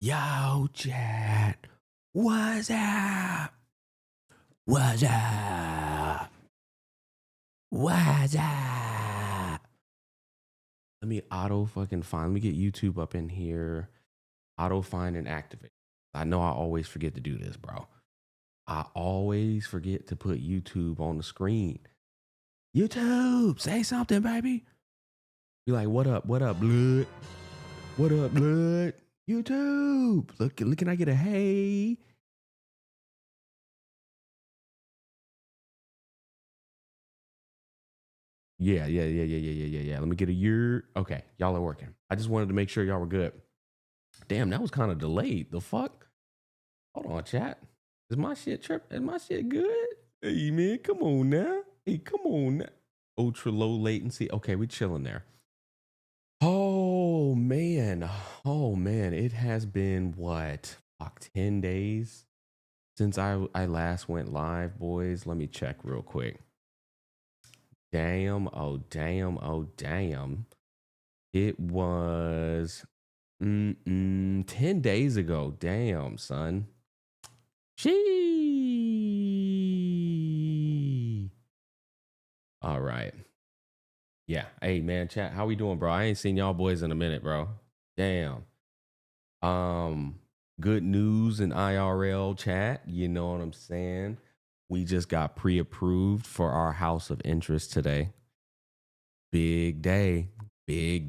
Yo, chat. What's up? What's up? What's up? Let me auto fucking find. Let me get YouTube up in here. Auto find and activate. I know I always forget to do this, bro. I always forget to put YouTube on the screen. YouTube, say something, baby. Be like, what up, blood? What up, blood? YouTube. Look, can I get a hey? Yeah. Let me get a year. Okay, y'all are working. I just wanted to make sure y'all were good. Damn, that was kind of delayed. The fuck? Hold on, chat. Is my shit Is my shit good? Hey, man, come on now. Hey, come on now. Ultra low latency. Okay, we chilling there. Oh, man. It has been, what, fuck, 10 days since I last went live, boys. Let me check real quick. Damn. It was 10 days ago. Damn, son. Gee. All right. Yeah. Hey, man, chat. How we doing, bro? I ain't seen y'all boys in a minute, bro. Damn. Good news in IRL chat. You know what I'm saying? We just got pre-approved for our house of interest today. Big day. We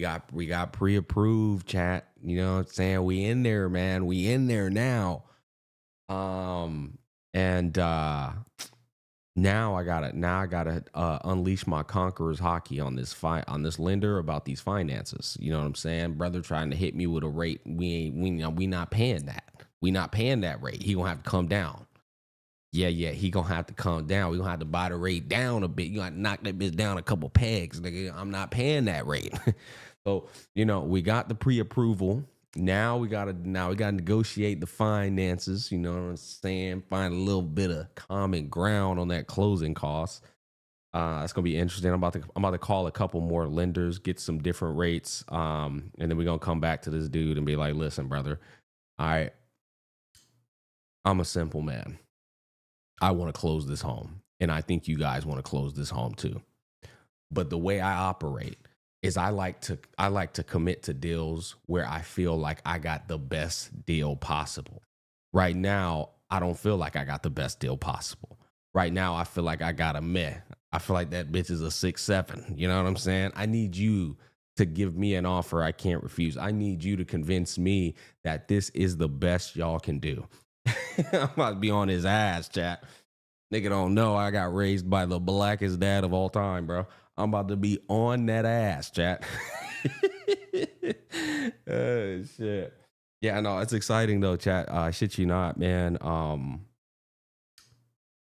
got pre-approved, chat. You know what I'm saying? We in there, man. We in there now. And now I gotta unleash my conqueror's hockey on this lender about these finances. You know what I'm saying? Brother trying to hit me with a rate. We not paying that. We not paying that rate. He gonna have to come down. Yeah, he gonna have to come down. We gonna have to buy the rate down a bit. You gotta knock that bitch down a couple pegs, nigga. I'm not paying that rate. So, we got the pre-approval. Now we gotta negotiate the finances. You know what I'm saying? Find a little bit of common ground on that closing cost. It's gonna be interesting. I'm about to call a couple more lenders, get some different rates, and then we're gonna come back to this dude and be like, listen, brother, all right, I'm a simple man. I want to close this home, and I think you guys want to close this home too. But the way I operate is I like to commit to deals where I feel like I got the best deal possible. Right now, I don't feel like I got the best deal possible. Right now, I feel like I got a meh. I feel like that bitch is a 6-7. You know what I'm saying? I need you to give me an offer I can't refuse. I need you to convince me that this is the best y'all can do. I'm about to be on his ass, chat. Nigga don't know I got raised by the blackest dad of all time, bro. I'm about to be on that ass, chat. Oh, shit. Yeah, no, it's exciting though, chat. Shit you not, man.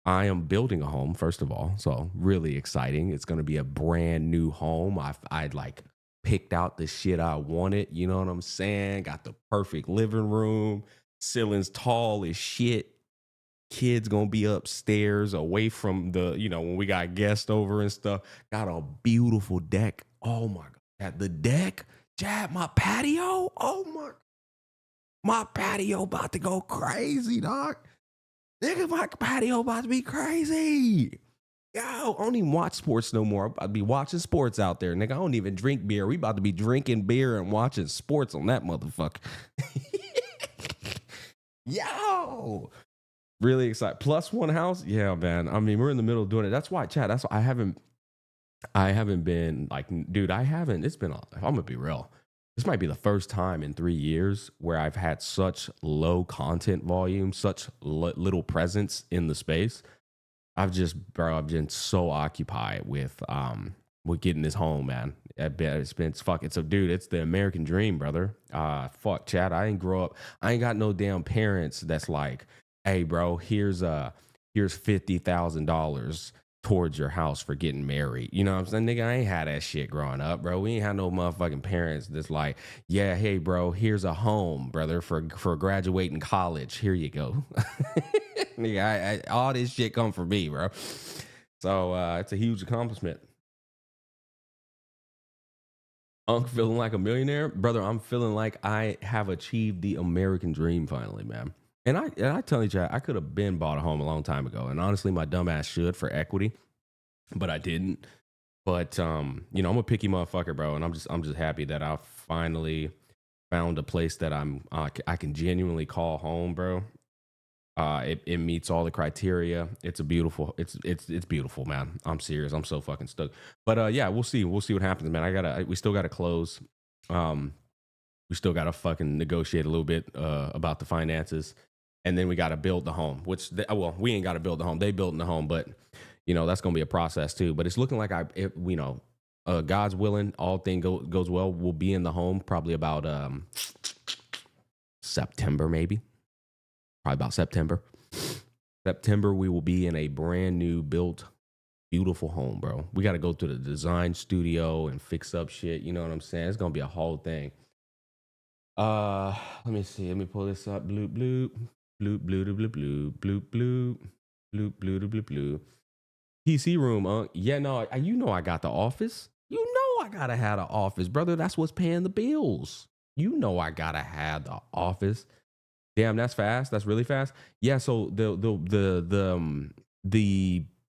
I am building a home, first of all. So really exciting. It's going to be a brand new home. I'd like picked out the shit I wanted. You know what I'm saying? Got the perfect living room. Ceilings tall as shit. Kids gonna be upstairs away from the, when we got guests over and stuff. Got a beautiful deck. Oh my God. The deck, Chad, my patio. Oh my patio about to go crazy, dog. Nigga, my patio about to be crazy. Yo, I don't even watch sports no more. I'd be watching sports out there. Nigga, I don't even drink beer. We about to be drinking beer and watching sports on that motherfucker. Yo, really excited. Plus one house. Yeah, man. I mean, we're in the middle of doing it. That's why, Chad, that's why I haven't been like, dude, it's been, I'm gonna be real. This might be the first time in 3 years where I've had such low content volume, such little presence in the space. I've been so occupied with getting this home, man. It's the American dream, brother. Fuck, Chad. I ain't got no damn parents that's like, hey, bro, here's $50,000 towards your house for getting married. You know what I'm saying? Nigga, I ain't had that shit growing up, bro. We ain't had no motherfucking parents that's like, yeah, hey, bro, here's a home, brother, for graduating college. Here you go. Nigga, all this shit come from me, bro. So it's a huge accomplishment. I'm feeling like a millionaire, brother. I'm feeling like I have achieved the American dream finally, man. And I tell you, Chad, I could have been bought a home a long time ago, and honestly, my dumb ass should for equity, but I didn't. But you know, I'm a picky motherfucker, bro, and I'm just happy that I finally found a place that I can genuinely call home, bro. It meets all the criteria. It's a beautiful. It's beautiful, man. I'm serious. I'm so fucking stoked. But yeah, we'll see. We'll see what happens, man. We still gotta close. Um, we still gotta fucking negotiate a little bit about the finances, and then we gotta build the home. Well, we ain't gotta build the home. They built in the home, but you know that's gonna be a process too. But it's looking like you know, God's willing, all goes well. We'll be in the home probably about September, maybe. Probably about September. September, we will be in a brand new built, beautiful home, bro. We got to go to the design studio and fix up shit. You know what I'm saying? It's gonna be a whole thing. Let me see. Let me pull this up. Bloop bloop bloop bloop bloop bloop bloop bloop bloop bloop bloop bloop. PC room, yeah, no, you know I got the office. You know I gotta have the office, brother. That's what's paying the bills. You know I gotta have the office. Damn, that's fast. That's really fast. Yeah. So the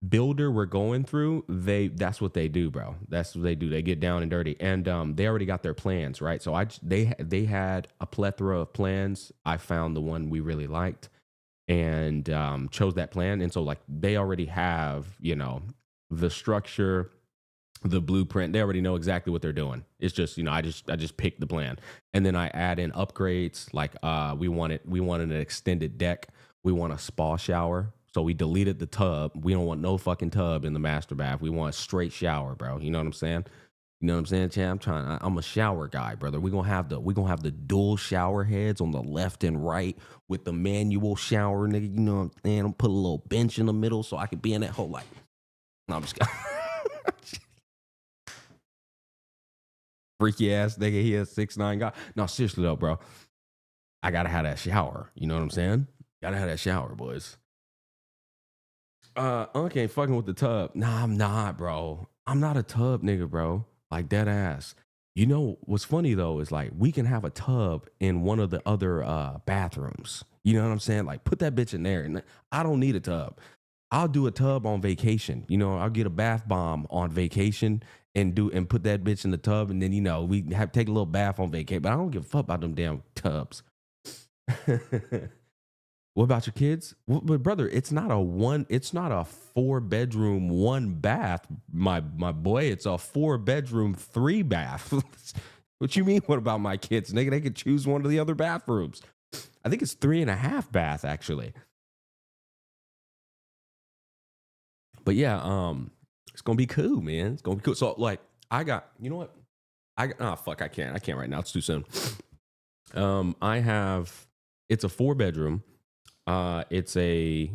builder we're going through, that's what they do, bro. That's what they do. They get down and dirty, and they already got their plans, right? So they had a plethora of plans. I found the one we really liked, and chose that plan. And so like they already have, you know, the structure, the blueprint. They already know exactly what they're doing. It's just, you know, I just picked the plan, and then I add in upgrades. Like we wanted an extended deck. We want a spa shower, so we deleted the tub. We don't want no fucking tub in the master bath. We want a straight shower, bro. You know what I'm saying? You know what I'm saying, Chad? I'm a shower guy, brother. We gonna have the dual shower heads on the left and right with the manual shower, nigga. You know what I'm saying? I'm put a little bench in the middle so I can be in that whole like. No, I'm just freaky ass nigga. He a 6'9" guy. No, seriously though, bro. I gotta have that shower. You know what I'm saying? Gotta have that shower, boys. Unc ain't fucking with the tub. Nah, I'm not, bro. I'm not a tub nigga, bro. Like dead ass. You know what's funny though is like we can have a tub in one of the other bathrooms. You know what I'm saying? Like put that bitch in there. And I don't need a tub. I'll do a tub on vacation. You know, I'll get a bath bomb on vacation and put that bitch in the tub, and then you know we have take a little bath on vacation. But I don't give a fuck about them damn tubs. What about your kids? But brother, it's not a 4-bedroom, 1 bath, my boy. It's a 4-bedroom, 3 bath. What you mean? What about my kids? Nigga, they could choose one of the other bathrooms. I think it's 3.5 bath actually. But yeah, it's gonna be cool, man. It's gonna be cool. So like, you know what? Fuck, I can't right now. It's too soon. I have. It's a 4-bedroom. It's a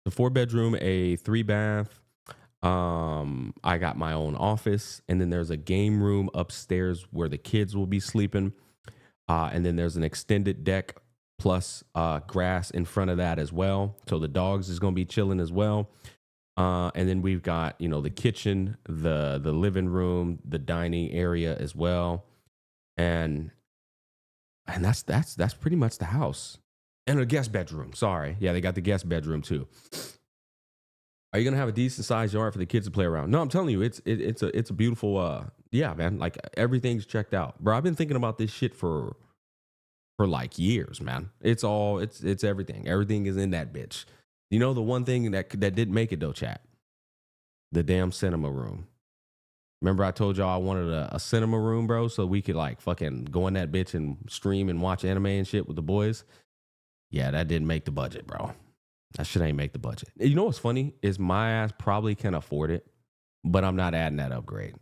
4-bedroom, a 3 bath. I got my own office, and then there's a game room upstairs where the kids will be sleeping. And then there's an extended deck plus grass in front of that as well. So the dogs is gonna be chilling as well. And then we've got, you know, the kitchen, the living room, the dining area as well, and that's pretty much the house, and a guest bedroom. Sorry, yeah, they got the guest bedroom too. Are you gonna have a decent sized yard for the kids to play around? No, I'm telling you, it's a beautiful. Yeah, man, like everything's checked out, bro. I've been thinking about this shit for like years, man. It's everything. Everything is in that bitch. You know the one thing that didn't make it though, chat? The damn cinema room. Remember I told y'all I wanted a cinema room, bro, so we could like fucking go in that bitch and stream and watch anime and shit with the boys. Yeah, that didn't make the budget, bro. That shit ain't make the budget. You know what's funny is my ass probably can afford it, but I'm not adding that upgrade.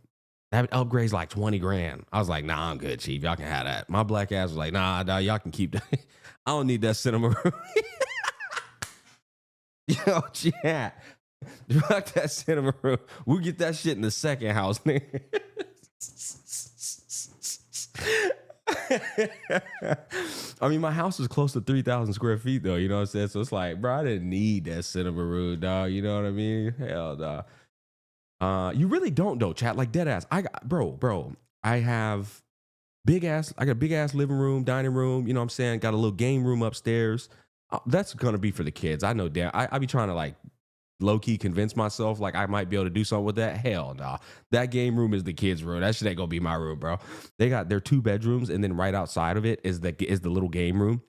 That upgrade's like 20 grand. I was like, nah, I'm good, chief. Y'all can have that. My black ass was like, nah, y'all can keep that. I don't need that cinema room. Yo, chat. Fuck that cinema room. We'll get that shit in the second house, nigga. I mean, my house is close to 3,000 square feet, though. You know what I'm saying? So it's like, bro, I didn't need that cinema room, dog. You know what I mean? Hell, dog. You really don't, though, chat. Like, dead ass. Bro. I have I got a big ass living room, dining room, you know what I'm saying? Got a little game room upstairs. That's gonna be for the kids. I know damn. I be trying to like low key convince myself like I might be able to do something with that. Hell no. Nah. That game room is the kids' room. That shit ain't gonna be my room, bro. They got their 2 bedrooms, and then right outside of it is the little game room.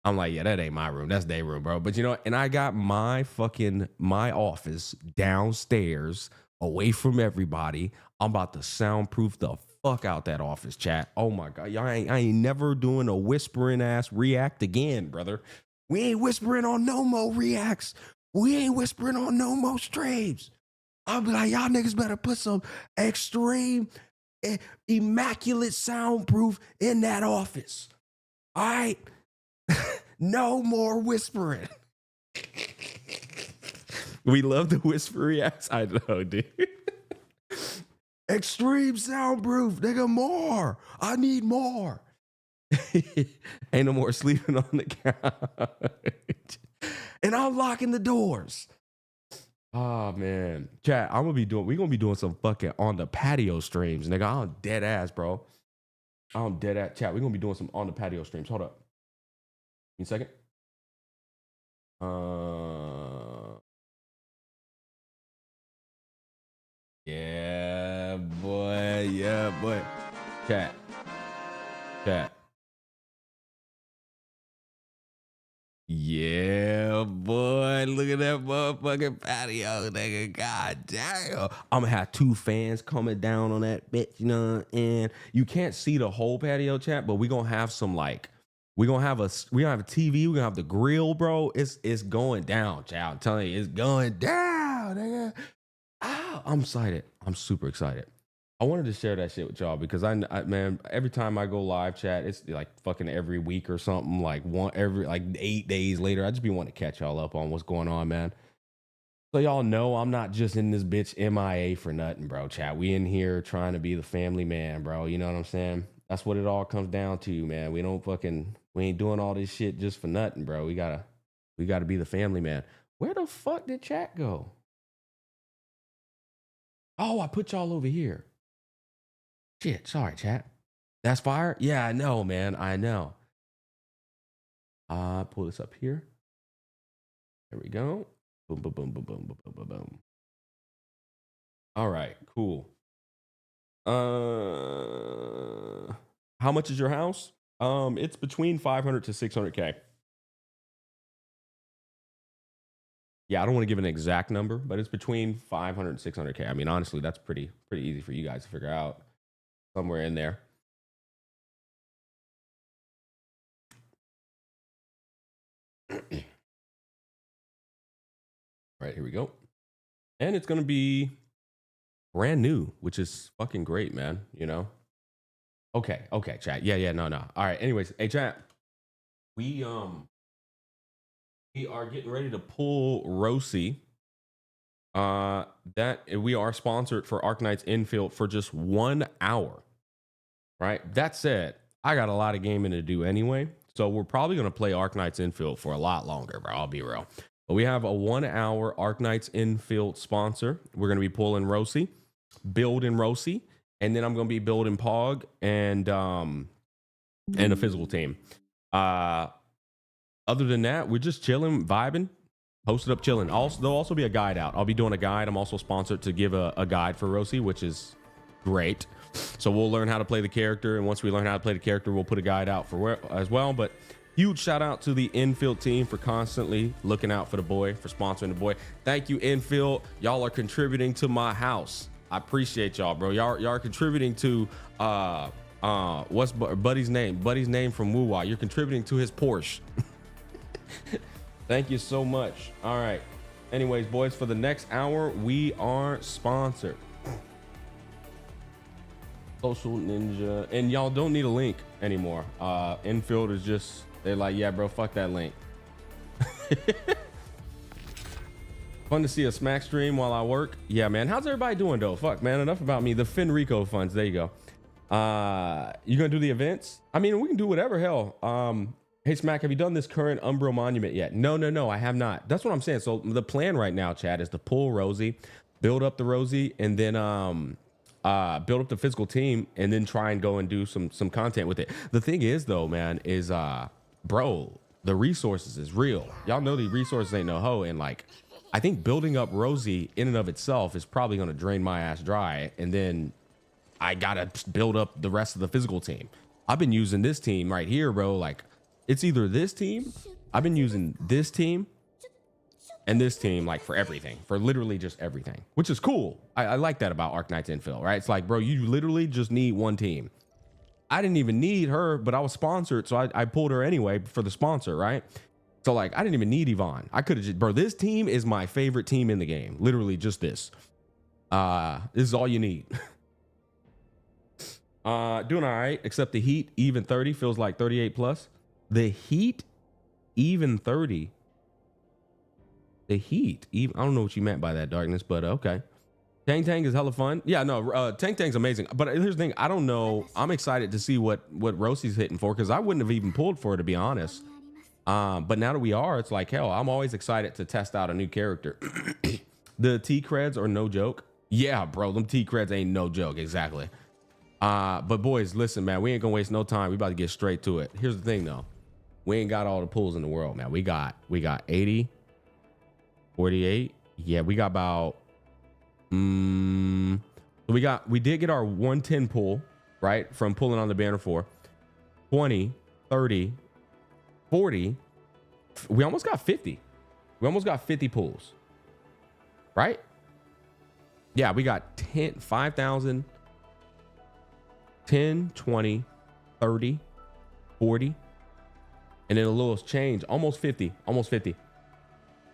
I'm like, yeah, that ain't my room. That's their room, bro. But you know, and I got my office downstairs, away from everybody. I'm about to soundproof the fuck out that office, chat. Oh my god, I ain't never doing a whispering ass react again, brother. We ain't whispering on no more reacts. We ain't whispering on no more streams. I'll be like, y'all niggas better put some extreme, immaculate soundproof in that office. All right. No more whispering. We love the whisper reacts. I know, dude. Extreme soundproof, nigga, more. I need more. Ain't no more sleeping on the couch. And I'm locking the doors. Oh man. Chat, we're gonna be doing some fucking on the patio streams, nigga. I'm dead ass, bro. I'm dead ass. Chat, we're gonna be doing some on the patio streams. Hold up. Give me a second. Yeah, boy. Yeah, boy. Chat. Yeah, boy. Look at that motherfucking patio, nigga. God damn. I'm gonna have 2 fans coming down on that bitch, you know, and you can't see the whole patio, chat, but we gonna have some like we're gonna have a TV, we're gonna have the grill, bro. It's going down, chat. I'm telling you, it's going down, nigga. Ah, I'm excited. I'm super excited. I wanted to share that shit with y'all because I man, every time I go live chat, it's like fucking every week or something, like every like 8 days later. I just be wanting to catch y'all up on what's going on, man. So y'all know I'm not just in this bitch MIA for nothing, bro. Chat, we in here trying to be the family man, bro. You know what I'm saying? That's what it all comes down to, man. We ain't doing all this shit just for nothing, bro. We gotta be the family man. Where the fuck did chat go? Oh, I put y'all over here. Shit, sorry, chat. That's fire? Yeah, I know, man. I know. Pull this up here. There we go. Boom, boom, boom, boom, boom, boom, boom, boom, boom. All right, cool. How much is your house? It's between 500 to 600K. Yeah, I don't want to give an exact number, but it's between 500 and 600K. I mean, honestly, that's pretty easy for you guys to figure out. Somewhere in there. Right, here we go. And it's going to be brand new, which is fucking great, man. You know? Okay, chat. Yeah, no. All right, anyways, hey, chat. We are getting ready to pull Rossi. That we are sponsored for Arknight's Infield for just 1 hour. Right? That said, I got a lot of gaming to do anyway. So we're probably going to play Arknight's Infield for a lot longer, bro. I'll be real. But we have a 1 hour Arknight's Infield sponsor. We're going to be pulling Rossi, building Rossi, and then I'm going to be building Pog and a physical team. Other than that, we're just chilling, vibing, posted up, chilling. Also, there'll also be a guide out. I'll be doing a guide. I'm also sponsored to give a guide for Rossi, which is great. So we'll learn how to play the character, and once we learn how to play the character, we'll put a guide out for as well. But huge shout out to the Infield team for constantly looking out for the boy, for sponsoring the boy. Thank you, Infield. Y'all are contributing to my house. I appreciate y'all, bro. Y'all are contributing to what's Buddy's name? Buddy's name from Woo-Wah. You're contributing to his Porsche. Thank you so much. All right. Anyways, boys, for the next hour, we are sponsored. Social Ninja, and y'all don't need a link anymore. Infield is just, they're like, yeah, bro, fuck that link. Fun to see a smack stream while I work. Yeah, man. How's everybody doing though? Fuck, man. Enough about me. The Finrico funds. There you go. You gonna do the events? I mean, we can do whatever. Hell. Hey, Smack, have you done this current Umbro monument yet? No, I have not. That's what I'm saying. So the plan right now, Chad, is to pull Rosie, build up the Rosie, and then build up the physical team, and then try and go and do some content with it. The thing is though, man, is bro, the resources is real. Y'all know the resources ain't no hoe, and like I think building up Rossi in and of itself is probably gonna drain my ass dry, and then I gotta build up the rest of the physical team. I've been using this team right here, bro. Like it's either this team, I've been using this team and this team like for everything, for literally just everything, which is cool. I like that about Arknight's Infill, right? It's like, bro, you literally just need one team. I didn't even need her, but I was sponsored, so I pulled her anyway for the sponsor, right? So like, I didn't even need Yvonne. I could have just, bro, this team is my favorite team in the game. Literally just this. This is all you need. Doing all right, except the Heat even 30 feels like 38 plus. The Heat even 30. The Heat even, I don't know what you meant by that, Darkness, but okay. Tang is hella fun. Yeah, no, Tang's amazing. But here's the thing, I don't know. I'm excited to see what Rossi's hitting for, because I wouldn't have even pulled for her, to be honest. But now that we are, it's like, hell, I'm always excited to test out a new character. The T-creds are no joke. Yeah, bro, them T-creds ain't no joke, exactly. But boys, listen, man, we ain't gonna waste no time. We about to get straight to it. Here's the thing though. We ain't got all the pulls in the world, man. We got 80, 48. Yeah, we got about we did get our 110 pull, right? From pulling on the banner 4. 20, 30, 40. We almost got 50. We almost got 50 pulls. Right? Yeah, we got 5,000. 10, 20, 30, 40, and then a little change, almost 50.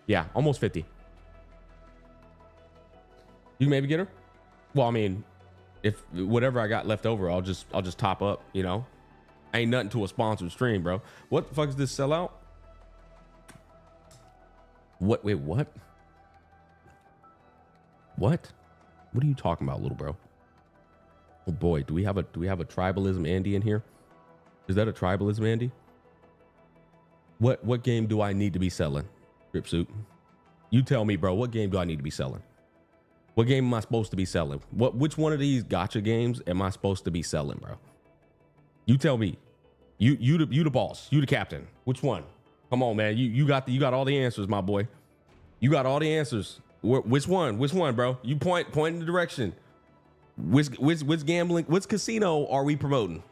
Yeah, almost 50. You maybe get her? Well, I mean, if whatever I got left over, I'll just top up, you know. Ain't nothing to a sponsored stream, bro. What the fuck is this sellout? What? Wait, what? What are you talking about, little bro? Oh boy, do we have a tribalism Andy in here? Is that a tribalism Andy? What game do I need to be selling? Grip suit. You tell me, bro. What game do I need to be selling? What game am I supposed to be selling? Which one of these gacha games am I supposed to be selling, bro? You tell me. You the boss. You the captain. Which one? Come on, man. You got all the answers, my boy. You got all the answers. Which one? Which one, bro? You point in the direction. Which gambling, which casino are we promoting?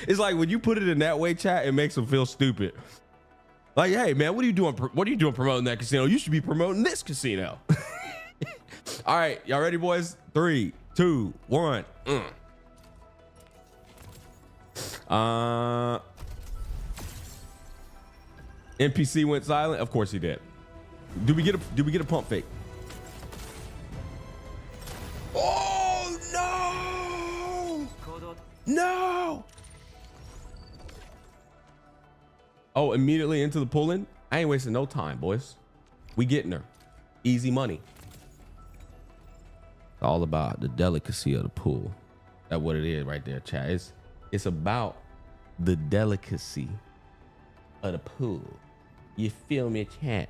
It's like when you put it in that way, chat, it makes them feel stupid. Like, hey man, what are you doing? What are you doing promoting that casino? You should be promoting this casino. All right, y'all ready, boys? 3, 2, 1. NPC went silent. Of course he did. Do we get a pump fake? Oh no! No! Oh, immediately into the pulling. I ain't wasting no time, boys. We getting her. Easy money. It's all about the delicacy of the pool. That's what it is right there, chat. It's about the delicacy of the pool. You feel me, chat?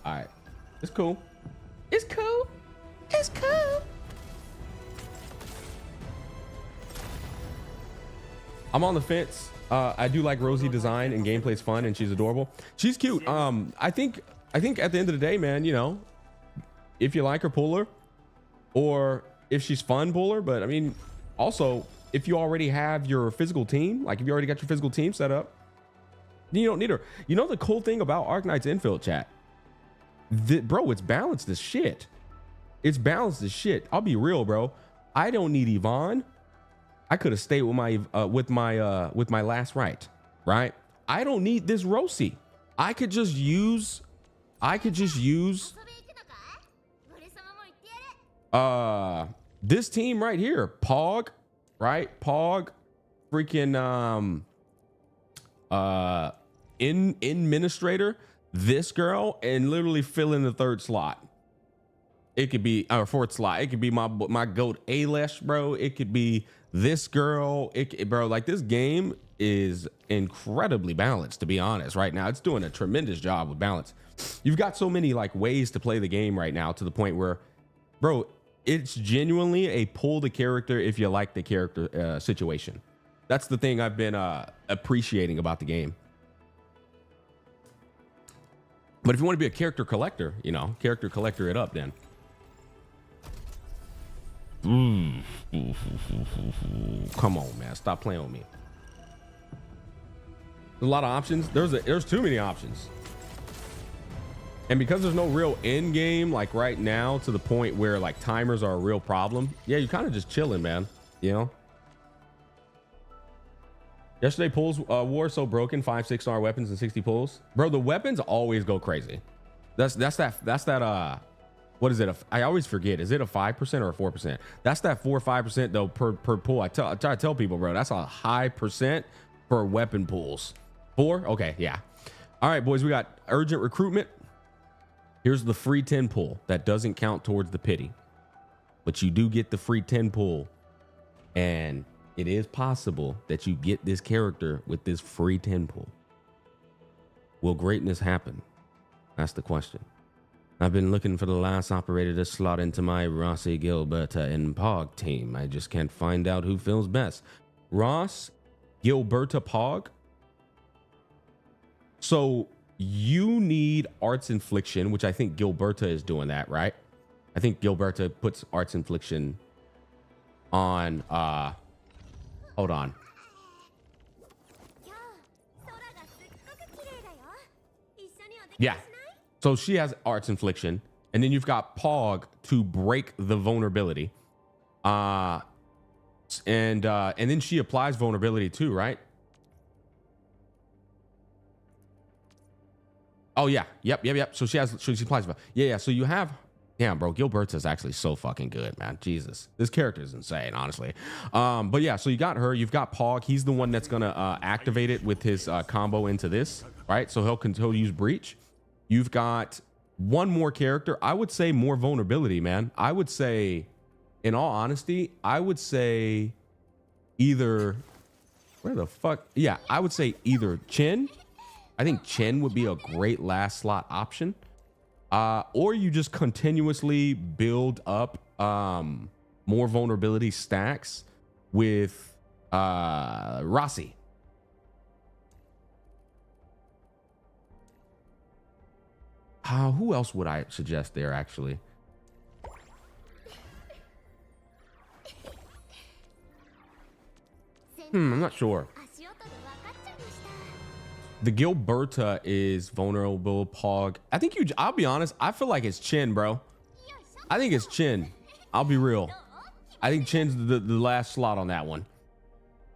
All right, it's cool. It's cool. It's cool. I'm on the fence. I do like Rossi design and gameplay's fun, and she's adorable. She's cute. I think at the end of the day, man, you know, if you like her, pull her, or if she's fun, pull her. But I mean, also, if you already have your physical team, like if you already got your physical team set up, then you don't need her. You know the cool thing about Arknight's Infill, chat? Bro, it's balanced as shit. It's balanced as shit. I'll be real, bro. I don't need Yvonne. I could have stayed with my last right? I don't need this Rossi. I could just use this team right here. Pog, right? Pog, freaking administrator, this girl, and literally fill in the third slot. It could be our fourth slot. It could be my goat Alesh, bro. It could be this girl. Bro, like this game is incredibly balanced, to be honest. Right now, it's doing a tremendous job with balance. You've got so many like ways to play the game right now, to the point where, bro, it's genuinely a pull the character if you like the character situation. That's the thing I've been appreciating about the game. But if you want to be a character collector, you know, character collector it up then. Come on, man. Stop playing with me. There's a lot of options. There's too many options. And because there's no real end game, like right now, to the point where like timers are a real problem. Yeah, you're kind of just chilling, man. You know? Yesterday pulls war so broken, 5 6-star weapons and 60 pulls. Bro, the weapons always go crazy. That's that what is it? I always forget. Is it a 5% or a 4%? That's that 4 or 5% though per pull. I try to tell people, bro, that's a high percent for weapon pulls. 4? Okay, yeah. All right, boys, we got urgent recruitment. Here's the free 10 pull. That doesn't count towards the pity, but you do get the free 10 pull, and it is possible that you get this character with this free 10 pull. Will greatness happen? That's the question. I've been looking for the last operator to slot into my Rossi, Gilberta, and Pog team. I just can't find out who feels best. Ross, Gilberta, Pog. So you need Arts Infliction, which I think Gilberta is doing that, right? I think Gilberta puts Arts Infliction on, hold on. Yeah. So she has Arts Infliction, and then you've got Pog to break the vulnerability. And then she applies vulnerability too, right? Oh yeah. Yep. So she applies. Yeah. So you have, damn, bro, Gilberta is actually so fucking good, man. Jesus. This character is insane, honestly. But yeah, so you got her, you've got Pog. He's the one that's gonna activate it with his combo into this, right? So he'll use Breach. You've got one more character. I would say more vulnerability, man. I would say, in all honesty, I would say either, where the fuck? Yeah, I would say either Chen. I think Chen would be a great last slot option. Or you just continuously build up more vulnerability stacks with Rossi. Who else would I suggest there, actually? I'm not sure. The Gilberta is vulnerable, Pog. I think I'll be honest, I feel like it's Chen, bro. I think it's Chen. I'll be real. I think Chen's the last slot on that one.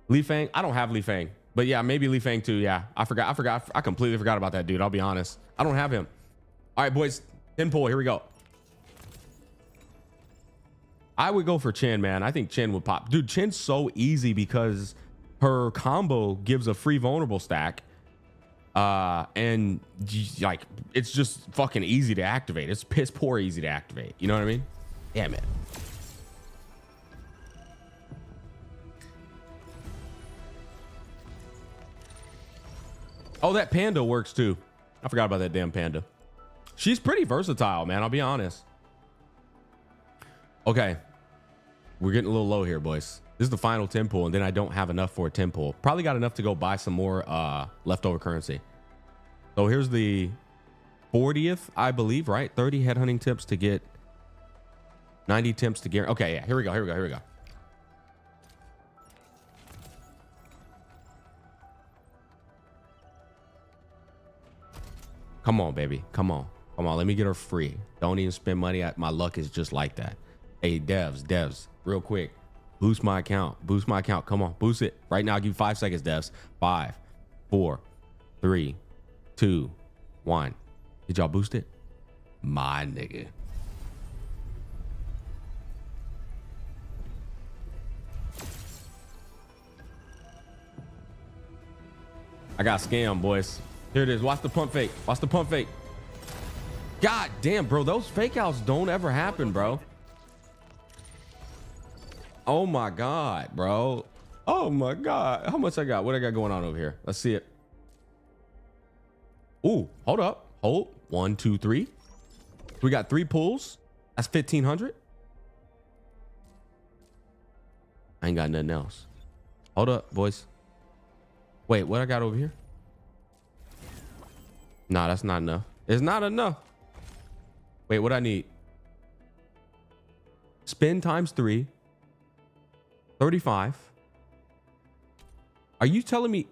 Li Fang, I don't have Li Fang. But yeah, maybe Li Fang too, yeah. I completely forgot about that dude, I'll be honest. I don't have him. All right, boys, 10 pull, here we go. I would go for Chen, man. I think Chen would pop. Dude, Chen's so easy because her combo gives a free vulnerable stack. And like, it's just fucking easy to activate. It's piss poor easy to activate. You know what I mean? Yeah, man. Oh, that panda works too. I forgot about that damn panda. She's pretty versatile, man. I'll be honest. Okay. We're getting a little low here, boys. This is the final 10 pull, and then I don't have enough for a 10 pull. Probably got enough to go buy some more leftover currency. So here's the 40th, I believe, right? 30 headhunting tips to get 90 tips to guarantee. Okay, yeah, here we go. Come on, baby. Come on. Let me get her free. Don't even spend money. My luck is just like that. Hey, devs, real quick. Boost my account. Come on, boost it. Right now, I'll give you 5 seconds, devs. 5, 4, 3, 2, 1. Did y'all boost it? My nigga. I got scammed, boys. Here it is. Watch the pump fake. God damn, bro. Those fake outs don't ever happen, bro. Oh my God, bro. Oh my God. How much I got? What I got going on over here? Let's see it. Ooh, hold up. Hold. 1, 2, 3. We got 3 pulls. That's 1,500. I ain't got nothing else. Hold up, boys. Wait, what I got over here? Nah, that's not enough. It's not enough. Wait, what I need? Spin times 3. 35. Are you telling me?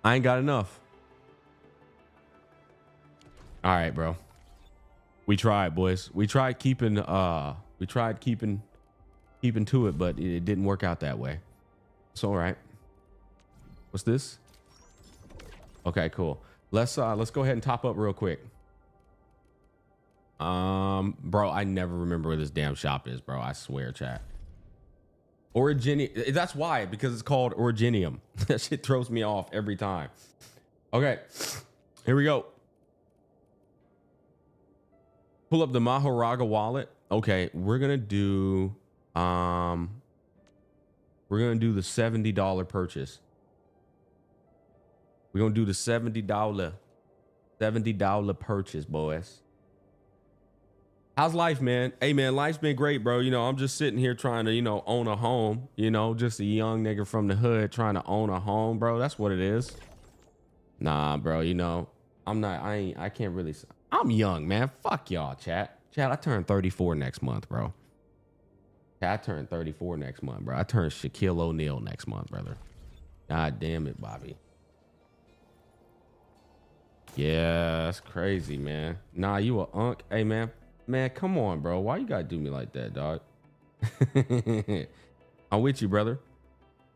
I ain't got enough. All right, bro. We tried, boys. We tried keeping keeping to it, but it didn't work out that way. It's all right. What's this? Okay, cool. Let's go ahead and top up real quick. Bro, I never remember where this damn shop is, bro. I swear, chat. Originium. That's why, because it's called Originium. That shit throws me off every time. Okay, here we go. Pull up the Mahoraga wallet. Okay, we're gonna do the $70 purchase. We're gonna do the $70 purchase, boys. How's life, man? Hey, man, life's been great, bro. You know, I'm just sitting here trying to, own a home. Just a young nigga from the hood trying to own a home, bro. That's what it is. Nah, bro. I can't really. I'm young, man. Fuck y'all, chat. Chat, I turn 34 next month, bro. I turn 34 next month, bro. I turn Shaquille O'Neal next month, brother. God damn it, Bobby. Yeah, that's crazy, man. Nah, you a unk. Hey, man. Man, come on, bro. Why you gotta do me like that, dog? I'm with you, brother.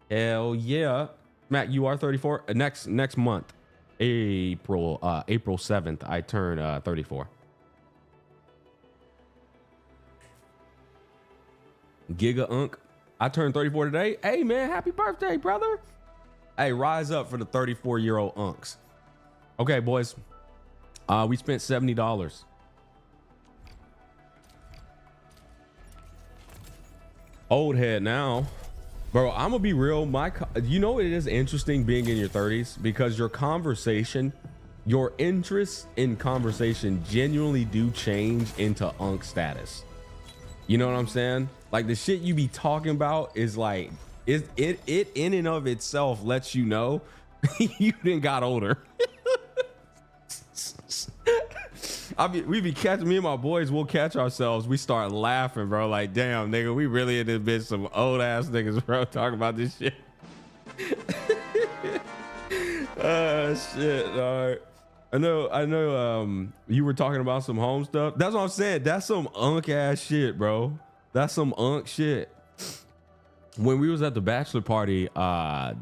Hell yeah. Matt, you are 34. Next month, April 7th, I turn 34. Giga Unk. I turned 34 today. Hey, man, happy birthday, brother. Hey, rise up for the 34-year-old unks. Okay, boys. We spent $70. Old head now. Bro, I'm gonna be real. It is interesting being in your 30s because your interests in conversation genuinely do change into unk status. You know what I'm saying? Like the shit you be talking about is like, it in and of itself lets you know you done got older. We be catching, me and my boys, we'll catch ourselves. We start laughing, bro. Like, damn, nigga, we really in this bitch some old ass niggas, bro, talking about this shit. Shit, all right. I know, you were talking about some home stuff. That's what I'm saying. That's some unk ass shit, bro. That's some unk shit. When we was at the bachelor party, what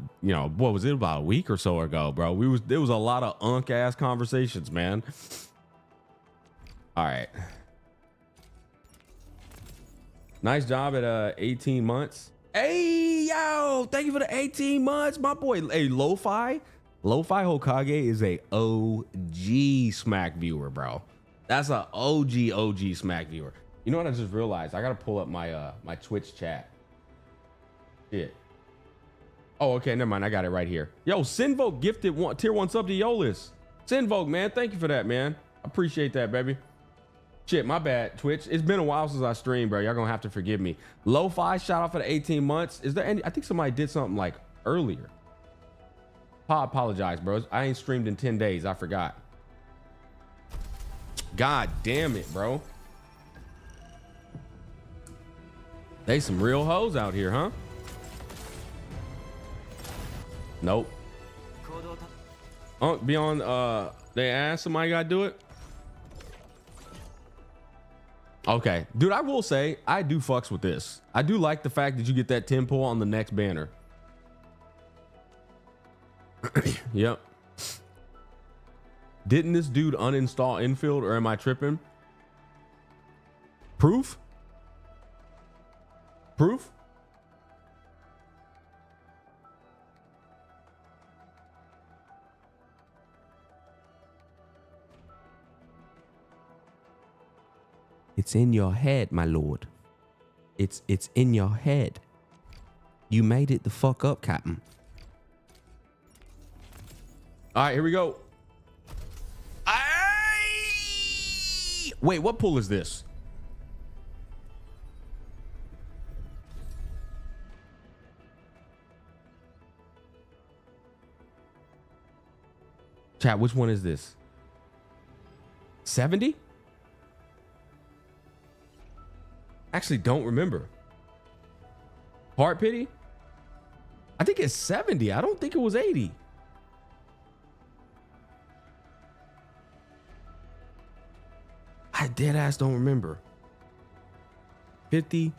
was it, about a week or so ago, bro? There was a lot of unk ass conversations, man. All right. Nice job at 18 months. Hey, yo, thank you for the 18 months, my boy. Hey, Lo-Fi Hokage is a OG Smack viewer, bro. That's a OG Smack viewer. You know what I just realized? I gotta pull up my my Twitch chat. Shit. Oh, okay, never mind. I got it right here. Yo, Sinvoke gifted tier 1 sub to Yolis. Sinvoke, man, thank you for that, man. Appreciate that, baby. Shit, my bad, Twitch. It's been a while since I streamed, bro. Y'all gonna have to forgive me. Lo-Fi, shout out for the 18 months. Is there any? I think somebody did something like earlier. I apologize, bro. I ain't streamed in 10 days. I forgot. God damn it, bro. They some real hoes out here, huh? Nope. Beyond they ass, somebody gotta do it. Okay, dude, I will say I do fucks with this. I do like the fact that you get that 10 pull on the next banner. Yep. Didn't this dude uninstall infield, or am I tripping? Proof? It's in your head, my lord. It's in your head. You made it the fuck up, Captain. All right, here we go. Wait, what pool is this? Chat, which one is this? 70? Actually, don't remember. Heart pity? I think it's 70. I don't think it was 80. I dead ass don't remember. 50.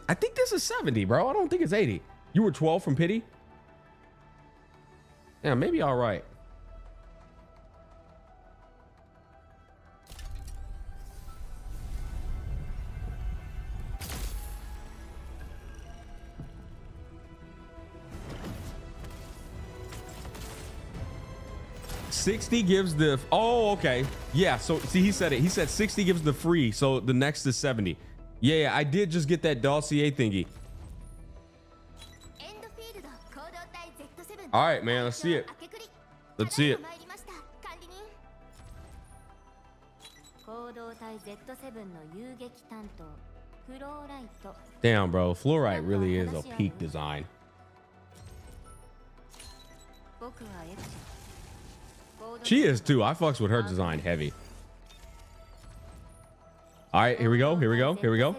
I think this is 70, bro. I don't think it's 80. You were 12 from pity? Yeah, maybe all right. $60 gives the, oh, okay. Yeah, so see, he said it. He said 60 gives the free, so the next is 70. Yeah, I did just get that dossier thingy. All right, man, let's see it. Let's see it. Damn, bro, fluorite really is a peak design. She is too. I fucks with her design heavy. All right, here we go. Here we go. Here we go.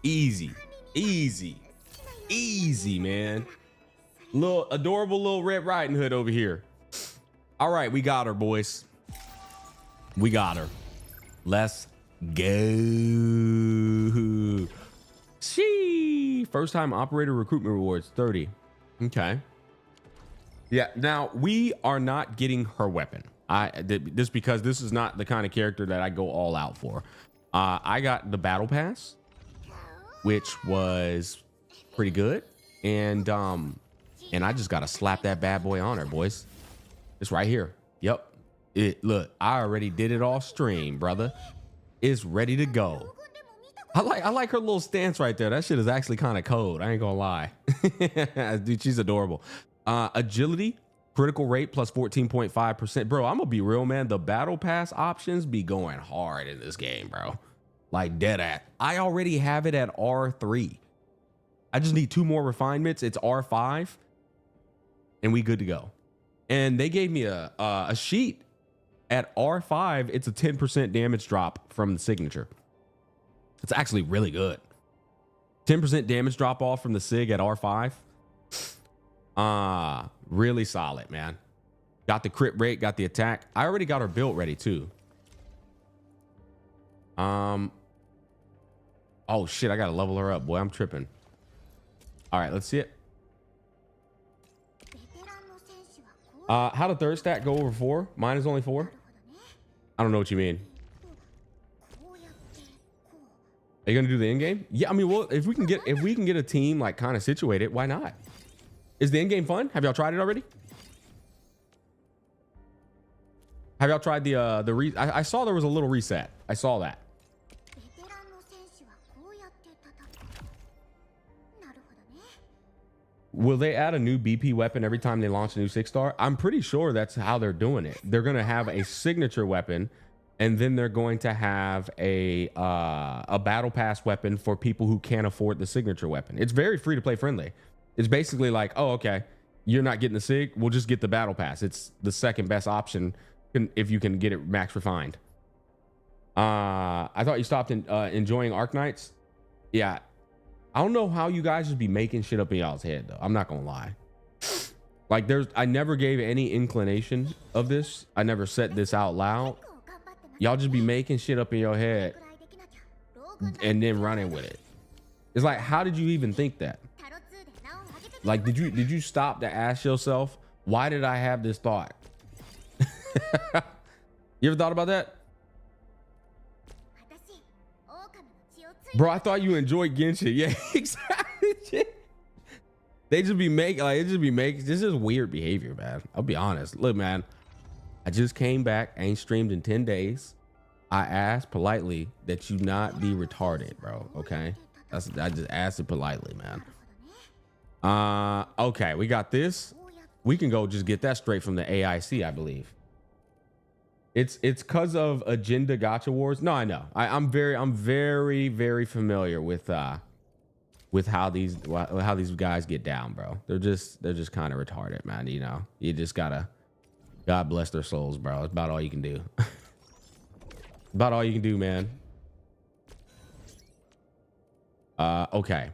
Easy, easy, easy, man. Little adorable little Red Riding Hood over here. All right, we got her, boys. We got her. Let's go. She first time operator recruitment rewards 30. Okay. Yeah. Now we are not getting her weapon. Just because this is not the kind of character that I go all out for. I got the battle pass, which was pretty good, and I just gotta slap that bad boy on her, boys. It's right here. Yep. Look, I already did it off stream, brother. It's ready to go. I like her little stance right there. That shit is actually kind of cold. I ain't gonna lie. Dude, she's adorable. Agility, critical rate plus 14.5%. Bro, I'm gonna be real, man. The battle pass options be going hard in this game, bro. Like dead at. I already have it at R3. I just need 2 more refinements. It's R5. And we good to go. And they gave me a sheet at R5. It's a 10% damage drop from the signature. It's actually really good. 10% damage drop off from the sig at R5. Really solid, man. Got the crit rate, got the attack. I already got her build ready too. Oh shit, I gotta level her up, boy. I'm tripping. All right, let's see it. How did third stack go over 4? Mine is only 4. I don't know what you mean. Are you gonna do the end game? Yeah, I mean, well, if we can get a team like kind of situated, why not? Is the end game fun? Have y'all tried it already? Have y'all tried I saw there was a little reset. I saw that. Will they add a new BP weapon every time they launch a new 6-star? I'm pretty sure that's how they're doing it. They're going to have a signature weapon, and then they're going to have a battle pass weapon for people who can't afford the signature weapon. It's very free to play friendly. It's basically like, oh, okay, you're not getting the sig, we'll just get the battle pass. It's the second best option if you can get it max refined. I thought you stopped enjoying Arc Knights. Yeah. I don't know how you guys just be making shit up in y'all's head, though. I'm not gonna lie. Like, I never gave any inclination of this. I never said this out loud. Y'all just be making shit up in your head and then running with it. It's like, how did you even think that? Like, did you stop to ask yourself, why did I have this thought? You ever thought about that? Bro, I thought you enjoyed Genshin. Yeah, exactly. They just be making like it just be making this is weird behavior, man. I'll be honest. Look, man, I just came back, ain't streamed in 10 days. I asked politely that you not be retarded, bro. Okay. I just asked it politely, man. Okay, we got this. We can go just get that straight from the AIC, I believe. It's because of agenda Gacha wars. No, I know. I'm very familiar with how these guys get down, bro. They're just kind of retarded, man. You know, you just gotta, God bless their souls, bro. It's about all you can do. About all you can do, man. Okay.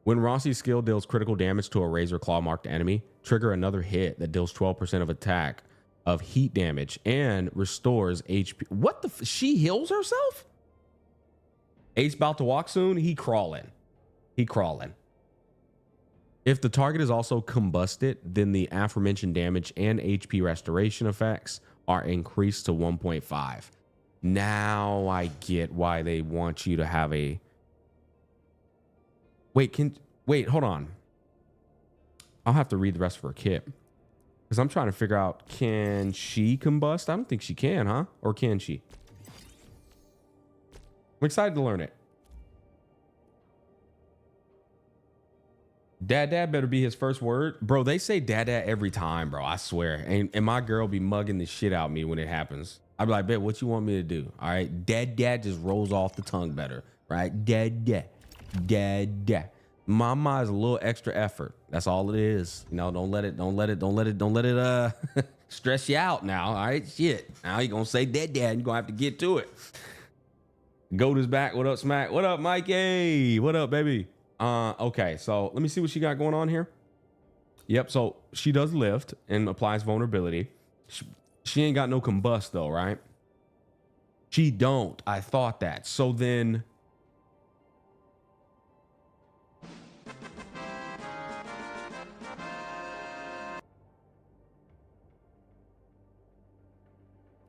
When Rossi's skill deals critical damage to a razor claw marked enemy, trigger another hit that deals 12% of attack of heat damage and restores HP. What the? She heals herself? Ace about to walk soon. He crawling. If the target is also combusted, then the aforementioned damage and HP restoration effects are increased to 1.5. Now I get why they want you to have a... Wait, hold on. I'll have to read the rest of her kit. Because I'm trying to figure out, can she combust? I don't think she can, huh? Or can she? I'm excited to learn it. Dad better be his first word. Bro, they say dad every time, bro. I swear. And my girl be mugging the shit out of me when it happens. I'd be like, babe, what you want me to do? All right. Dad just rolls off the tongue better. Right? Dad. Mama is a little extra effort. That's all it is. You know, don't let it stress you out now. All right. Shit. Now you're gonna say dad, and you're gonna have to get to it. Goat is back. What up, Smack? What up, Mikey? What up, baby? Okay, so let me see what she got going on here. Yep, so she does lift and applies vulnerability. She ain't got no combust though, right? She don't. I thought that. So then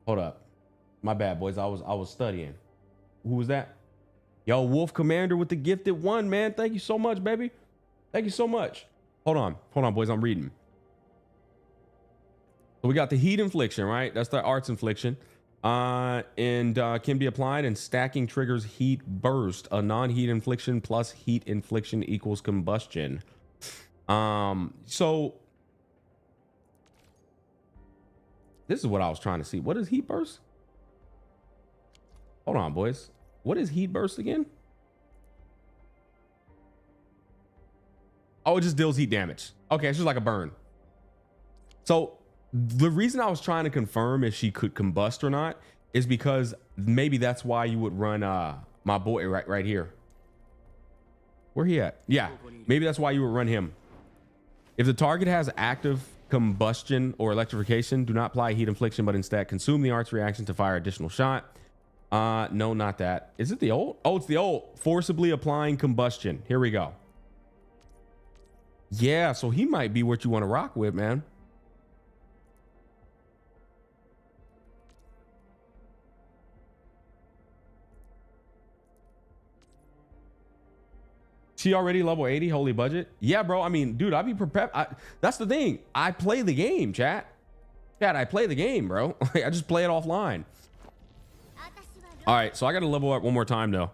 hold up. My bad, boys. I was studying. Who was that? Yo, Wolf Commander with the gifted one, man. Thank you so much, baby. Thank you so much. Hold on, boys. I'm reading. So we got the heat infliction, right? That's the arts infliction. And can be applied and stacking triggers heat burst. A non-heat infliction plus heat infliction equals combustion. So this is what I was trying to see. What is heat burst? Hold on, boys. What is heat burst again? Oh, it just deals heat damage. Okay, it's just like a burn. So the reason I was trying to confirm if she could combust or not is because maybe that's why you would run my boy right here. Where he at? Yeah, maybe that's why you would run him. If the target has active combustion or electrification, do not apply heat infliction, but instead consume the arts reaction to fire additional shot. No, not that. Is it the old? Oh, it's the old. Forcibly applying combustion. Here we go. Yeah, so he might be what you want to rock with, man. She already level 80, holy budget. Yeah, bro. I mean, dude, I'd be prepared. That's the thing. I play the game, chat. I play the game, bro. I just play it offline. All right, so I got to level up one more time, though.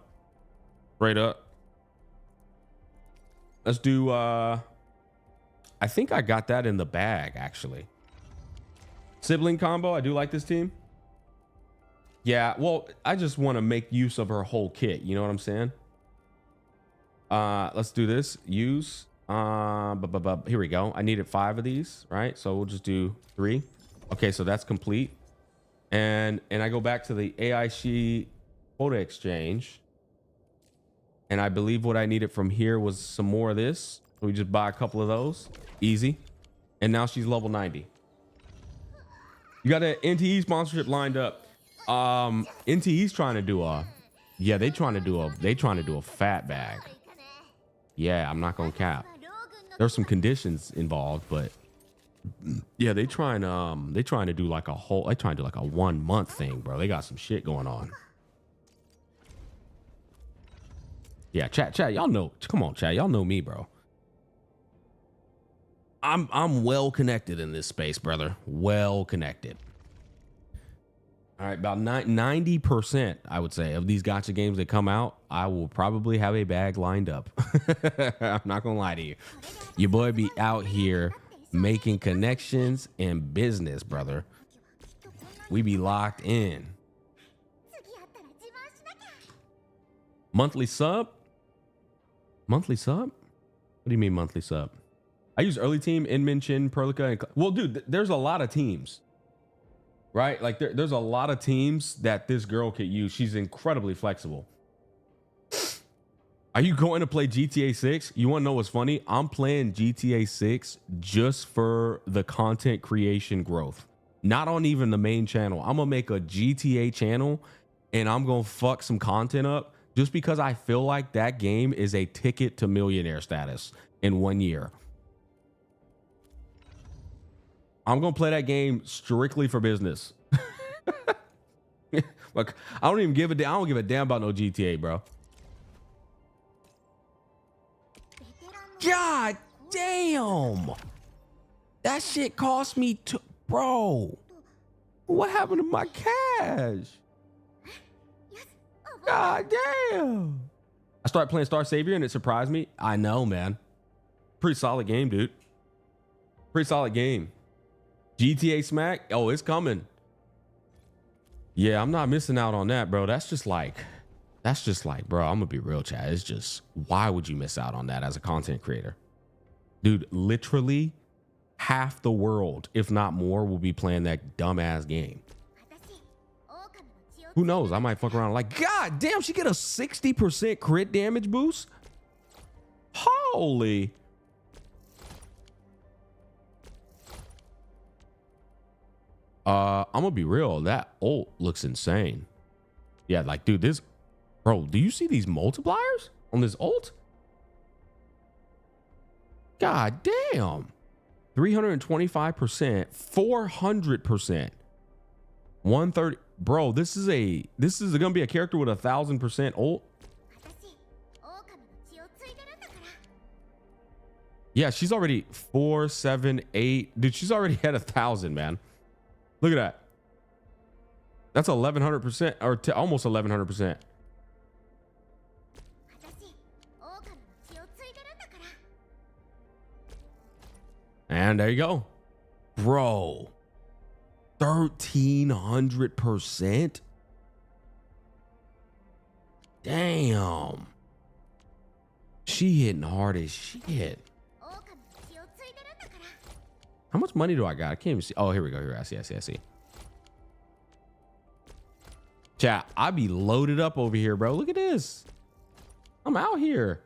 Straight up. Let's do, I think I got that in the bag, actually. Sibling combo. I do like this team. Yeah, well, I just want to make use of her whole kit. You know what I'm saying? Let's do this. Use. Here we go. I needed 5 of these, right? So we'll just do 3. Okay, so that's complete. And I go back to the AIC photo exchange. And I believe what I needed from here was some more of this. So we just buy a couple of those. Easy. And now she's level 90. You got an NTE sponsorship lined up. NTE's trying to do a... Yeah, they trying to do a fat bag. Yeah, I'm not gonna cap. There's some conditions involved, but yeah, they trying to do like a 1 month thing, bro. They got some shit going on. Yeah, chat, y'all know. Come on, chat, y'all know me, bro. I'm well connected in this space, brother. Well connected. All right, about 90%, I would say, of these gacha games that come out, I will probably have a bag lined up. I'm not gonna lie to you. Your boy be out here making connections and business, brother. We be locked in. Monthly sub? Monthly sub? What do you mean monthly sub? I use early team, Inmin, Chin, Perlica, and well, dude, there's a lot of teams. Right? Like there's a lot of teams that this girl could use. She's incredibly flexible. Are you going to play GTA 6? You want to know what's funny? I'm playing GTA 6 just for the content creation growth. Not on even the main channel. I'm going to make a GTA channel and I'm going to fuck some content up just because I feel like that game is a ticket to millionaire status in 1 year. I'm going to play that game strictly for business. Look, I don't even give a damn. I don't give a damn about no GTA, bro. God damn. That shit cost me bro. What happened to my cash? God damn. I started playing Star Savior and it surprised me. I know, man. Pretty solid game, dude. Pretty solid game. GTA Smack. Oh, it's coming. Yeah, I'm not missing out on that, bro. That's just like, bro, I'm gonna be real, chat. It's just, why would you miss out on that as a content creator? Dude, literally half the world, if not more, will be playing that dumbass game. Who knows? I might fuck around like, God damn, she get a 60% crit damage boost? Holy. I'm gonna be real. That ult looks insane. Yeah, like, dude, this, bro, do you see these multipliers on this ult? God damn. 325%, 400%, 130. Bro, this is gonna be a character with 1,000% ult. Yeah, she's already 4, 7, 8. Dude, she's already had 1,000, man. Look at that. That's 1,100% or almost 1,100%. And there you go. Bro. 1,300%. Damn. She hitting hard as shit. How much money do I got? I can't even see. Oh, here we go. Here, I see. Chat, I be loaded up over here, bro. Look at this. I'm out here.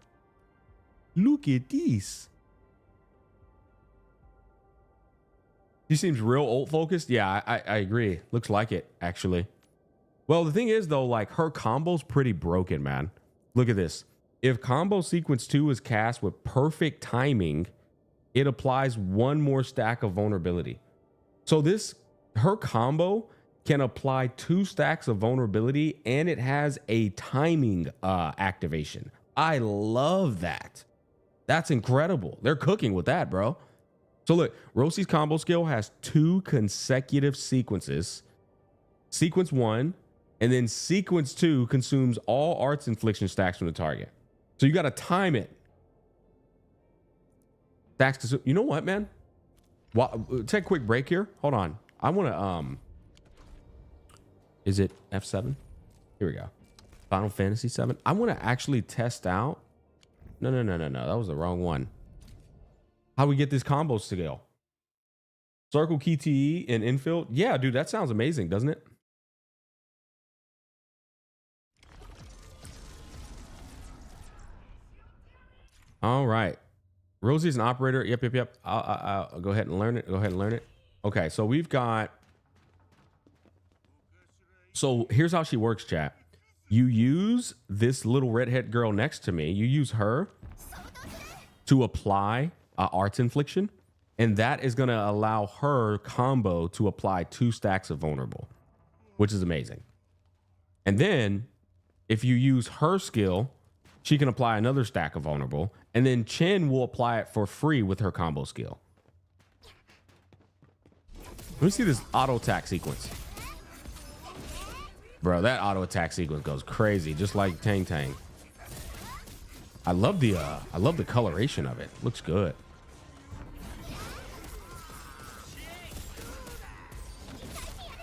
Look at this. She seems real ult focused. Yeah, I agree. Looks like it, actually. Well, the thing is, though, like, her combo's pretty broken, man. Look at this. If combo sequence 2 is cast with perfect timing, it applies one more stack of vulnerability. So her combo can apply 2 stacks of vulnerability and it has a timing activation. I love that. That's incredible. They're cooking with that, bro. So look, Rossi's combo skill has 2 consecutive sequences. Sequence 1 and then sequence 2 consumes all arts infliction stacks from the target. So you got to time it. You know what, man? Well, take a quick break here. Hold on. I want to is it F7? Here we go. Final Fantasy 7. I want to actually test out. No. That was the wrong one. How we get this combo skill. Circle key TE and infill. Yeah, dude, that sounds amazing, doesn't it? All right. Rosie's an operator. Yep. I'll go ahead and learn it. Okay, so we've got. So here's how she works, chat. You use this little redhead girl next to me. You use her to apply arts infliction, and that is going to allow her combo to apply 2 stacks of vulnerable, which is amazing. And then if you use her skill she can apply another stack of vulnerable, and then Chen will apply it for free with her combo skill. Let me see this auto attack sequence. Bro, that auto attack sequence goes crazy, just like Tang Tang. I love the coloration of it. Looks good.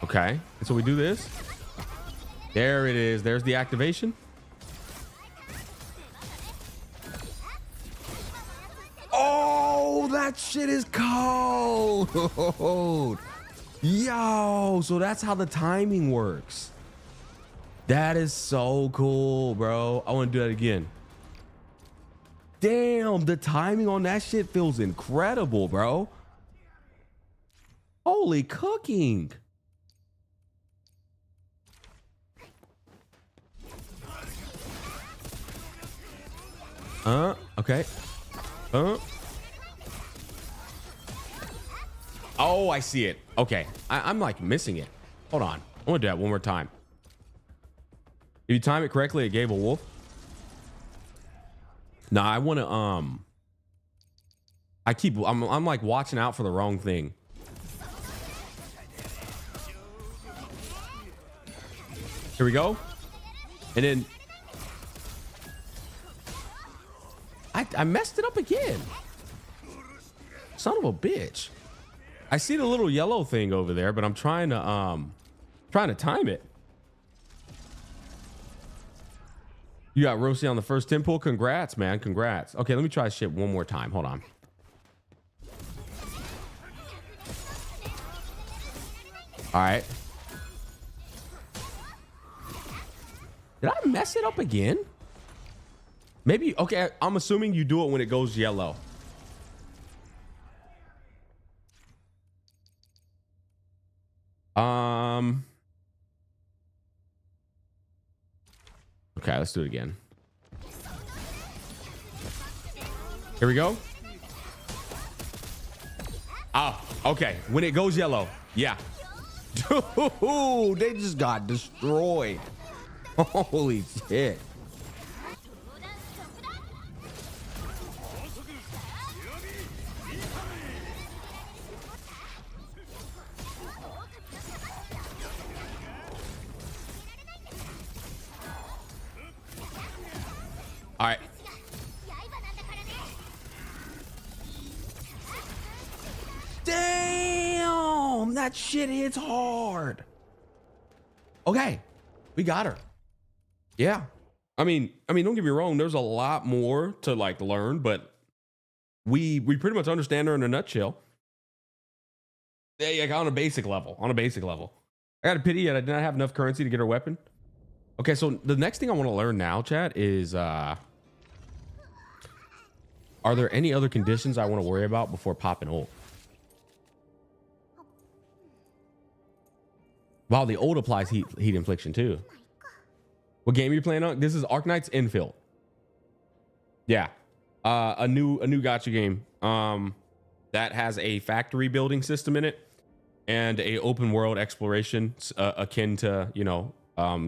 Okay, and so we do this. There it is. There's the activation. Oh, that shit is cold. Yo, so that's how the timing works. That is so cool, bro. I want to do that again. Damn, the timing on that shit feels incredible, bro. Holy cooking. Okay. Oh, I see it. Okay. I'm like missing it. Hold on. I want to do that one more time. If you time it correctly, it gave a wolf. Nah, I want to, I'm like watching out for the wrong thing. Here we go. And then I messed it up again. Son of a bitch. I see the little yellow thing over there, but I'm trying to time it. You got Rossi on the first temple. Congrats, man. Congrats. Okay, let me try shit one more time. Hold on. All right. Did I mess it up again? Maybe. Okay, I'm assuming you do it when it goes yellow. Okay, let's do it again. Here we go. Oh, okay. When it goes yellow. Yeah. Dude, they just got destroyed. Holy shit. All right. Damn, that shit hits hard. Okay, we got her. Yeah. I mean, don't get me wrong. There's a lot more to like learn, but we pretty much understand her in a nutshell. Yeah, on a basic level. On a basic level. I got a pity that I did not have enough currency to get her weapon. Okay, so the next thing I want to learn now, chat, is are there any other conditions I want to worry about before popping ult? Wow, the ult applies heat infliction too. What game are you playing on? This is Arknight's Infield. Yeah, a new gacha game that has a factory building system in it and a open world exploration akin to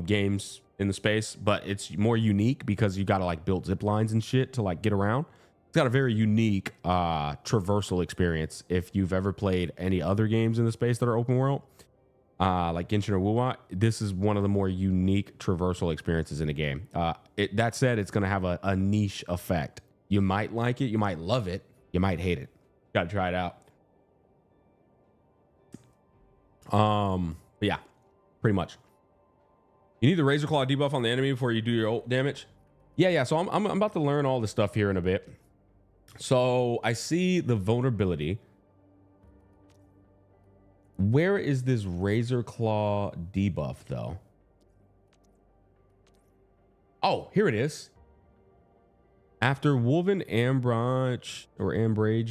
games in the space, but it's more unique because you got to like build zip lines and shit to like get around. It's got a very unique traversal experience. If you've ever played any other games in the space that are open world, like Genshin or Wuwa, this is one of the more unique traversal experiences in a game. That said, it's going to have a niche effect. You might like it, you might love it, you might hate it. Got to try it out. But yeah, pretty much. You need the Razor Claw debuff on the enemy before you do your ult damage. Yeah. So I'm about to learn all this stuff here in a bit. So I see the vulnerability. Where is this Razor Claw debuff though? Oh, here it is. After Woven Ambrage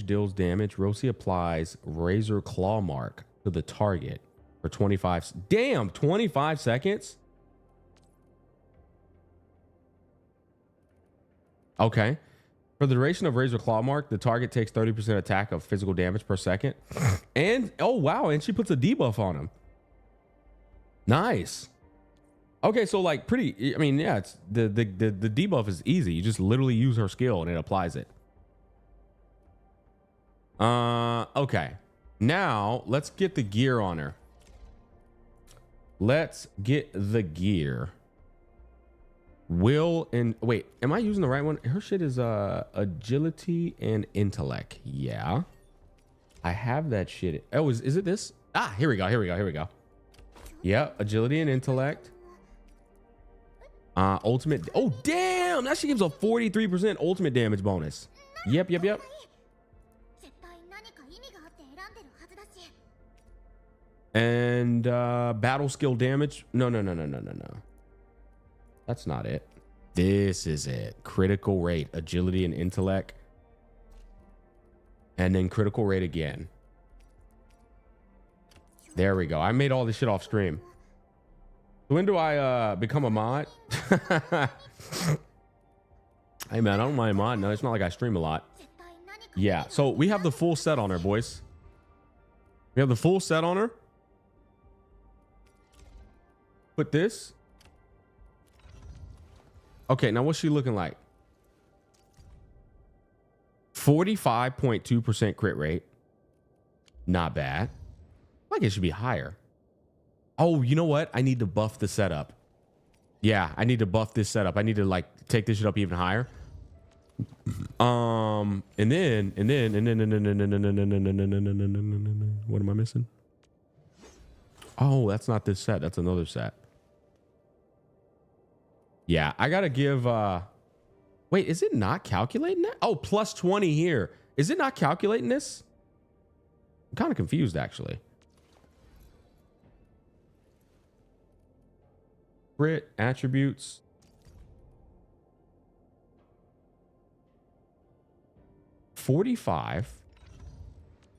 deals damage, Rossi applies Razor Claw mark to the target for 25. Damn, 25 seconds. Okay. For the duration of Razor Claw mark, the target takes 30% attack of physical damage per second. And oh wow, and she puts a debuff on him. Nice. Okay, so like pretty. I mean, yeah, it's the debuff is easy. You just literally use her skill and it applies it. Okay. Now let's get the gear on her. Let's get the gear. Will and wait, am I using the right one? Her shit is agility and intellect. Yeah. I have that shit. Oh, is it this? Ah, here we go. Here we go. Here we go. Yep, agility and intellect. Ultimate. Oh, damn. That shit gives a 43% ultimate damage bonus. Yep, yep, yep. And battle skill damage. No. That's not it. This is it. Critical rate, agility and intellect. And then critical rate again. There we go. I made all this shit off stream. When do I become a mod? Hey man, I don't mind mod. No, it's not like I stream a lot. Yeah, so we have the full set on her, boys. We have the full set on her. Put this. Okay, now what's she looking like? 45.2% crit rate. Not bad. Like it should be higher. Oh, you know what? I need to buff the setup. Yeah, I need to buff this setup. I need to like take this shit up even higher. And then what am I missing? Oh, that's not this set. That's another set. Yeah, I gotta give wait, is it not calculating that? Oh, plus 20 here. Is it not calculating this? I'm kind of confused actually. Crit attributes. $45.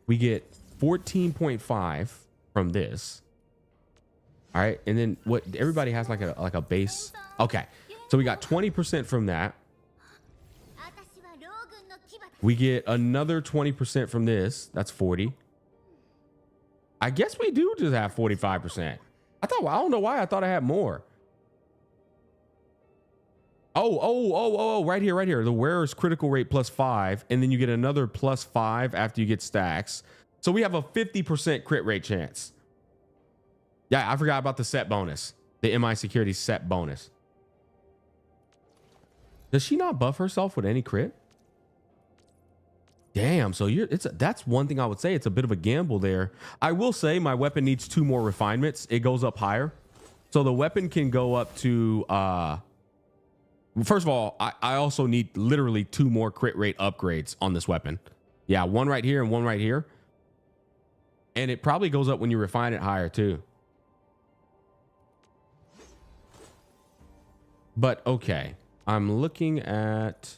We get 14.5 from this. All right, and then what? Everybody has like a base. Okay, so we got 20% from that. We get another 20% from this. That's 40. I guess we do just have 45%. I don't know why I thought I had more. Oh, right here. The wearer's critical rate plus 5, and then you get another plus 5 after you get stacks. So we have a 50% crit rate chance. Yeah, I forgot about the set bonus. The MI security set bonus. Does she not buff herself with any crit? Damn, so that's one thing I would say. It's a bit of a gamble there. I will say my weapon needs 2 more refinements. It goes up higher. So the weapon can go up to first of all, I also need literally 2 more crit rate upgrades on this weapon. Yeah, one right here and one right here. And it probably goes up when you refine it higher too. But okay, I'm looking at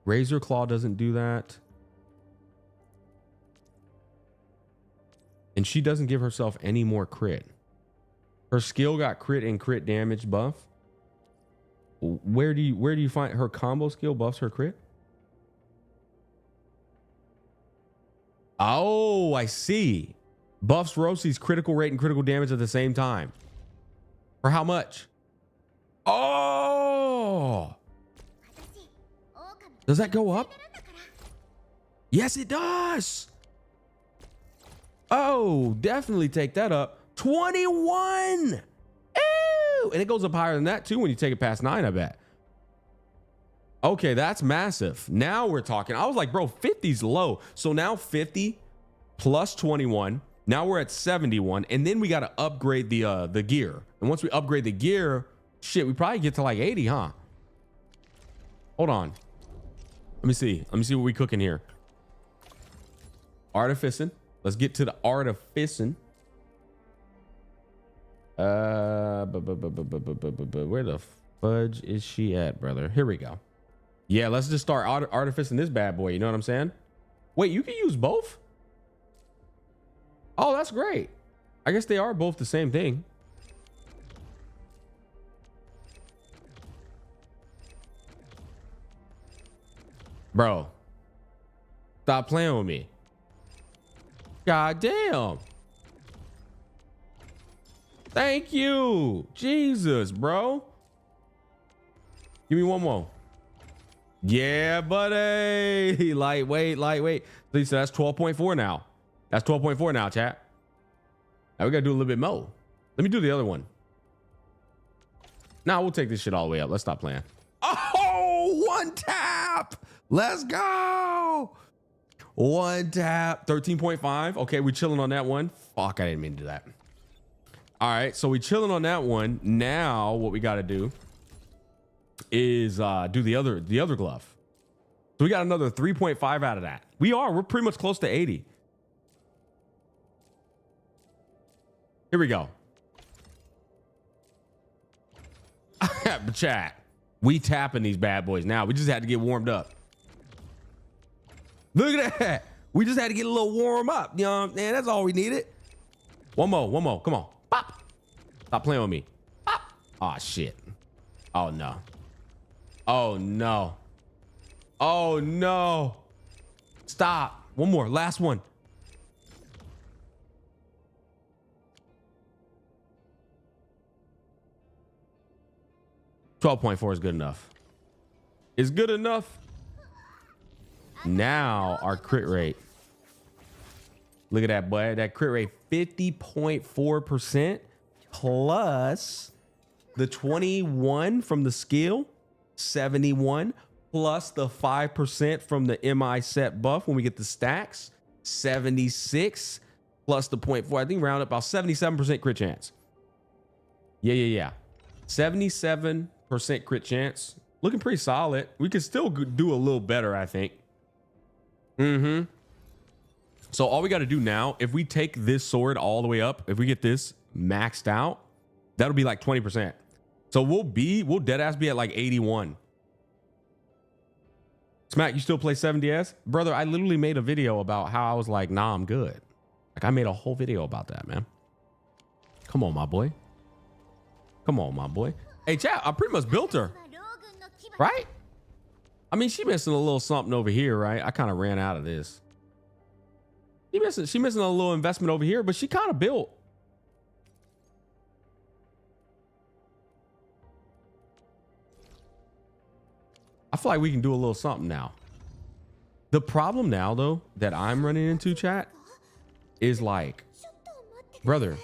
Razor Claw doesn't do that. And she doesn't give herself any more crit. Her skill got crit and crit damage buff. Where do you find her combo skill buffs her crit? Oh, I see. Buffs Rossi's critical rate and critical damage at the same time. For how much? Oh! Does that go up? Yes, it does. Oh, definitely take that up. 21. Ew. And it goes up higher than that too when you take it past 9, I bet. Okay, that's massive. Now we're talking. I was like, bro, 50's low. So now 50 plus 21. Now we're at 71. And then we got to upgrade the gear. And once we upgrade the gear, shit, we probably get to like 80, huh? Hold on. Let me see. Let me see what we cooking here. Artificing. Let's get to the artificing. Where the fudge is she at, brother? Here we go. Yeah, let's just start artificing this bad boy. You know what I'm saying? Wait, you can use both? Oh, that's great. I guess they are both the same thing. Bro, stop playing with me. God damn. Thank you. Jesus, bro. Give me one more. Yeah, buddy. Lightweight, lightweight. So that's 12.4 now. That's 12.4 now, chat. Now we got to do a little bit more. Let me do the other one. Now we'll take this shit all the way up. Let's stop playing. Oh, one tap. Let's go. One tap. 13.5. Okay, we're chilling on that one. Fuck, I didn't mean to do that. All right, so we chilling on that one. Now what we got to do is do the other glove. So we got another 3.5 out of that. We're pretty much close to 80. Here we go. Chat, we tapping these bad boys now. We just had to get warmed up. Look at that. We just had to get a little warm up. You know, man, that's all we needed. One more. Come on. Pop. Stop playing with me. Pop. Oh, shit. Oh, no. Oh, no. Oh, no. Stop. One more. Last one. $12.4 is good enough. Is good enough. Now our crit rate. Look at that, boy. That crit rate 50.4% plus the 21 from the skill, 71 plus the 5% from the MI set buff when we get the stacks, 76 plus the 0.4. I think round up about 77% crit chance. Yeah. 77% crit chance. Looking pretty solid. We could still do a little better, I think. So all we got to do now, if we take this sword all the way up, if we get this maxed out, that'll be like 20%. So we'll dead ass be at like 81. Smack, you still play 7DS? Brother, I literally made a video about how I was like, nah, I'm good. Like I made a whole video about that, man. Come on, my boy. Hey, chat, I pretty much built her. Right? I mean, she missing a little something over here, right? I kind of ran out of this. She missing a little investment over here, but she kind of built. I feel like we can do a little something now. The problem now, though, that I'm running into, chat, is like, brother,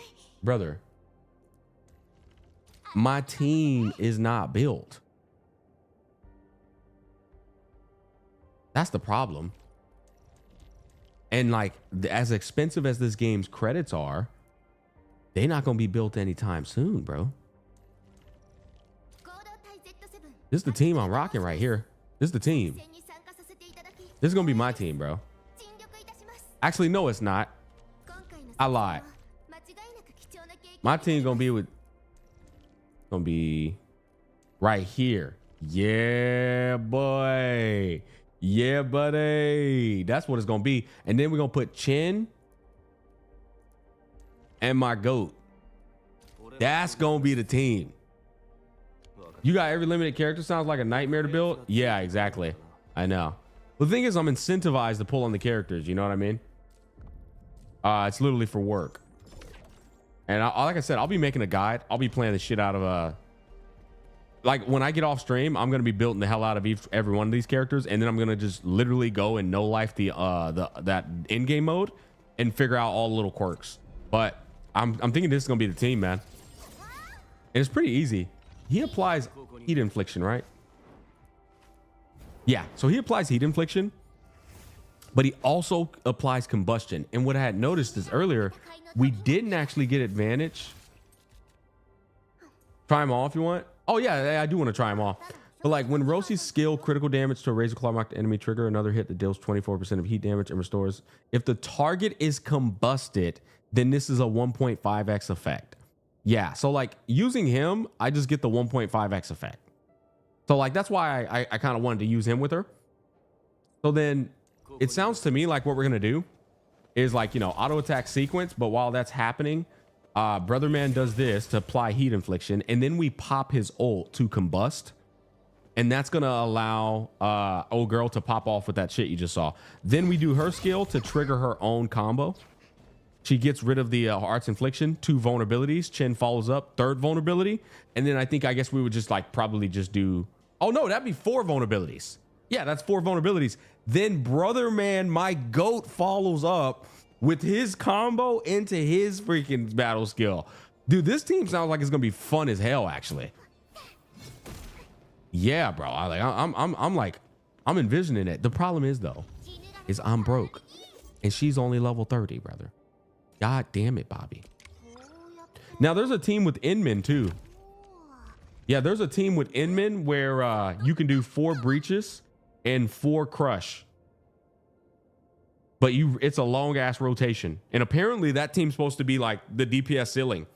my team is not built. That's the problem. And like, as expensive as this game's credits are, they're not going to be built anytime soon, bro. This is the team I'm rocking right here. This is the team. This is going to be my team, bro. Actually, no, it's not. I lied. My team going to be right here. Yeah, boy. Yeah, buddy. That's what it's going to be. And then we're going to put Chin and my GOAT. That's going to be the team. You got every limited character. Sounds like a nightmare to build. Yeah, exactly. I know. The thing is, I'm incentivized to pull on the characters. You know what I mean? It's literally for work. And like I said, I'll be making a guide. I'll be playing the shit out of like when I get off stream, I'm gonna be building the hell out of every one of these characters, and then I'm gonna just literally go and no life that in-game mode and figure out all the little quirks. But I'm thinking this is gonna be the team, man. And it's pretty easy. He applies heat infliction, right? Yeah, so he applies heat infliction, but he also applies combustion. And what I had noticed is earlier, we didn't actually get advantage. Try him all if you want. Oh yeah, I do want to try him all. But like when Rossi's skill critical damage to a razor claw marked enemy trigger another hit that deals 24% of heat damage and restores. If the target is combusted, then this is a 1.5x effect. Yeah, so like using him, I just get the 1.5x effect. So like that's why I kind of wanted to use him with her. So then it sounds to me like what we're gonna do is like, you know, auto attack sequence, but while that's happening, Brother Man does this to apply heat infliction, and then we pop his ult to combust, and that's gonna allow old girl to pop off with that shit you just saw. Then we do her skill to trigger her own combo. She gets rid of the arts infliction, 2 vulnerabilities. Chen follows up, 3rd vulnerability. And then I guess we would just like probably just do, oh no, that'd be 4 vulnerabilities. Yeah, that's 4 vulnerabilities. Then brother man, my goat follows up with his combo into his freaking battle skill. Dude, this team sounds like it's gonna be fun as hell, actually. Yeah, bro. I'm envisioning it. The problem is though, is I'm broke. And she's only level 30, brother. God damn it, Bobby. Now there's a team with Inmin too. Yeah, there's a team with Inmin where you can do 4 breaches and 4 crush. But it's a long ass rotation. And apparently that team's supposed to be like the DPS ceiling.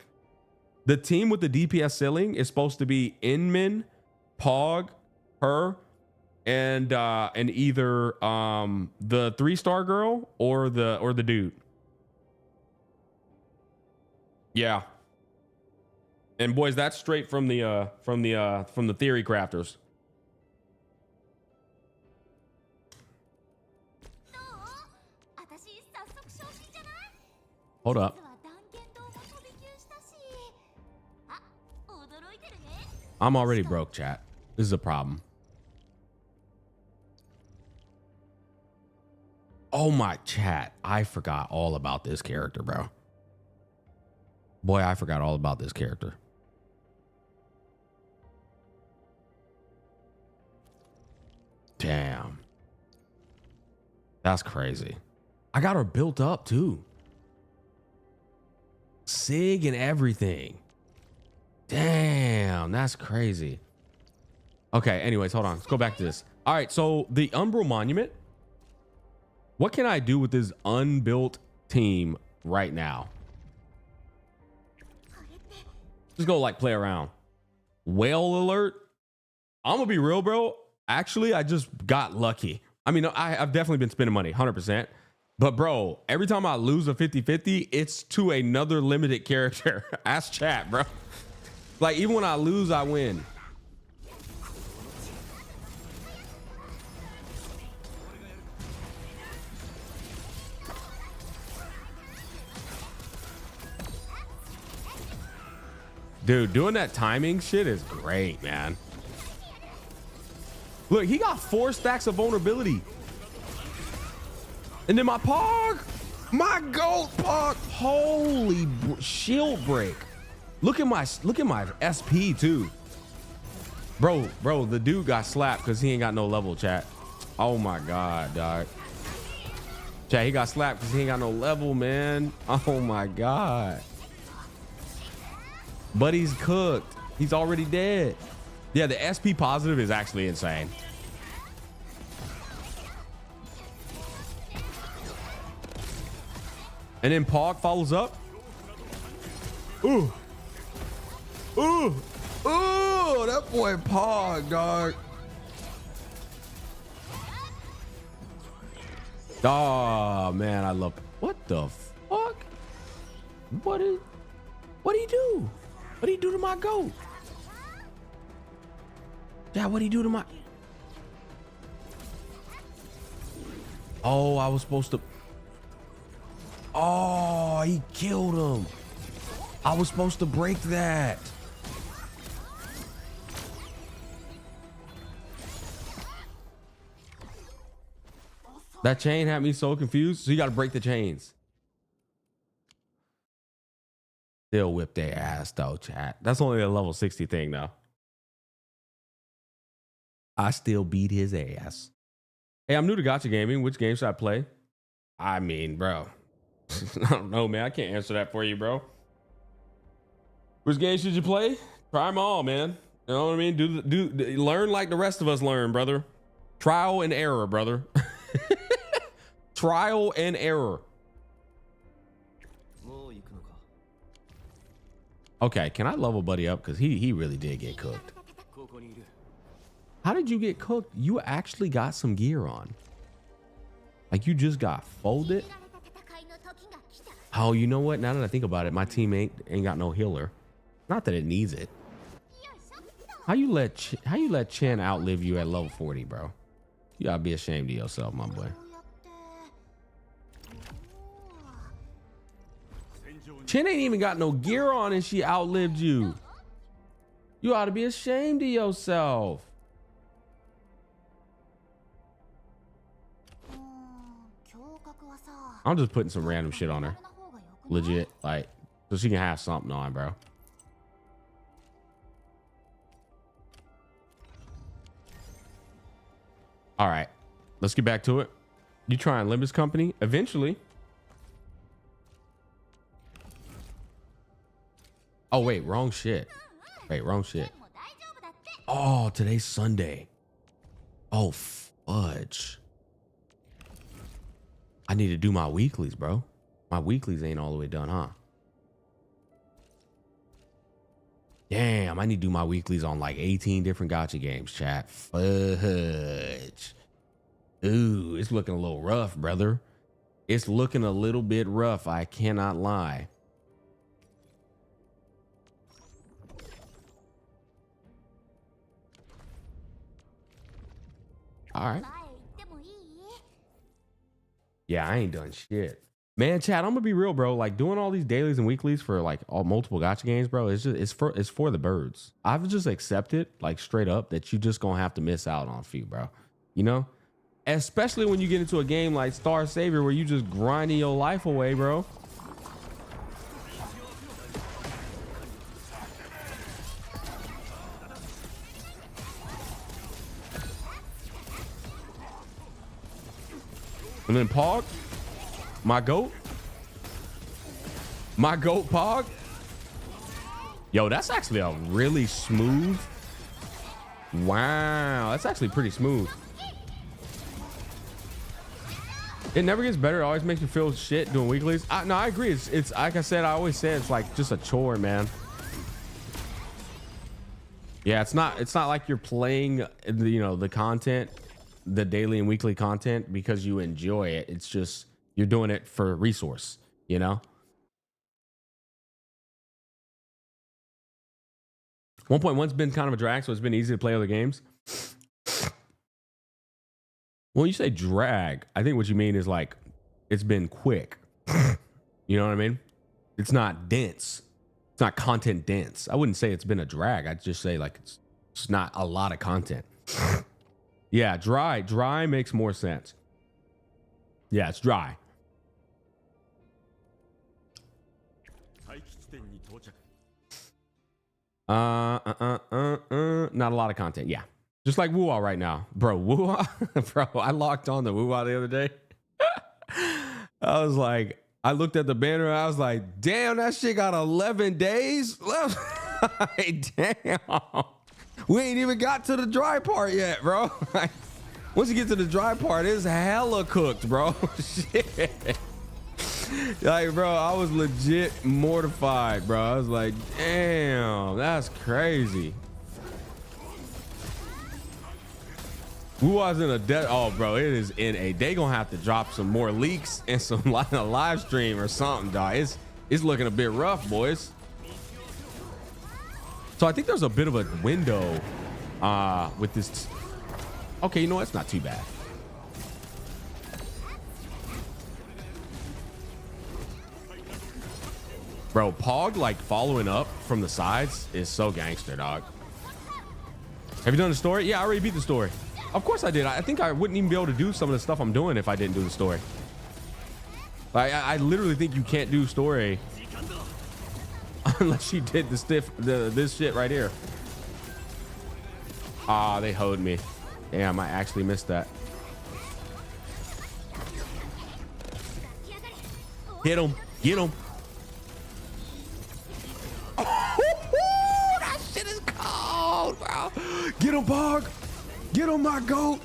The team with the DPS ceiling is supposed to be Inmin, Pog, her, and either the 3-star girl or the dude. Yeah. And boys, that's straight from the theory crafters. Hold up. I'm already broke, chat. This is a problem. Oh my chat. I forgot all about this character, bro. Boy, I forgot all about this character. Damn. That's crazy. I got her built up too. Sig and everything. Damn, that's crazy. Okay, anyways, hold on. Let's go back to this. All right, so the Umbral Monument. What can I do with this unbuilt team right now? Just go like play around. Whale alert. I'm gonna be real, bro. Actually, I just got lucky. I mean, I've definitely been spending money, 100%. But bro, every time I lose a 50-50, it's to another limited character. Ask chat, bro. Like even when I lose, I win. Dude, doing that timing shit is great, man. Look, he got 4 stacks of vulnerability. And then my Pog, my goat Pog, holy shield break. Look at my SP too. Bro, the dude got slapped because he ain't got no level, chat. Oh my God, dog. Chat, he got slapped because he ain't got no level, man. Oh my God. But he's cooked. He's already dead. Yeah, the SP positive is actually insane. And then Pog follows up. Ooh. Ooh. Ooh, that boy Pog, dog. Oh, man, I love. What the fuck? What did he do? What did he do to my goat? Yeah, what did he do to my... Oh, I was supposed to... Oh, he killed him. I was supposed to break that. That chain had me so confused. So you got to break the chains. Still whip their ass though, chat. That's only a level 60 thing now. I still beat his ass. Hey, I'm new to Gacha gaming. Which game should I play? I mean, bro. I don't know, man. I can't answer that for you, bro. Which game should you play? Try them all, man. You know what I mean? Learn like the rest of us learn, brother. Trial and error, brother. Trial and error. Okay, can I level buddy up? Because he really did get cooked. How did you get cooked? You actually got some gear on. Like you just got folded. Oh, you know what? Now that I think about it, my team ain't got no healer. Not that it needs it. How you let Chen outlive you at level 40, bro? You gotta be ashamed of yourself, my boy. Chin ain't even got no gear on and she outlived you. You ought to be ashamed of yourself. I'm just putting some random shit on her. Legit, like, so she can have something on, bro. All right, let's get back to it. You try and Limbus Company eventually. Oh, wait, wrong shit. Wait, wrong shit. Oh, today's Sunday. Oh, fudge. I need to do my weeklies, bro. My weeklies ain't all the way done, huh? Damn, I need to do my weeklies on like 18 different gacha games, chat. Fudge. Ooh, it's looking a little rough, brother. It's looking a little bit rough. I cannot lie. All right. Yeah, I ain't done shit. Man, chat, I'm gonna be real, bro. Like doing all these dailies and weeklies for like all multiple gacha games, bro. It's for the birds. I've just accepted, like straight up, that you just gonna have to miss out on a few, bro. You know? Especially when you get into a game like Star Savior where you just grinding your life away, bro. And then Pog, my goat Pog. Yo, that's actually a really smooth. Wow, that's actually pretty smooth. It never gets better. It always makes you feel shit doing weeklies. No, I agree. It's like I said, I always say it's like just a chore, man. Yeah, it's not like you're playing, you know, the content, the daily and weekly content because you enjoy it. It's just you're doing it for a resource, you know. 1.1's been kind of a drag, so it's been easy to play other games. When you say drag, I think what you mean is like it's been quick. You know what I mean? It's not dense. It's not content dense. I wouldn't say it's been a drag. I'd just say like it's not a lot of content. Yeah, dry. Dry makes more sense. Yeah, it's dry. Not a lot of content. Yeah. Just like Woo-Ah right now. Bro, Woo-Ah, bro, I locked on the Woo-Ah the other day. I was like, I looked at the banner and I was like, damn, that shit got 11 days left. Damn. We ain't even got to the dry part yet, bro. Once you get to the dry part, it's hella cooked, bro. Shit. Like, bro, I was legit mortified, bro. I was like, damn, that's crazy. Woo-Ah's in a dead. Oh, bro, it is in a. They gonna have to drop some more leaks and some live stream or something, dog. It's looking a bit rough, boys. So I think there's a bit of a window with this. Okay, you know what? It's not too bad. Bro, Pog like following up from the sides is so gangster, dog. Have you done the story? Yeah, I already beat the story. Of course I did. I think I wouldn't even be able to do some of the stuff I'm doing if I didn't do the story. Like, I literally think you can't do story unless you did this shit right here. Ah, they hoed me. Damn, I actually missed that. Hit him. Get him. Oh, that shit is cold, bro. Get him, Pog. Get him, my goat.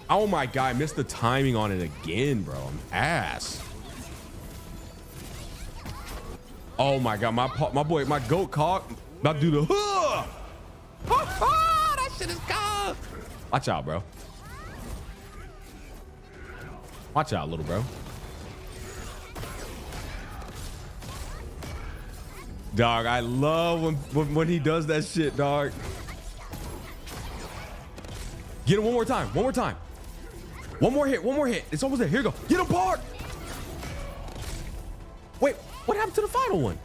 Oh my god, I missed the timing on it again, bro. I'm ass. Oh my god, my boy, my goat caught. About to do the that shit is cold. Watch out, bro. Watch out, little bro. Dog, I love when he does that shit, dog. Get him one more time. One more time. One more hit. One more hit. It's almost there. Here you go. Get him, Park. Wait, what happened to the final one?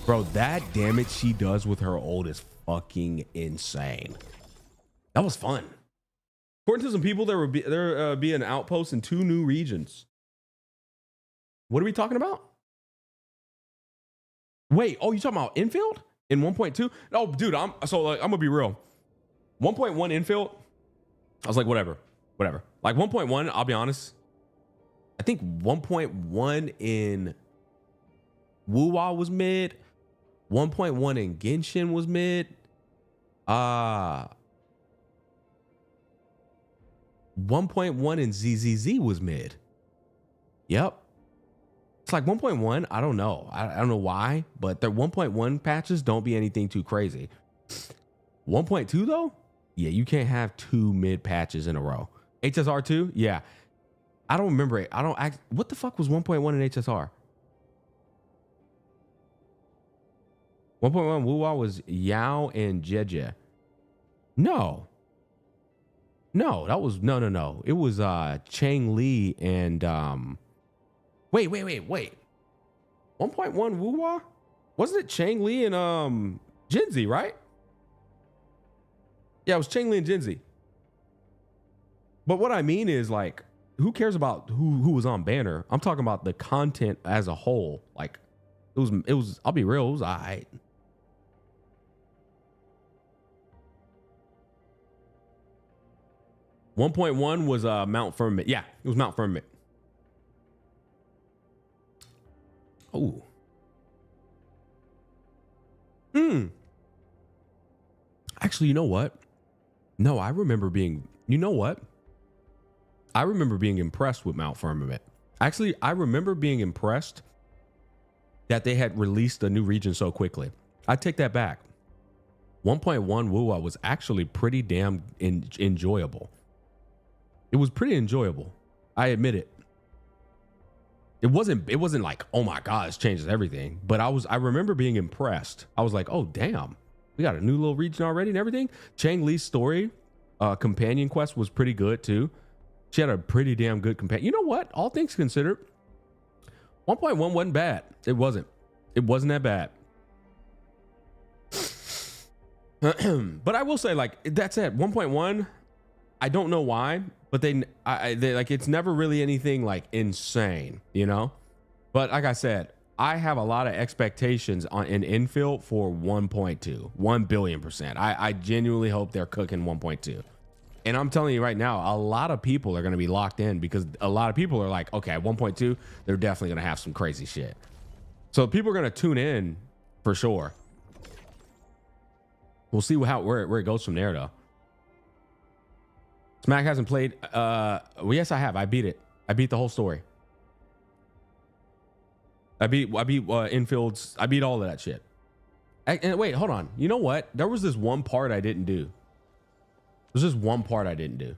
Bro, that damage she does with her ult is fucking insane. That was fun. According to some people, there would be an outpost in 2 new regions. What are we talking about? Wait, oh, you talking about infield in 1.2? No, dude, I'm gonna be real. 1.1 infield, I was like, whatever. Like 1.1, I'll be honest. I think 1.1 in Wuwa was mid. 1.1 in Genshin was mid. 1.1 in ZZZ was mid. Yep. It's like 1.1. I don't know. I don't know why, but their 1.1 patches don't be anything too crazy. 1.2 though? Yeah, you can't have 2 mid patches in a row. HSR2? Yeah. I don't remember it. What the fuck was 1.1 in HSR? 1.1 Wuwa was Yao and Jeje. No, that was no. It was Chang Li and wait. 1.1 Wuwa? Wasn't it Chang Li and Jinzi, right? Yeah, it was Chang Li and Jinzi. But what I mean is, like, who cares about who was on banner? I'm talking about the content as a whole. Like, it was I'll be real, it was all right. .1 was Mount Firmament. Yeah, it was Mount Firmament. Oh. Actually, you know what? No, I remember being, you know what? I remember being impressed with Mount Firmament. Actually, I remember being impressed that they had released a new region so quickly. I take that back. 1.1 Wuwa was actually pretty damn enjoyable. It was pretty enjoyable. I admit it. It wasn't like, oh my God, this changes everything. But I remember being impressed. I was like, oh damn, we got a new little region already and everything. Chang Li's story, companion quest was pretty good too. She had a pretty damn good companion. You know what? All things considered, 1.1 wasn't bad. It wasn't that bad. But I will say, like, that's it. 1.1, I don't know why, but they like, it's never really anything like insane, you know? But like I said, I have a lot of expectations in infill for 1.2, 1,000,000,000%. I genuinely hope they're cooking 1.2. And I'm telling you right now, a lot of people are going to be locked in because a lot of people are like, okay, 1.2, they're definitely going to have some crazy shit. So people are going to tune in for sure. We'll see where it goes from there, though. Smack hasn't played. Well, yes, I have. I beat it. I beat the whole story. I beat infields. I beat all of that shit. And wait, hold on. You know what? There was this one part I didn't do. There's just one part I didn't do.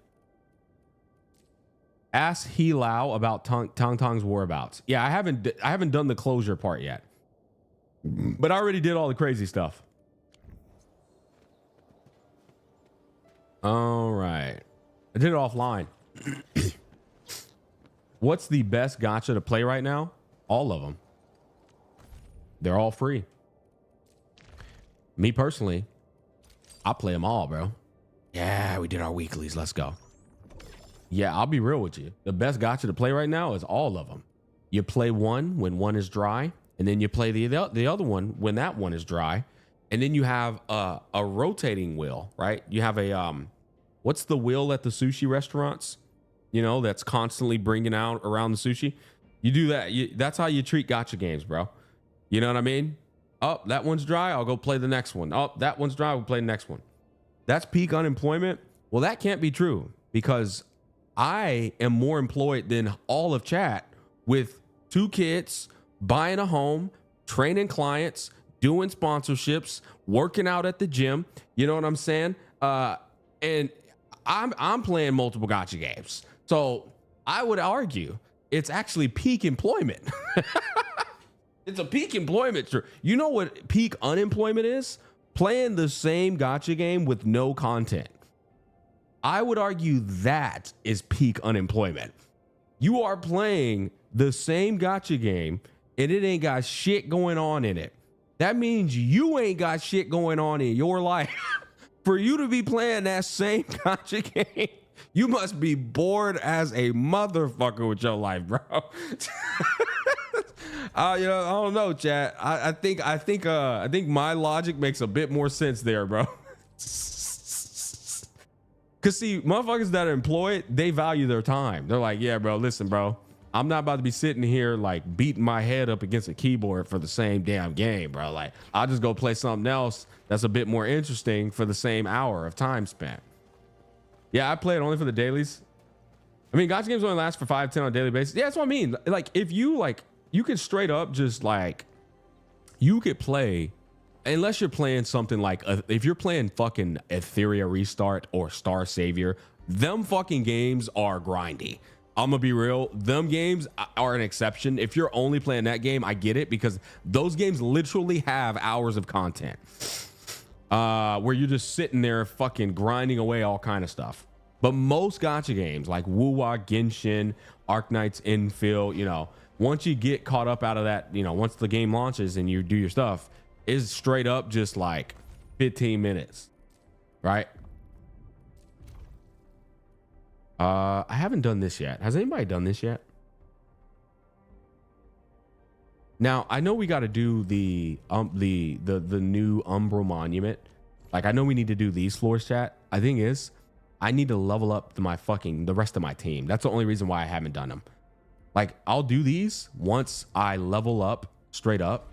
Ask He Lao about Tong Tong's whereabouts. Yeah, I haven't done the closure part yet. But I already did all the crazy stuff. All right. I did it offline. What's the best gacha to play right now? All of them. They're all free. Me personally, I play them all, bro. Yeah, we did our weeklies. Let's go. Yeah, I'll be real with you. The best gacha to play right now is all of them. You play one when one is dry, and then you play the other one when that one is dry, and then you have a rotating wheel, right? You have a what's the wheel at the sushi restaurants? You know, that's constantly bringing out around the sushi. You do that. That's how you treat gacha games, bro. You know what I mean? Oh, that one's dry. I'll go play the next one. Oh, that one's dry. We'll play the next one. That's peak unemployment. Well, that can't be true because I am more employed than all of chat with 2 kids, buying a home, training clients, doing sponsorships, working out at the gym. You know what I'm saying? And I'm playing multiple gacha games. So I would argue it's actually peak employment. It's a peak employment. You know what peak unemployment is? Playing the same gacha game with no content. I would argue that is peak unemployment. You are playing the same gacha game and it ain't got shit going on in it. That means you ain't got shit going on in your life. For you to be playing that same gacha game, you must be bored as a motherfucker with your life, bro. I don't know, chat. I think my logic makes a bit more sense there, bro. Cause see, motherfuckers that are employed, they value their time. They're like, yeah, bro, listen, bro, I'm not about to be sitting here like beating my head up against a keyboard for the same damn game, bro. Like, I'll just go play something else that's a bit more interesting for the same hour of time spent. Yeah, I play it only for the dailies. I mean, gacha games only last for 5-10 on a daily basis. Yeah, that's what I mean. Like, if you like, you could straight up just like, you could play, unless you're playing something like, if you're playing fucking Etheria Restart or Star Savior, them fucking games are grindy. I'm gonna be real. Them games are an exception. If you're only playing that game, I get it, because those games literally have hours of content where you're just sitting there fucking grinding away all kind of stuff. But most gacha games like Wuwa, Genshin, Arknight's Infill, you know, once you get caught up out of that, you know, once the game launches and you do your stuff, is straight up just like 15 minutes, right? I haven't done this yet. Has anybody done this yet? Now, I know we got to do the new Umbral Monument. Like, I know we need to do these floors, chat. I think is I need to level up the rest of my team. That's the only reason why I haven't done them. Like, I'll do these once I level up straight up.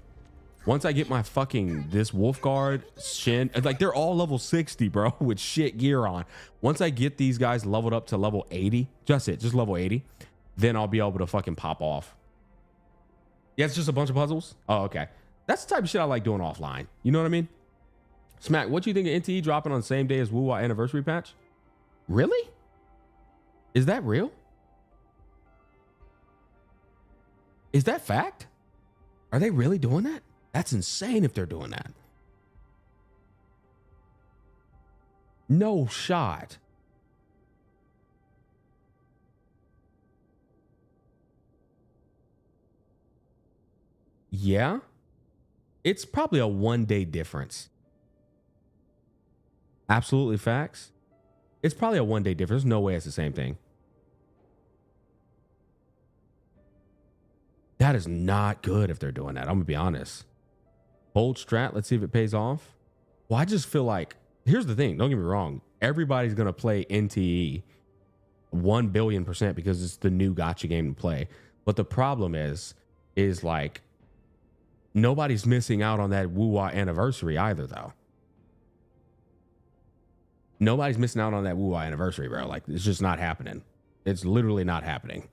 Once I get my fucking this Wolfguard, Shin, like they're all level 60, bro, with shit gear on. Once I get these guys leveled up to level 80, just level 80, then I'll be able to fucking pop off. Yeah, it's just a bunch of puzzles. Oh, okay. That's the type of shit I like doing offline. You know what I mean? Smack, what do you think of NTE dropping on the same day as Wuwa anniversary patch? Really? Is that real? Is that fact? Are they really doing that? That's insane if they're doing that. No shot. Yeah. It's probably a 1-day difference. Absolutely facts. It's probably a 1-day difference. There's no way it's the same thing. That is not good if they're doing that. I'm gonna be honest. Hold strat. Let's see if it pays off. Well, I just feel like, here's the thing. Don't get me wrong. Everybody's going to play NTE 1 billion% because it's the new gacha game to play. But the problem is like, nobody's missing out on that Wuwa anniversary either, though. Nobody's missing out on that Wuwa anniversary, bro. Like, it's just not happening. It's literally not happening.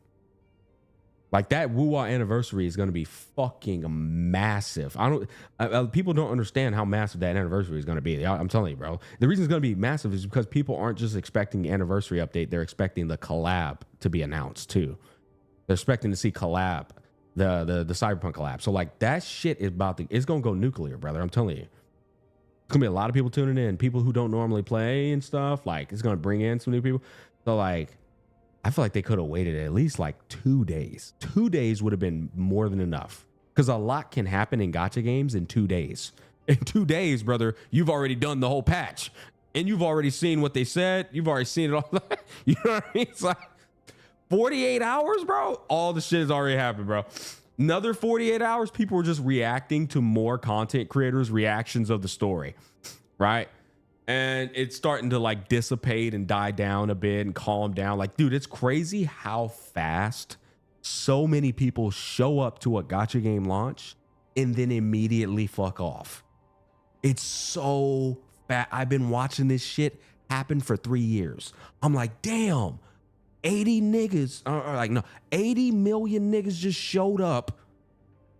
Like, that Wuwa anniversary is going to be fucking massive. People don't understand how massive that anniversary is going to be. I'm telling you, bro. The reason it's going to be massive is because people aren't just expecting the anniversary update. They're expecting the collab to be announced too. They're expecting to see collab, the Cyberpunk collab. So like, that shit is it's going to go nuclear, brother. I'm telling you. It's going to be a lot of people tuning in. People who don't normally play and stuff. Like, it's going to bring in some new people. So like, I feel like they could have waited at least like 2 days. 2 days would have been more than enough, because a lot can happen in gacha games in 2 days. In 2 days, brother, you've already done the whole patch, and you've already seen what they said. You've already seen it all. You know what I mean? It's like 48 hours, bro. All the shit has already happened, bro. Another 48 hours, people were just reacting to more content creators' reactions of the story, right? And it's starting to like dissipate and die down a bit and calm down. Like, dude, it's crazy how fast so many people show up to a gacha game launch and then immediately fuck off. It's so fast. I've been watching this shit happen for 3 years. I'm like, damn, 80 niggas, or like, no, 80 million niggas just showed up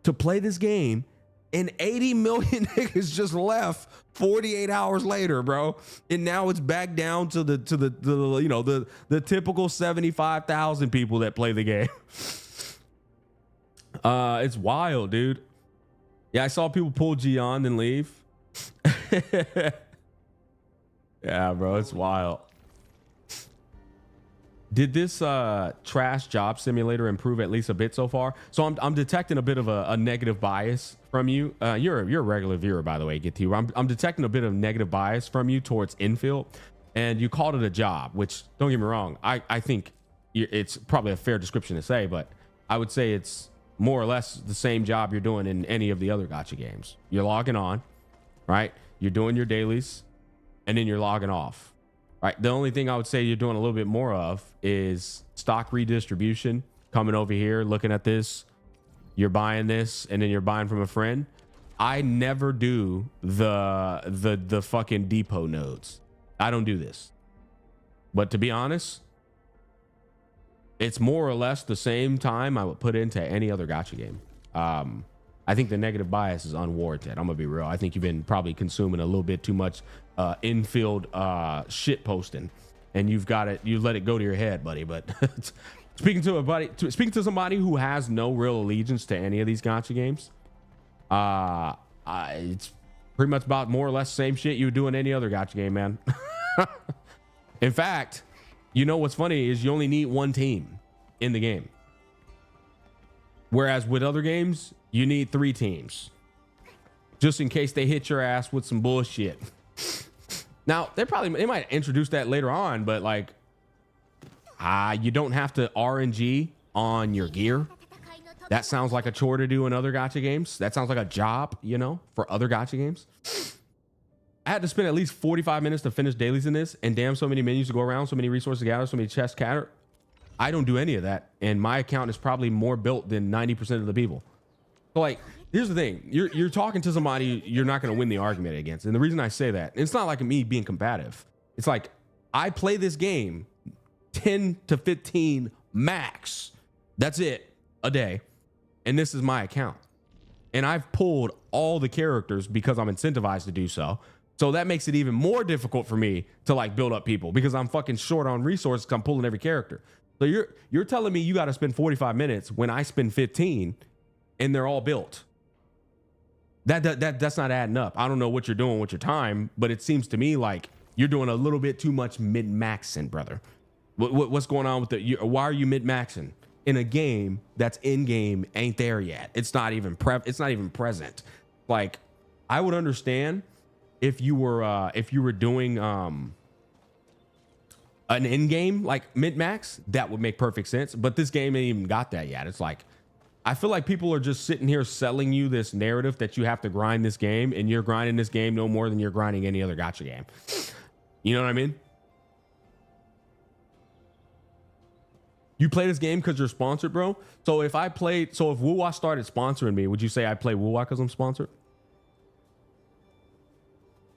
to play this game, and 80 million niggas just left 48 hours later, bro. And now it's back down to the you know, the typical 75,000 people that play the game. It's wild, dude. Yeah, I saw people pull Gian and leave. Yeah, bro, it's wild. Did this trash job simulator improve at least a bit so far? So I'm detecting a bit of a negative bias from you. You're a regular viewer, by the way. Get to you. I'm detecting a bit of negative bias from you towards infield, and you called it a job, which, don't get me wrong, I think it's probably a fair description to say, but I would say it's more or less the same job you're doing in any of the other gacha games. You're logging on, right? You're doing your dailies, and then you're logging off. Right. The only thing I would say you're doing a little bit more of is stock redistribution. Coming over here, looking at this, you're buying this, and then you're buying from a friend. I never do the fucking depot nodes. I don't do this. But to be honest, it's more or less the same time I would put into any other gacha game. I think the negative bias is unwarranted. I'm gonna be real. I think you've been probably consuming a little bit too much infield shit posting, and you let it go to your head, buddy. But speaking to somebody who has no real allegiance to any of these gacha games, it's pretty much about more or less the same shit you would do in any other gacha game, man. In fact, you know what's funny is you only need one team in the game, whereas with other games you need 3 teams, just in case they hit your ass with some bullshit. Now, they might introduce that later on, but like, you don't have to RNG on your gear. That sounds like a chore to do in other gacha games. That sounds like a job, for other gacha games. I had to spend at least 45 minutes to finish dailies in this, and damn, so many menus to go around, so many resources to gather, so many chests catter. I don't do any of that, and my account is probably more built than 90% of the people. So like, here's the thing. You're talking to somebody you're not going to win the argument against. And the reason I say that, it's not like me being combative. It's like, I play this game 10 to 15 max. That's it, a day. And this is my account. And I've pulled all the characters because I'm incentivized to do so. So that makes it even more difficult for me to like build up people, because I'm fucking short on resources because I'm pulling every character. So you're telling me you got to spend 45 minutes when I spend 15 and they're all built. That's not adding up. I don't know what you're doing with your time, but it seems to me like you're doing a little bit too much mid-maxing, brother. What's going on with why are you mid-maxing in a game that's in game, ain't there yet? It's not even present. Like, I would understand if you were doing an in game like mid-max, that would make perfect sense. But this game ain't even got that yet. It's like, I feel like people are just sitting here selling you this narrative that you have to grind this game, and you're grinding this game no more than you're grinding any other gacha game. You know what I mean? You play this game because you're sponsored, bro. So if Wuwa started sponsoring me, would you say I play Wuwa because I'm sponsored?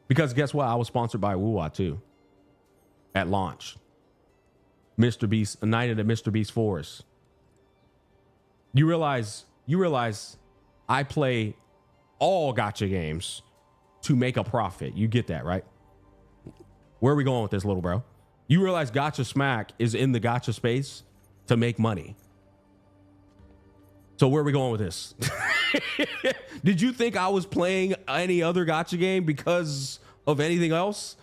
Because guess what? I was sponsored by Wuwa too. At launch. Mr. Beast, a night at the Mr. Beast Forest. You realize I play all gacha games to make a profit. You get that, right? Where are we going with this, little bro? You realize Gacha Smack is in the gacha space to make money. So where are we going with this? Did you think I was playing any other gacha game because of anything else?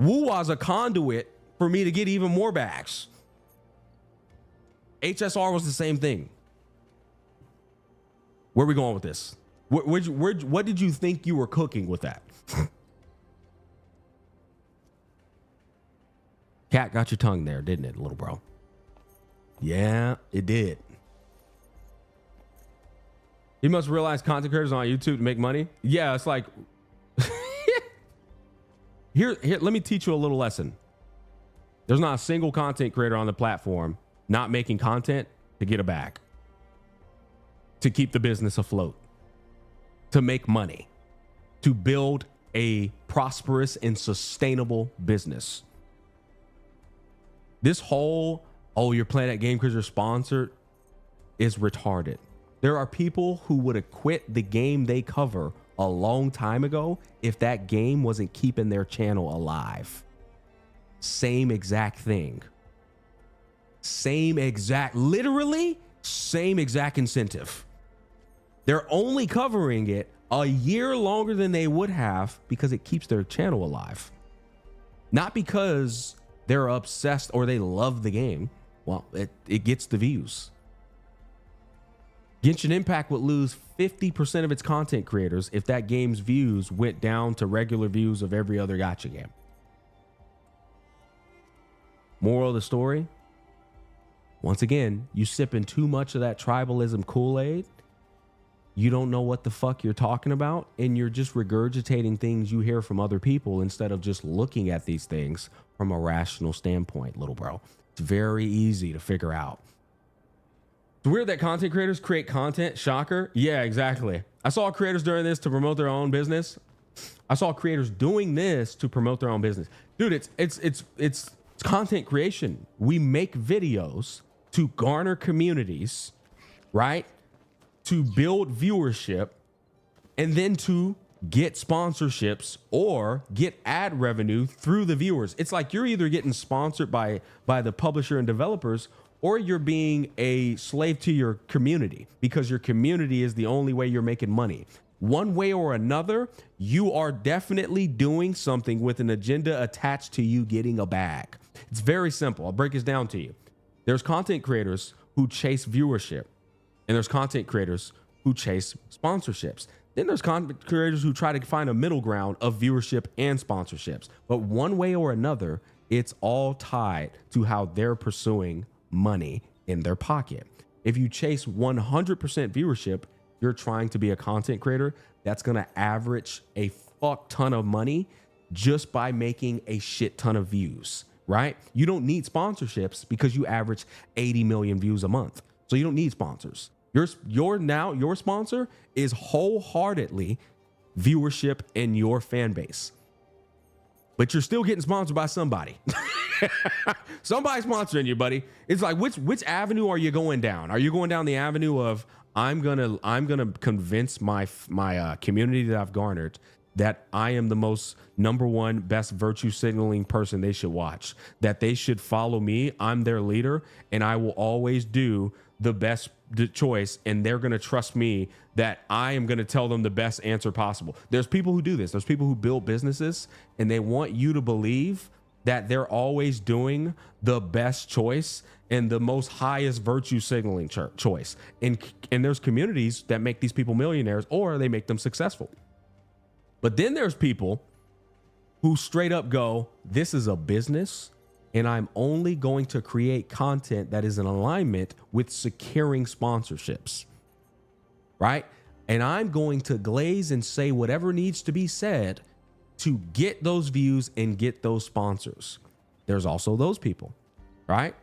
Wuwa's a conduit for me to get even more bags. HSR was the same thing. Where are we going with this? What did you think you were cooking with that? Cat got your tongue there, didn't it, little bro? Yeah, it did. You must realize content creators on YouTube to make money. Yeah, it's like, here, let me teach you a little lesson. There's not a single content creator on the platform not making content to get a bag, to keep the business afloat, to make money, to build a prosperous and sustainable business. This whole, oh, you're playing that game because you're sponsored, is retarded. There are people who would have quit the game they cover a long time ago if that game wasn't keeping their channel alive. Same exact thing. Literally same exact incentive. They're only covering it a year longer than they would have because it keeps their channel alive. Not because they're obsessed or they love the game, well, it gets the views. Genshin Impact would lose 50% of its content creators if that game's views went down to regular views of every other gacha game. Moral of the story, once again, you sipping too much of that tribalism Kool-Aid, you don't know what the fuck you're talking about, and you're just regurgitating things you hear from other people instead of just looking at these things from a rational standpoint, little bro. It's very easy to figure out. It's weird that content creators create content. Shocker. Yeah, exactly. I saw creators during this to promote their own business. I saw creators doing this to promote their own business. Dude, it's content creation. We make videos to garner communities, right? To build viewership, and then to get sponsorships or get ad revenue through the viewers. It's like you're either getting sponsored by the publisher and developers, or you're being a slave to your community because your community is the only way you're making money. One way or another, you are definitely doing something with an agenda attached to you getting a bag. It's very simple. I'll break this down to you. There's content creators who chase viewership, and there's content creators who chase sponsorships. Then there's content creators who try to find a middle ground of viewership and sponsorships. But one way or another, it's all tied to how they're pursuing money in their pocket. If you chase 100% viewership, you're trying to be a content creator that's going to average a fuck ton of money just by making a shit ton of views, right? You don't need sponsorships because you average 80 million views a month. So you don't need sponsors. Your sponsor is wholeheartedly viewership in your fan base. But you're still getting sponsored by somebody. Somebody's sponsoring you, buddy. It's like, which avenue are you going down? Are you going down the avenue of I'm gonna convince my community that I've garnered that I am the most number one best virtue signaling person they should watch, that they should follow me, I'm their leader, and I will always do the best choice, and they're going to trust me that I am going to tell them the best answer possible. There's people who do this. There's people who build businesses, and they want you to believe that they're always doing the best choice and the most highest virtue signaling choice. And there's communities that make these people millionaires, or they make them successful. But then there's people who straight up go, this is a business, and I'm only going to create content that is in alignment with securing sponsorships, right? And I'm going to glaze and say whatever needs to be said to get those views and get those sponsors. There's also those people, right?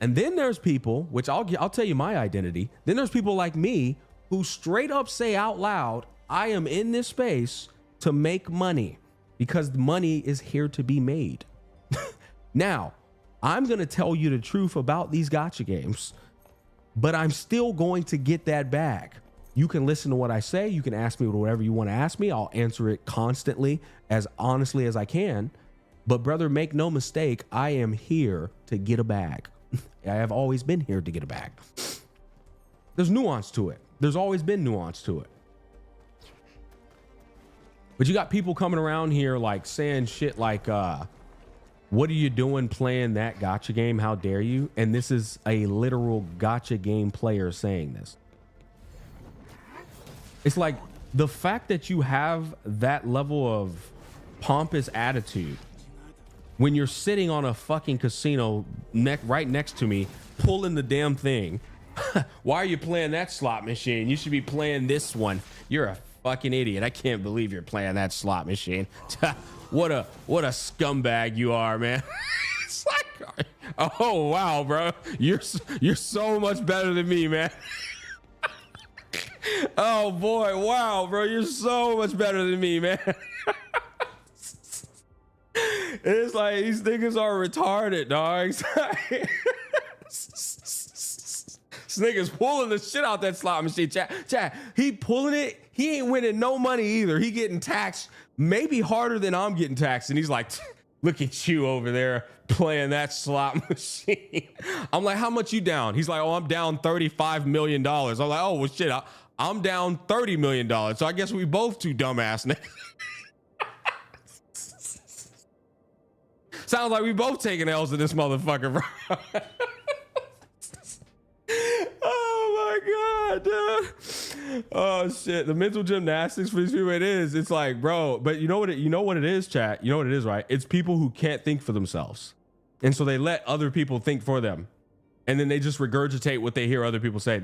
And then there's people, which I'll tell you my identity. Then there's people like me who straight up say out loud, I am in this space to make money because money is here to be made. Now, I'm going to tell you the truth about these gacha games, but I'm still going to get that bag. You can listen to what I say. You can ask me whatever you want to ask me. I'll answer it constantly, as honestly as I can. But brother, make no mistake, I am here to get a bag. I have always been here to get a bag. There's nuance to it. There's always been nuance to it. But you got people coming around here like saying shit like, what are you doing playing that gacha game? How dare you? And this is a literal gacha game player saying this. It's like the fact that you have that level of pompous attitude when you're sitting on a fucking casino right next to me, pulling the damn thing. Why are you playing that slot machine? You should be playing this one. You're a fucking idiot. I can't believe you're playing that slot machine. What a scumbag you are, man. It's like, oh wow, bro, you're so much better than me, man. Oh boy, wow, bro, you're so much better than me, man. It's like these niggas are retarded, dogs. This nigga's pulling the shit out that slot machine. Chat, he pulling it. He ain't winning no money either. He getting taxed maybe harder than I'm getting taxed. And he's like, look at you over there playing that slot machine. I'm like, how much you down? He's like, oh, I'm down $35 million. I'm like, oh, well, shit, I'm down $30 million. So I guess we both two dumbass niggas. Sounds like we both taking L's in this motherfucker, bro. Oh my god, dude. Oh shit. The mental gymnastics for these people, it is. It's like, bro, but you know what it is, chat? You know what it is, right? It's people who can't think for themselves. And so they let other people think for them. And then they just regurgitate what they hear other people say.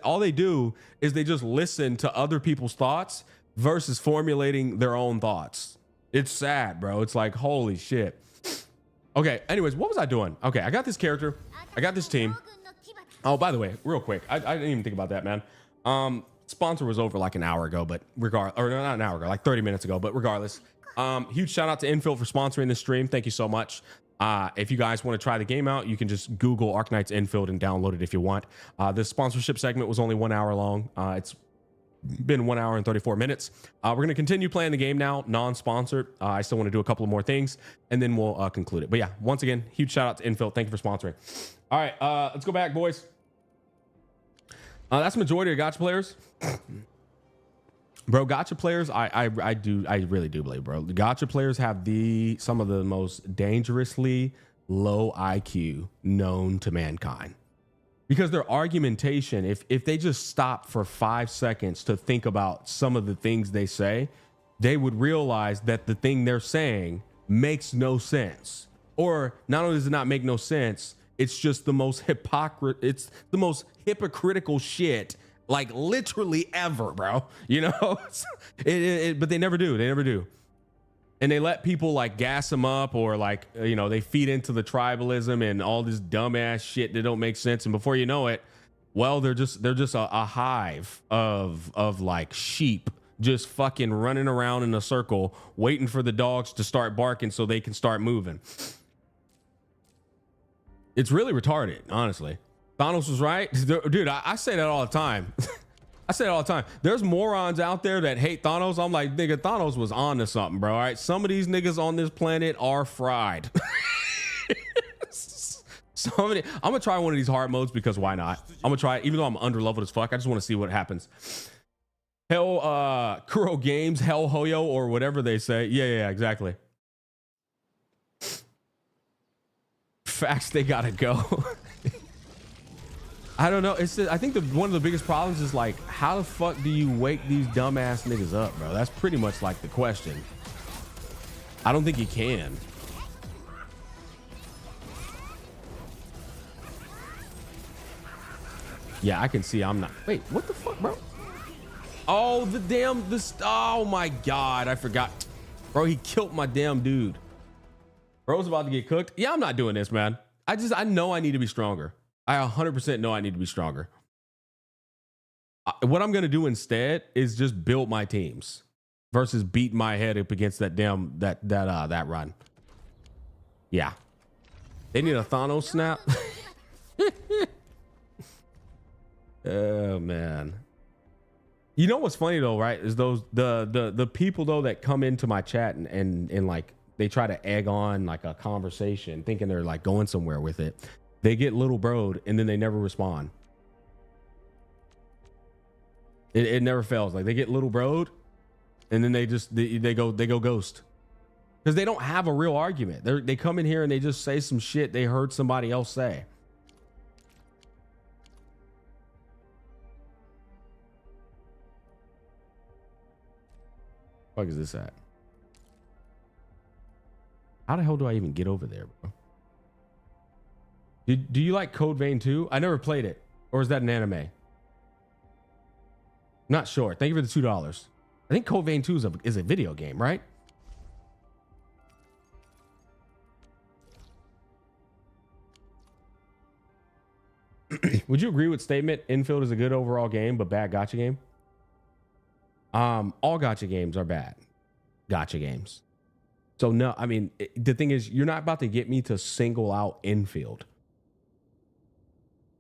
All they do is they just listen to other people's thoughts versus formulating their own thoughts. It's sad, bro. It's like, holy shit. Okay, anyways, what was I doing? Okay, I got this character. I got this team. Oh, by the way, real quick, I didn't even think about that, man. Sponsor was over like an hour ago, but or not an hour ago, like 30 minutes ago, but regardless. Huge shout out to Infield for sponsoring this stream. Thank you so much. If you guys want to try the game out, you can just Google Arknight's Infield and download it if you want. This sponsorship segment was only 1 hour long. It's been 1 hour and 34 minutes. We're going to continue playing the game now, non-sponsored. I still want to do a couple of more things, and then we'll conclude it. But yeah, once again, huge shout out to Infield. Thank you for sponsoring. All right, let's go back, boys. That's the majority of Gacha players. Bro, Gacha players, I really do believe, bro. Gacha players have some of the most dangerously low IQ known to mankind. Because their argumentation, if they just stop for 5 seconds to think about some of the things they say, they would realize that the thing they're saying makes no sense. Or not only does it not make no sense, it's just the most hypocritical shit, like literally ever, bro. You know, but they never do. They never do. And they let people like gas them up, or like, you know, they feed into the tribalism and all this dumbass shit that don't make sense. And before you know it, well, they're just a hive of like sheep just fucking running around in a circle, waiting for the dogs to start barking so they can start moving. It's really retarded, honestly. Thanos was right. Dude, I say that all the time. I say it all the time. There's morons out there that hate Thanos. I'm like, nigga, Thanos was on to something, bro. All right. Some of these niggas on this planet are fried. I'm gonna try one of these hard modes because why not? I'm gonna try it, even though I'm under leveled as fuck. I just want to see what happens. Hell, Kuro Games, Hell Hoyo, or whatever they say. Yeah, exactly. Facts, they gotta go. I don't know. I think one of the biggest problems is like, how the fuck do you wake these dumbass niggas up, bro? That's pretty much like the question. I don't think you can. Yeah, I can see I'm not. Wait, what the fuck, bro? Oh, oh my God, I forgot. Bro, he killed my damn dude. Bro's about to get cooked. Yeah, I'm not doing this, man. I know I need to be stronger. I 100% know I need to be stronger. What I'm going to do instead is just build my teams versus beat my head up against that run. Yeah. They need a Thanos snap. Oh man. You know what's funny though, right? Is the people though that come into my chat and like they try to egg on like a conversation thinking they're like going somewhere with it. They get little broed and then they never respond. It never fails. Like they get little broed and then they go ghost. Because they don't have a real argument. They come in here and they just say some shit they heard somebody else say. What the fuck is this at? How the hell do I even get over there, bro? Do you like Code Vein 2? I never played it. Or is that an anime? Not sure. Thank you for the $2. I think Code Vein 2 is a video game, right? Would you agree with statement Infield is a good overall game but bad gacha game? All gacha games are bad gacha games. So no, I mean, the thing is, you're not about to get me to single out Infield.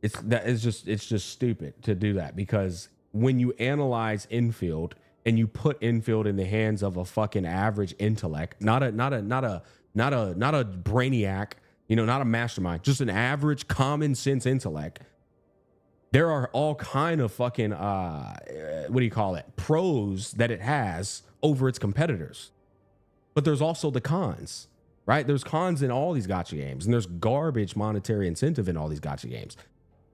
It's just stupid to do that, because when you analyze Infield and you put Infield in the hands of a fucking average intellect, not a brainiac, you know, not a mastermind, just an average common sense intellect, there are all kind of fucking pros that it has over its competitors. But there's also the cons. right? There's cons in all these gacha games, and there's garbage monetary incentive in all these gacha games.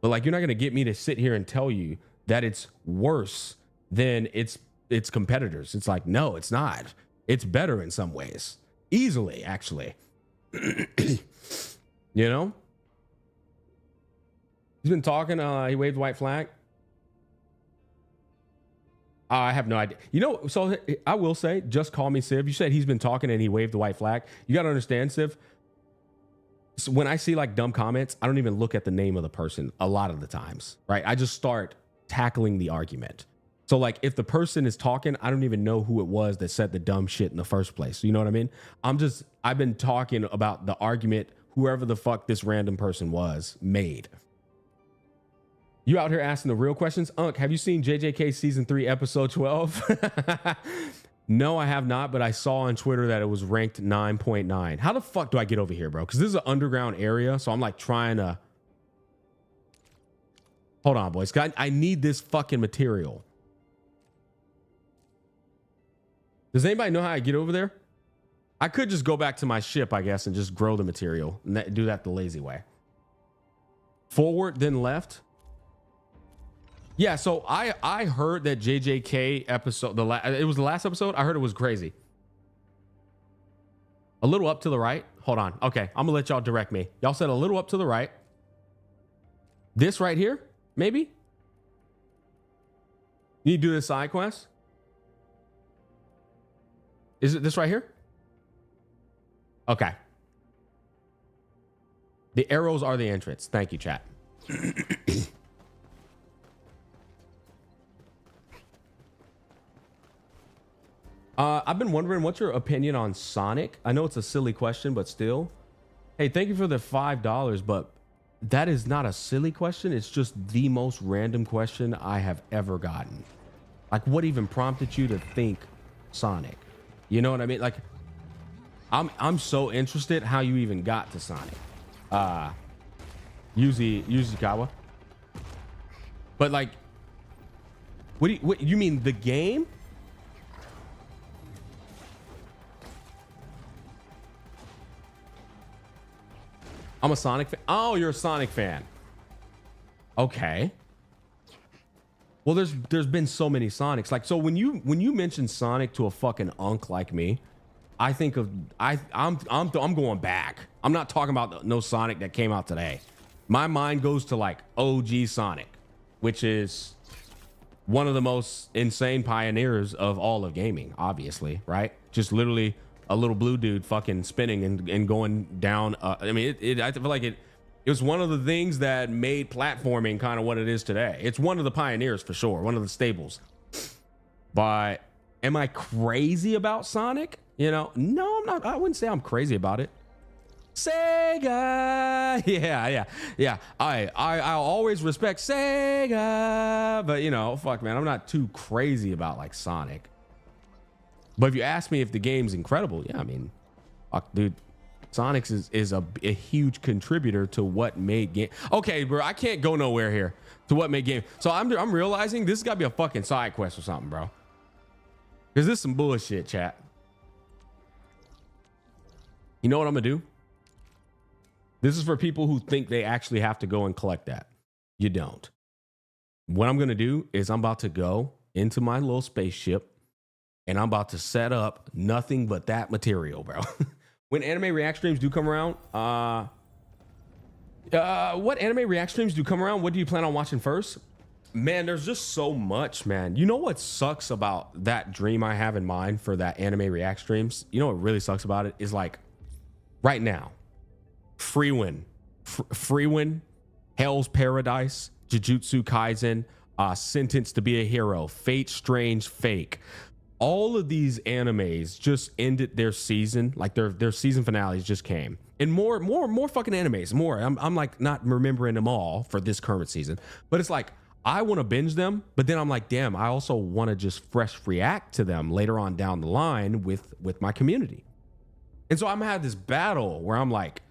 But like, you're not gonna get me to sit here and tell you that it's worse than its competitors. It's like, no, it's not. It's better in some ways, easily, actually. You know, he's been talking. He waved the white flag. I have no idea. You know, so I will say, just call me Civ. You said he's been talking and he waved the white flag. You got to understand, Civ. So when I see like dumb comments, I don't even look at the name of the person a lot of the times, right? I just start tackling the argument. So like, if the person is talking, I don't even know who it was that said the dumb shit in the first place. You know what I mean? I've been talking about the argument whoever the fuck this random person was made. You out here asking the real questions? Unc, have you seen JJK season 3 episode 12? No, I have not, but I saw on Twitter that it was ranked 9.9. How the fuck do I get over here, bro? Because this is an underground area, so I'm like trying to... Hold on, boys. I need this fucking material. Does anybody know how I get over there? I could just go back to my ship, I guess, and just grow the material and do that the lazy way. Forward, then left. Yeah, so I heard that JJK episode, it was the last episode. I heard it was crazy. A little up to the right. Hold on. Okay, I'm gonna let y'all direct me. Y'all said a little up to the right. This right here, maybe? You need to do this side quest? Is it this right here? Okay. The arrows are the entrance. Thank you, chat. I've been wondering, what's your opinion on Sonic? I know it's a silly question, but still. Hey, thank you for the $5, but that is not a silly question. It's just the most random question I have ever gotten. Like, what even prompted you to think Sonic? You know what I mean? Like, I'm so interested how you even got to Sonic. Yuzikawa. But like, what you mean the game? I'm a Sonic fan. Oh, you're a Sonic fan. Okay. Well, there's been so many Sonics. Like, so when you mention Sonic to a fucking unk like me, I think of I'm going back. I'm not talking about no Sonic that came out today. My mind goes to like OG Sonic, which is one of the most insane pioneers of all of gaming, obviously, right? Just literally a little blue dude fucking spinning and going down. I mean, I feel like it was one of the things that made platforming kind of what it is today. It's one of the pioneers for sure, one of the staples. But am I crazy about Sonic? You know, no, I'm not. I wouldn't say I'm crazy about it. Sega, yeah. I always respect Sega, but you know, fuck, man, I'm not too crazy about like Sonic. But if you ask me if the game's incredible, yeah, I mean, fuck, dude, Sonic is a huge contributor to what made game. Okay, bro, I can't go nowhere here to what made game. So I'm realizing this has got to be a fucking side quest or something, bro. Because this is some bullshit, chat. You know what I'm gonna do? This is for people who think they actually have to go and collect that. You don't. What I'm gonna do is I'm about to go into my little spaceship and I'm about to set up nothing but that material, bro. When anime react streams do come around, what anime react streams do come around? What do you plan on watching first? Man, there's just so much, man. You know what sucks about that dream I have in mind for that anime react streams? You know what really sucks about it is like right now, Freewin, Hell's Paradise, Jujutsu Kaisen, Sentenced to be a Hero, Fate Strange Fake. All of these animes just ended their season, like their season finales just came. And more fucking animes, more. I'm like not remembering them all for this current season, but it's like I want to binge them, but then I'm like, damn, I also want to just fresh react to them later on down the line with my community. And so I'm gonna have this battle where I'm like,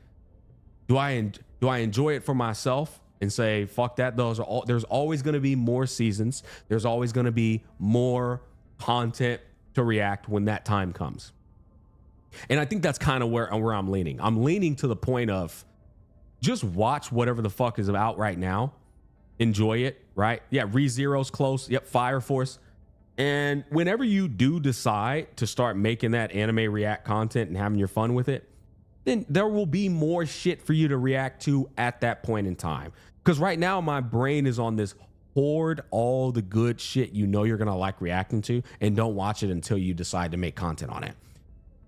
do I enjoy it for myself and say fuck that? There's always gonna be more seasons. There's always gonna be more content to react when that time comes. And I think that's kind of where I'm leaning. I'm leaning to the point of just watch whatever the fuck is out right now. Enjoy it, right? Yeah, ReZero's close. Yep, Fire Force. And whenever you do decide to start making that anime react content and having your fun with it, then there will be more shit for you to react to at that point in time. Because right now my brain is on this hoard all the good shit you know you're gonna like reacting to, and don't watch it until you decide to make content on it.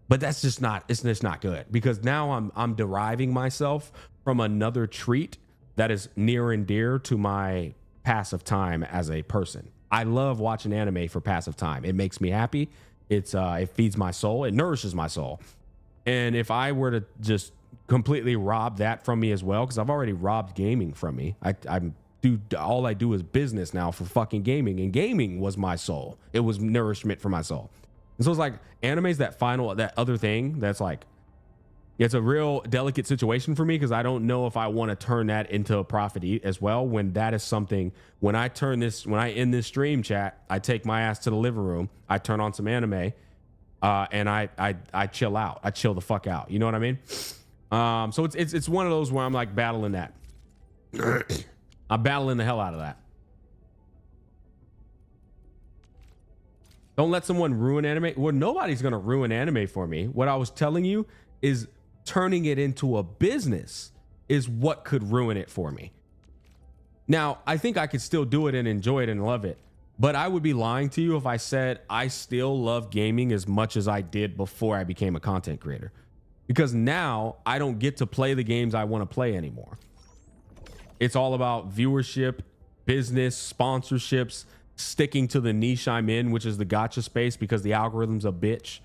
But that's just not, it's just not good, because now I'm deriving myself from another treat that is near and dear to my passive time as a person. I love watching anime for passive time. It makes me happy. It feeds my soul. It nourishes my soul. And if I were to just completely rob that from me as well, because I've already robbed gaming from me. All I do is business now for fucking gaming, and gaming was my soul. It was nourishment for my soul. And so it's like anime's that other thing that's like, it's a real delicate situation for me, because I don't know if I want to turn that into a profit as well, when that is something, when I end this stream, chat, I take my ass to the living room, I turn on some anime, and I chill out. I chill the fuck out. You know what I mean? So it's one of those where I'm like battling that. I'm battling the hell out of that. Don't let someone ruin anime. Well, nobody's going to ruin anime for me. What I was telling you is turning it into a business is what could ruin it for me. Now, I think I could still do it and enjoy it and love it, but I would be lying to you if I said I still love gaming as much as I did before I became a content creator, because now I don't get to play the games I want to play anymore. It's all about viewership, business, sponsorships, sticking to the niche I'm in, which is the gacha space, because the algorithm's a bitch,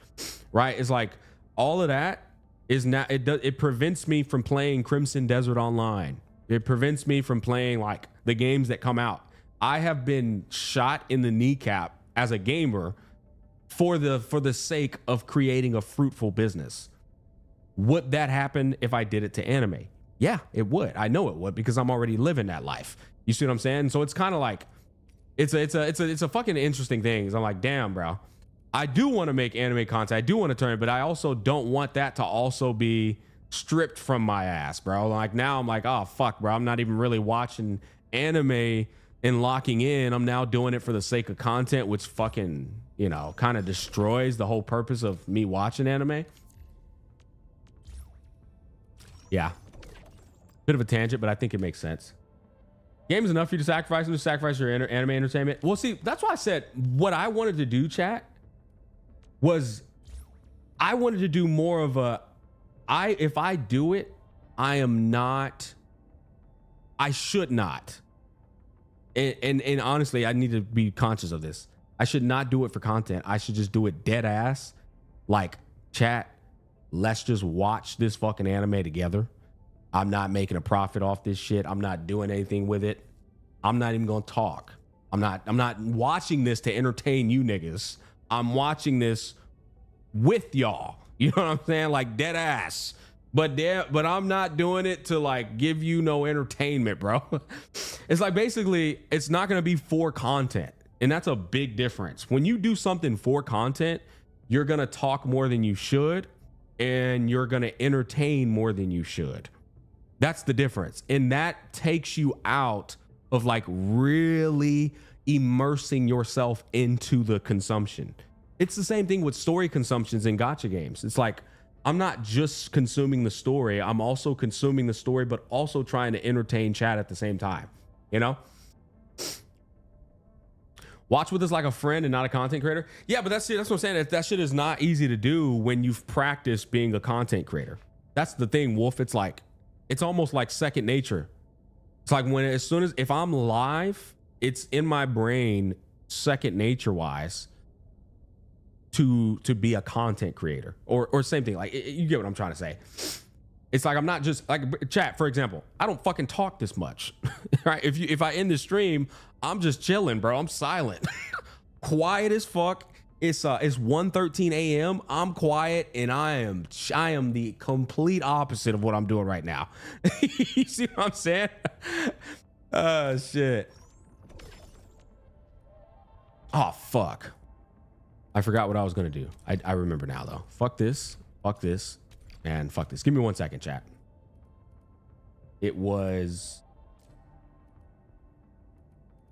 right? It's like all of that is not, it prevents me from playing Crimson Desert Online. It prevents me from playing like the games that come out. I have been shot in the kneecap as a gamer for the sake of creating a fruitful business. Would that happen if I did it to anime? Yeah, it would. I know it would, because I'm already living that life. You see what I'm saying? So it's kind of like, it's a fucking interesting thing. I'm like, damn, bro. I do want to make anime content. I do want to turn it, but I also don't want that to also be stripped from my ass, bro. Like now I'm like, oh fuck, bro. I'm not even really watching anime and locking in. I'm now doing it for the sake of content, which fucking, you know, kind of destroys the whole purpose of me watching anime. Yeah. Bit of a tangent, but I think it makes sense. Game is enough for you to sacrifice your anime entertainment. Well, see, that's why I said what I wanted to do, chat, was I wanted to do more of a, if I do it, I should not. And honestly, I need to be conscious of this. I should not do it for content. I should just do it dead ass. Like, chat, let's just watch this fucking anime together. I'm not making a profit off this shit. I'm not doing anything with it. I'm not even gonna talk. I'm not watching this to entertain you niggas. I'm watching this with y'all. You know what I'm saying? Like dead ass. But I'm not doing it to like give you no entertainment, bro. It's like basically it's not gonna be for content. And that's a big difference. When you do something for content, you're gonna talk more than you should, and you're gonna entertain more than you should. That's the difference. And that takes you out of like really immersing yourself into the consumption. It's the same thing with story consumptions in gacha games. It's like, I'm not just consuming the story. I'm also consuming the story, but also trying to entertain chat at the same time. You know? Watch with us like a friend and not a content creator. Yeah, but that's what I'm saying. That shit is not easy to do when you've practiced being a content creator. That's the thing, Wolf. It's like, it's almost like second nature. It's like if I'm live, it's in my brain second nature wise to be a content creator or same thing. Like you get what I'm trying to say. It's like, I'm not just like chat, for example, I don't fucking talk this much, right? If I end the stream, I'm just chilling, bro. I'm silent, quiet as fuck. It's 1:13 a.m. I'm quiet, and I am the complete opposite of what I'm doing right now. You see what I'm saying? Oh shit. Oh fuck. I forgot what I was gonna do. I remember now though. Fuck this. fuck this and fuck this. Give me 1 second, chat. It was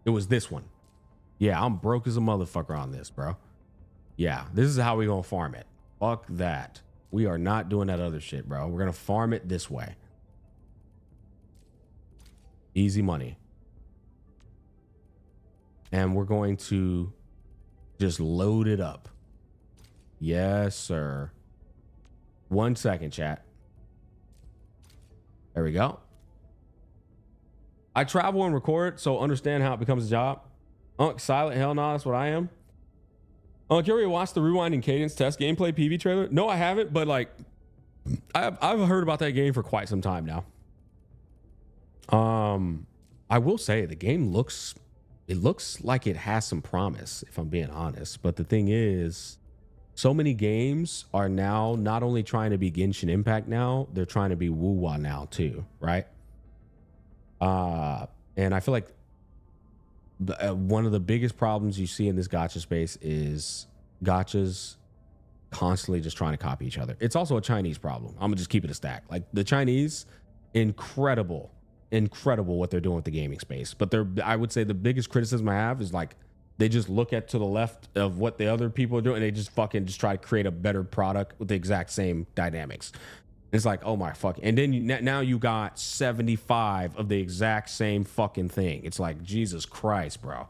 this one. Yeah, I'm broke as a motherfucker on this, bro. Yeah, this is how we gonna farm it. Fuck that. We are not doing that other shit, bro. We're gonna farm it this way. Easy money. And we're going to just load it up. Yes, sir. 1 second, chat. There we go. I travel and record, so understand how it becomes a job. Silent, hell no, that's what I am. You ever watched the Rewinding Cadence test gameplay PV trailer? No, I haven't, but like, I've heard about that game for quite some time now. I will say the game looks like it has some promise, if I'm being honest. But the thing is, so many games are now not only trying to be Genshin Impact now, they're trying to be Wuwa now too, right? And I feel like one of the biggest problems you see in this gacha space is gachas constantly just trying to copy each other. It's also a Chinese problem. I'm gonna just keep it a stack. Like the Chinese, incredible what they're doing with the gaming space. But I would say the biggest criticism I have is like they just look at to the left of what the other people are doing and they just try to create a better product with the exact same dynamics. It's like, oh my fuck. And then now you got 75 of the exact same fucking thing. It's like, Jesus Christ, bro.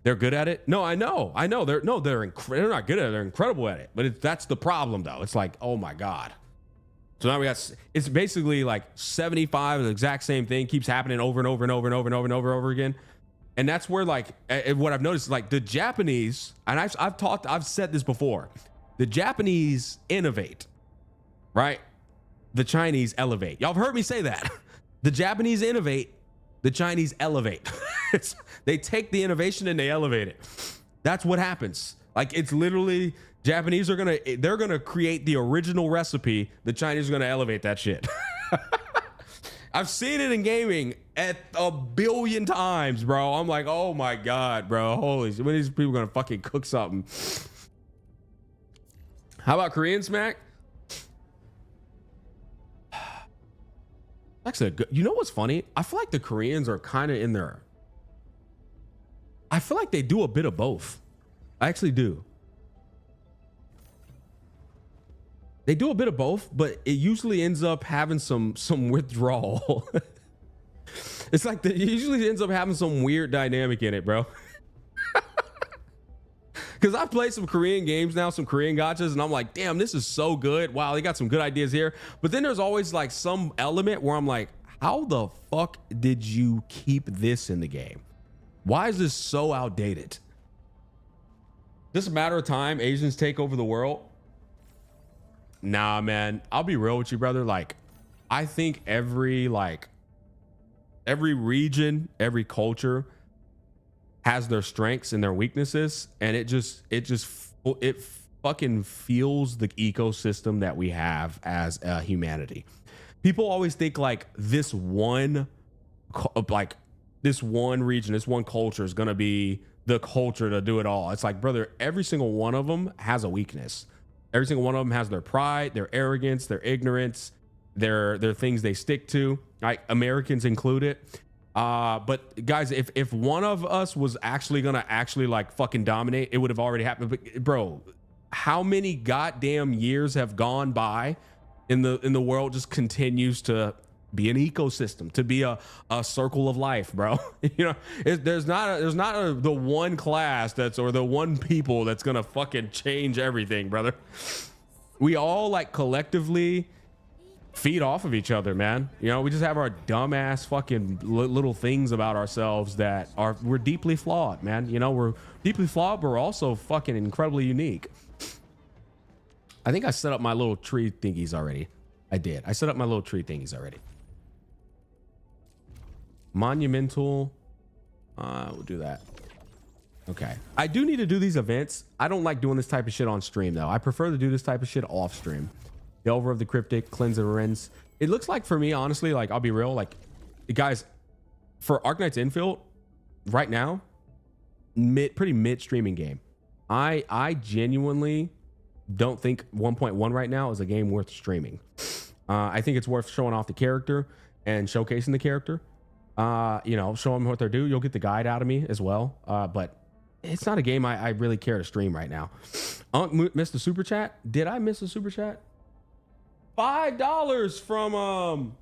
They're good at it? No, I know. They're not good at it. They're incredible at it. But that's the problem though. It's like, oh my God. So now it's basically like 75 of the exact same thing keeps happening over and over and over and over and over and over again. And that's where like what I've noticed, like the Japanese, and I've said this before, the Japanese innovate, right? The Chinese elevate. Y'all have heard me say that. The Japanese innovate, the Chinese elevate. They take the innovation and they elevate it. That's what happens. Like it's literally Japanese they're gonna create the original recipe. The Chinese are gonna elevate that shit. I've seen it in gaming at 1 billion times, bro. I'm like, oh my God, bro. Holy shit, when are these people gonna fucking cook something? How about Korean smack? Actually, you know what's funny? I feel like the Koreans are kind of in there. I feel like they do a bit of both. I actually do. They do a bit of both, but it usually ends up having some withdrawal. It's like it usually ends up having some weird dynamic in it, bro. Because I've played some Korean games now, some Korean gachas, and I'm like, damn, this is so good. Wow, they got some good ideas here. But then there's always like some element where I'm like, how the fuck did you keep this in the game? Why is this so outdated? Just a matter of time, Asians take over the world. Nah, man, I'll be real with you, brother. Like, I think every region, every culture has their strengths and their weaknesses, and it fucking fuels the ecosystem that we have as humanity. People always think like this one region, this one culture is gonna be the culture to do it all. It's like, brother, every single one of them has a weakness. Every single one of them has their pride, their arrogance, their ignorance, their things they stick to. Right? Americans included. But guys, if one of us was actually gonna like fucking dominate, it would have already happened. But bro, how many goddamn years have gone by in the world just continues to be an ecosystem, to be a circle of life, bro. You know, there's not the one class or the one people that's gonna fucking change everything, brother. We all like collectively feed off of each other, man. You know, we just have our dumbass fucking little things about ourselves that we're deeply flawed, man. You know, we're deeply flawed, but we're also fucking incredibly unique. I think I set up my little tree thingies already. I did. I set up my little tree thingies already. Monumental. We'll do that. Okay. I do need to do these events. I don't like doing this type of shit on stream, though. I prefer to do this type of shit off stream. Delver of the Cryptic, Cleanse of Rinse. It looks like for me, honestly, like I'll be real, like guys, for Arknight's Infield right now, pretty mid streaming game. I genuinely don't think 1.1 right now is a game worth streaming. I think it's worth showing off the character and showcasing the character. You know, show them what they're due. You'll get the guide out of me as well. But it's not a game I really care to stream right now. Unk missed a super chat. Did I miss a super chat? $5 from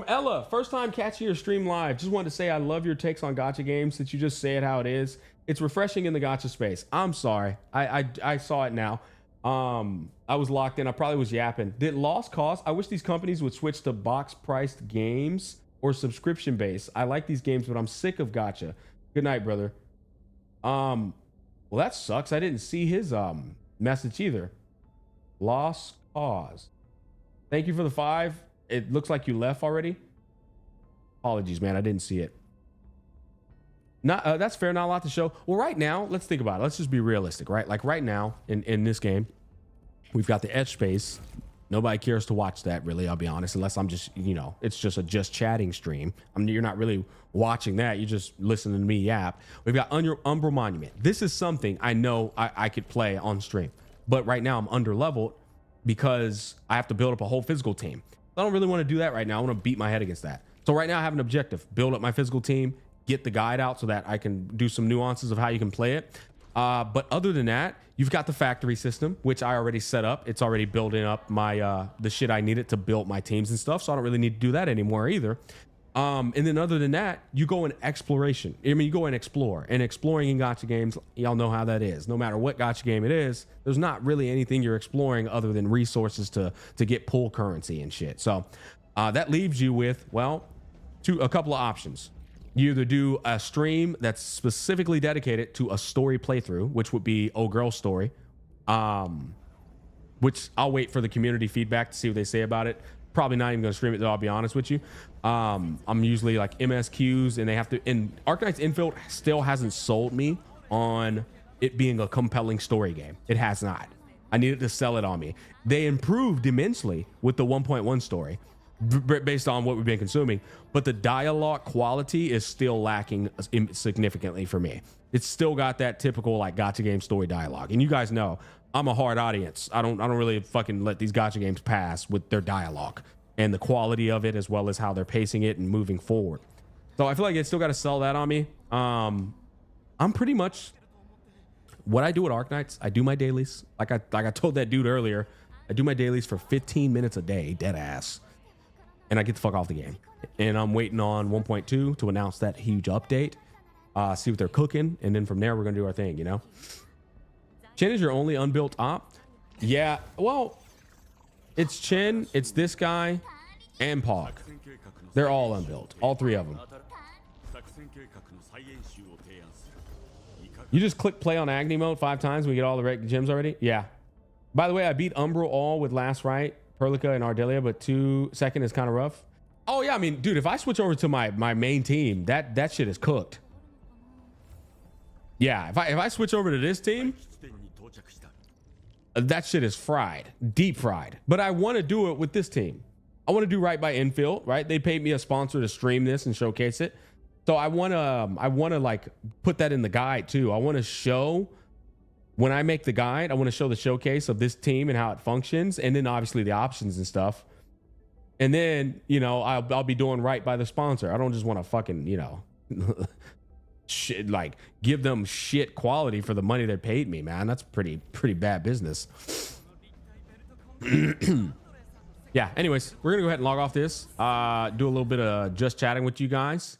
Ella. First time catching your stream live. Just wanted to say I love your takes on gacha games, that you just say it how it is. It's refreshing in the gacha space. I'm sorry. I saw it now. I was locked in. I probably was yapping. Did Lost Cause? I wish these companies would switch to box priced games or subscription based. I like these games, but I'm sick of gacha. Good night, brother. Well, that sucks. I didn't see his message either. Lost Cause. Thank you for the 5. It looks like you left already. Apologies, man. I didn't see it. Not that's fair. Not a lot to show. Well, right now, let's think about it. Let's just be realistic, right? Like right now in this game, we've got the edge space. Nobody cares to watch that, really. I'll be honest, unless I'm just, you know, it's just a just chatting stream. I mean, you're not really watching that. You're just listening to me yap. We've got Umbral Monument. This is something I know I could play on stream, but right now I'm under leveled because I have to build up a whole physical team. I don't really want to do that right now. I want to beat my head against that. So right now I have an objective: build up my physical team, get the guide out so that I can do some nuances of how you can play it. But other than that, you've got the factory system, which I already set up. It's already building up my the shit I needed to build my teams and stuff. So I don't really need to do that anymore either. And then other than that, you go in exploration. I mean, you go and explore. And exploring in gacha games, y'all know how that is. No matter what gacha game it is, there's not really anything you're exploring other than resources to get pull currency and shit. So that leaves you with, well, a couple of options. You either do a stream that's specifically dedicated to a story playthrough, which would be Oh Girl Story, which I'll wait for the community feedback to see what they say about it. Probably not even going to stream it, though, I'll be honest with you. I'm usually like MSQs, and they have to. And Arknight's Infield still hasn't sold me on it being a compelling story game. It has not. I needed to sell it on me. They improved immensely with the 1.1 story based on what we've been consuming, but the dialogue quality is still lacking significantly for me. It's still got that typical like gacha game story dialogue, and you guys know I'm a hard audience. I don't really fucking let these gacha games pass with their dialogue and the quality of it, as well as how they're pacing it and moving forward. So I feel like it's still got to sell that on me. I'm pretty much what I do at Arknights. I do my dailies, like I told that dude earlier. I do my dailies for 15 minutes a day, dead ass. And I get the fuck off the game. And I'm waiting on 1.2 to announce that huge update, see what they're cooking. And then from there, we're going to do our thing, you know? Chen is your only unbuilt op? Yeah, well, it's Chen, it's this guy, and Pog. They're all unbuilt, all 3 of them. You just click play on Agni mode 5 times when we get all the right gems already? Yeah. By the way, I beat Umbral all with Last Right, Perlica, and Ardelia, but 2nd is kind of rough. Oh yeah, I mean, dude, if I switch over to my main team, that shit is cooked. Yeah, if I switch over to this team, that shit is fried, deep fried. But I want to do it with this team. I want to do right by Infield, right? They paid me a sponsor to stream this and showcase it. So I want to like put that in the guide too. I want to show, when I make the guide, I want to show the showcase of this team and how it functions, and then obviously the options and stuff. And then, you know, I'll be doing right by the sponsor. I don't just want to fucking, you know, shit, like give them shit quality for the money they paid me, man. That's pretty bad business. Yeah, anyways, we're gonna go ahead and log off this, do a little bit of just chatting with you guys.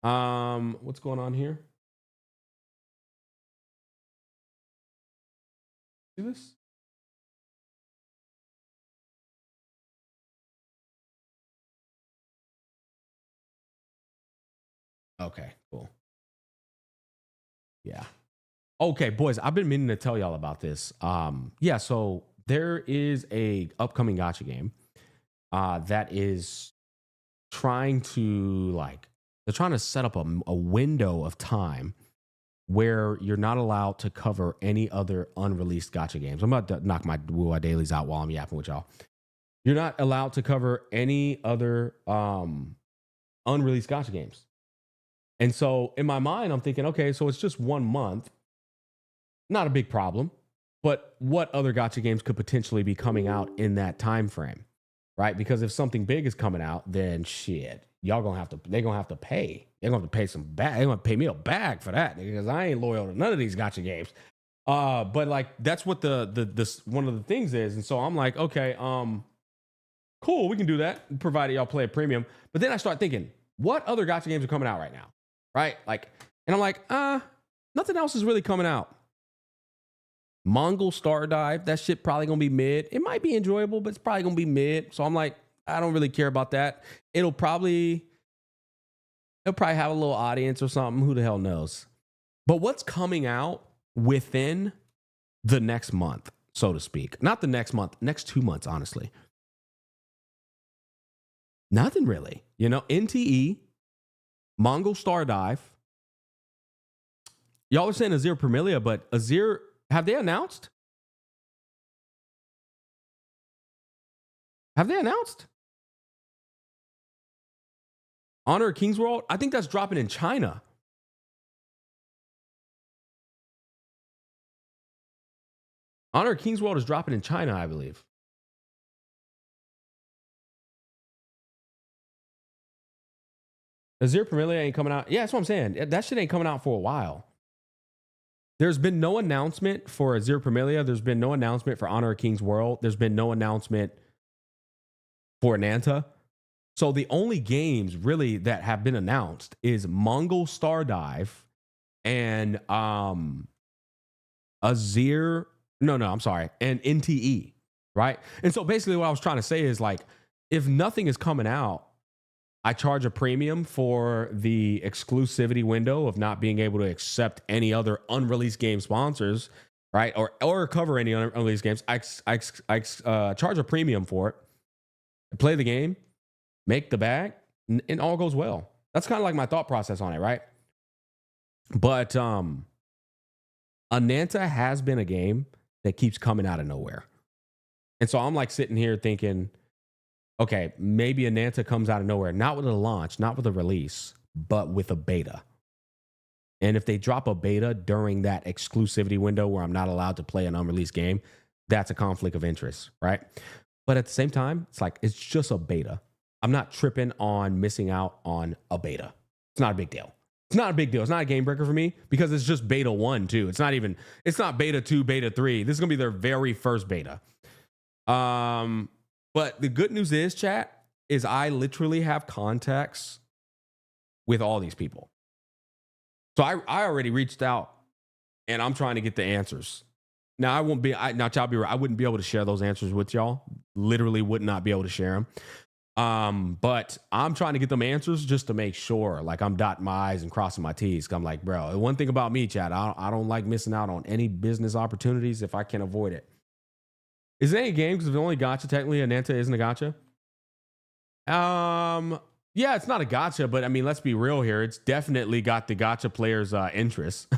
What's going on here? See this? Okay, cool. Yeah. Okay, boys, I've been meaning to tell y'all about this. Yeah, so there is a upcoming gacha game that is trying to they're trying to set up a window of time where you're not allowed to cover any other unreleased gacha games. I'm about to knock my Wuai dailies out while I'm yapping with y'all. You're not allowed to cover any other unreleased gacha games. And so in my mind, I'm thinking, okay, so it's just 1 month. Not a big problem. But what other gacha games could potentially be coming out in that time frame, right? Because if something big is coming out, then shit, y'all gonna have to. They're gonna have to pay. They're gonna have to pay some bag. They're gonna pay me a bag for that because I ain't loyal to none of these gacha games. But like that's what the one of the things is, and so I'm like, okay, cool, we can do that, provided y'all play a premium. But then I start thinking, what other gacha games are coming out right now, right? Like, and I'm like, nothing else is really coming out. Mongol Star Dive, that shit probably gonna be mid. It might be enjoyable, but it's probably gonna be mid. So I'm like, I don't really care about that. It'll probably have a little audience or something. Who the hell knows? But what's coming out within the next month, so to speak? Not the next month, next 2 months, honestly. Nothing really. You know, NTE, Mongol Star Dive. Y'all were saying Azir Permilia, but Azir, have they announced? Have they announced? Honor of King's World? I think that's dropping in China. Honor of King's World is dropping in China, I believe. Azir Permilia ain't coming out. Yeah, that's what I'm saying. That shit ain't coming out for a while. There's been no announcement for Azir Permilia. There's been no announcement for Honor of King's World. There's been no announcement for Nanta. So the only games really that have been announced is Mongol Star Dive and Azir. No, I'm sorry. And NTE, right? And so basically what I was trying to say is like, if nothing is coming out, I charge a premium for the exclusivity window of not being able to accept any other unreleased game sponsors, right? Or cover any unreleased games. I charge a premium for it, play the game, make the bag, and all goes well. That's kind of like my thought process on it, right? But Ananta has been a game that keeps coming out of nowhere. And so I'm like sitting here thinking, okay, maybe Ananta comes out of nowhere, not with a launch, not with a release, but with a beta. And if they drop a beta during that exclusivity window where I'm not allowed to play an unreleased game, that's a conflict of interest, right? But at the same time, it's like, it's just a beta. I'm not tripping on missing out on a beta. It's not a big deal. It's not a big deal. It's not a game breaker for me because it's just beta 1, too. It's not beta 2, beta 3. This is going to be their very first beta. But the good news is, chat, is I literally have contacts with all these people. So I already reached out and I'm trying to get the answers. Now I wouldn't be able to share those answers with y'all. Literally would not be able to share them. But I'm trying to get them answers just to make sure, like I'm dotting my I's and crossing my T's. I'm like, bro, one thing about me, chat, I don't like missing out on any business opportunities if I can avoid it. Is it any game? Because if it's only gacha, technically Ananta isn't a gacha. Yeah, it's not a gacha, but I mean, let's be real here. It's definitely got the gacha players' interest.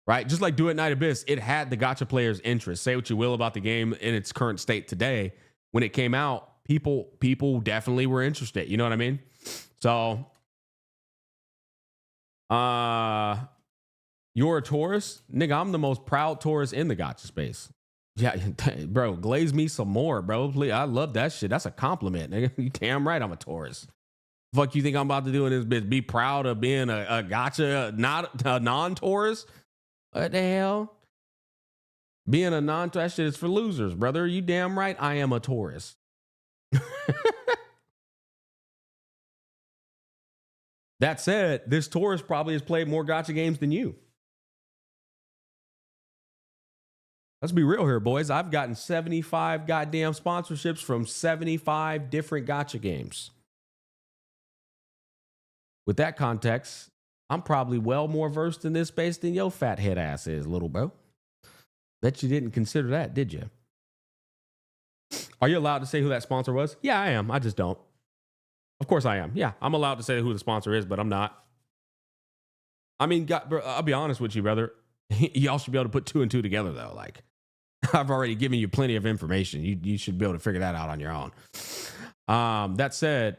Right? Just like Do It Night Abyss, it had the gacha players' interest. Say what you will about the game in its current state today. When it came out, people definitely were interested. You know what I mean? So, you're a Taurus? Nigga, I'm the most proud Taurus in the gacha space. Yeah, bro, glaze me some more, bro. Please, I love that shit. That's a compliment, nigga. You damn right I'm a Taurus. Fuck you think I'm about to do in this bitch? Be proud of being a gacha, not a non-Taurus? What the hell? Being a non-Taurus, that shit is for losers, brother. You damn right I am a Taurus. That said, this Taurus probably has played more gacha games than you. Let's be real here, boys. I've gotten 75 goddamn sponsorships from 75 different gacha games. With that context, I'm probably well more versed in this space than your fat head ass is, little bro. Bet you didn't consider that, did you? Are you allowed to say who that sponsor was? Yeah, I am. I just don't. Of course I am. Yeah, I'm allowed to say who the sponsor is, but I'm not. I mean, I'll be honest with you, brother. Y'all should be able to put 2 and 2 together, though. Like, I've already given you plenty of information. You should be able to figure that out on your own. That said,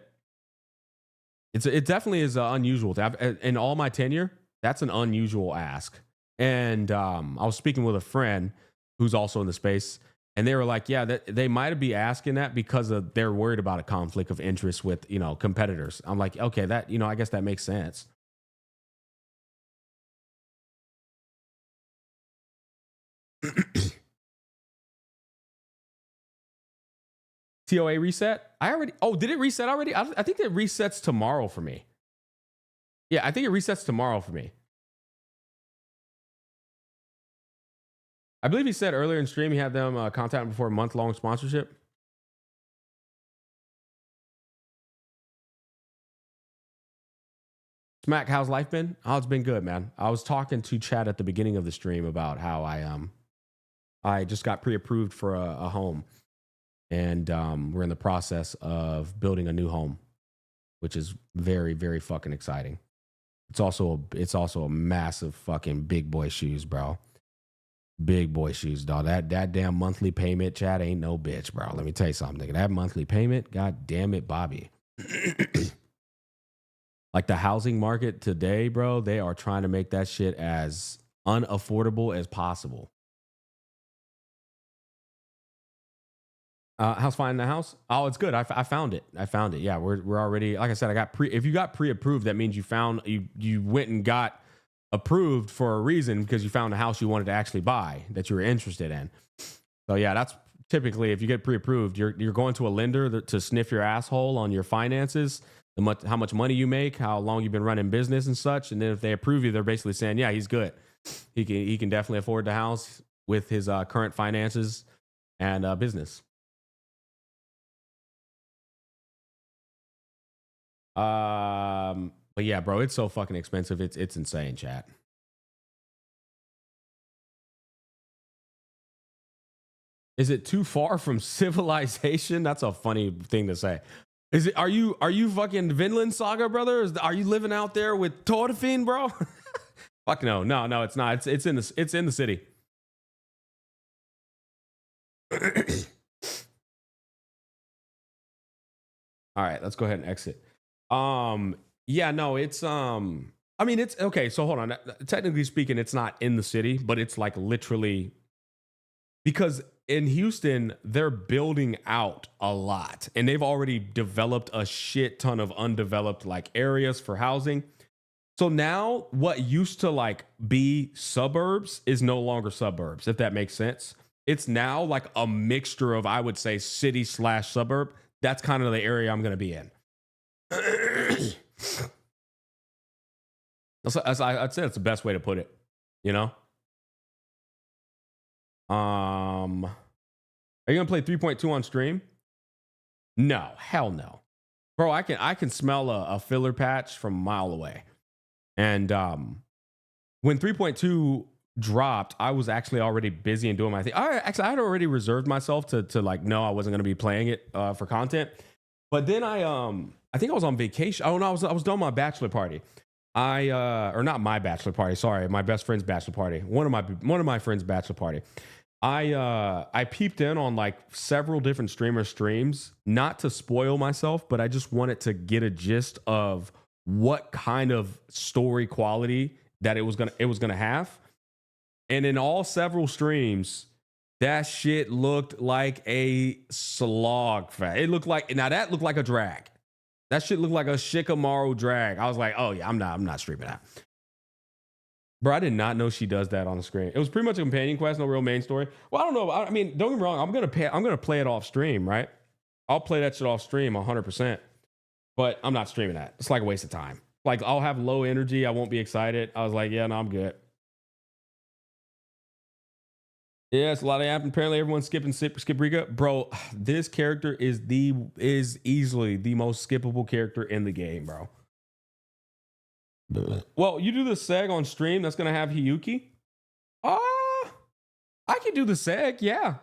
it definitely is unusual to have. In all my tenure, that's an unusual ask. And I was speaking with a friend who's also in the space. And they were like, yeah, that they might be asking that because of they're worried about a conflict of interest with, competitors. I'm like, okay, that, I guess that makes sense. TOA reset? Did it reset already? I think it resets tomorrow for me. Yeah, I think it resets tomorrow for me. I believe he said earlier in stream he had them contact him before a month-long sponsorship. Smack, how's life been? Oh, it's been good, man. I was talking to Chad at the beginning of the stream about how I just got pre-approved for a home, and we're in the process of building a new home, which is very, very fucking exciting. It's also a massive fucking big boy shoes, bro. Big boy shoes, dog. That damn monthly payment, Chad, ain't no bitch, bro. Let me tell you something. That monthly payment, god damn it, Bobby. Like the housing market today, bro, they are trying to make that shit as unaffordable as possible. How's finding the house? Oh, it's good. I found it. Yeah, we're already, like I said, if you got pre-approved, that means you went and got approved for a reason because you found a house you wanted to actually buy that you were interested in. So yeah, that's typically if you get pre-approved, you're going to a lender to sniff your asshole on your finances, how much money you make, how long you've been running business and such, and then if they approve you, they're basically saying, yeah, he's good. He can definitely afford the house with his current finances and business. But yeah, bro, it's so fucking expensive. It's insane, chat. Is it too far from civilization? That's a funny thing to say. Are you fucking Vinland Saga, brother? Are you living out there with Thorfinn, bro? Fuck no, it's not. It's in the city. All right, let's go ahead and exit. Yeah, no, it's I mean, it's okay. So hold on. Technically speaking, it's not in the city, but it's like literally because in Houston, they're building out a lot and they've already developed a shit ton of undeveloped like areas for housing. So now what used to like be suburbs is no longer suburbs, if that makes sense. It's now like a mixture of, I would say, city / suburb. That's kind of the area I'm going to be in. I'd say that's the best way to put it, you know? Are you gonna play 3.2 on stream? No, hell no. Bro, I can smell a filler patch from a mile away. And when 3.2 dropped, I was actually already busy and doing my thing. I had already reserved myself to like no, I wasn't gonna be playing it for content. But then I think I was on vacation. Oh no, I was done my bachelor party. Or not my bachelor party, sorry, my best friend's bachelor party. One of my friends' bachelor party. I peeped in on like several different streams, not to spoil myself, but I just wanted to get a gist of what kind of story quality that it was gonna have. And in all several streams, that shit looked like a slog. It looked like that looked like a drag. That shit looked like a Shikamaru drag. I was like, oh yeah, I'm not streaming that. Bro, I did not know she does that on the screen. It was pretty much a companion quest, no real main story. Well, I don't know. I mean, don't get me wrong. I'm gonna play it off stream, right? I'll play that shit off stream 100%. But I'm not streaming that. It's like a waste of time. Like I'll have low energy. I won't be excited. I was like, yeah, no, I'm good. Yeah, it's a lot of app. Apparently, everyone's skipping Skip Rika. Bro, this character is easily the most skippable character in the game, bro. Well, you do the seg on stream. That's gonna have Hiyuki. I can do the seg. Yeah.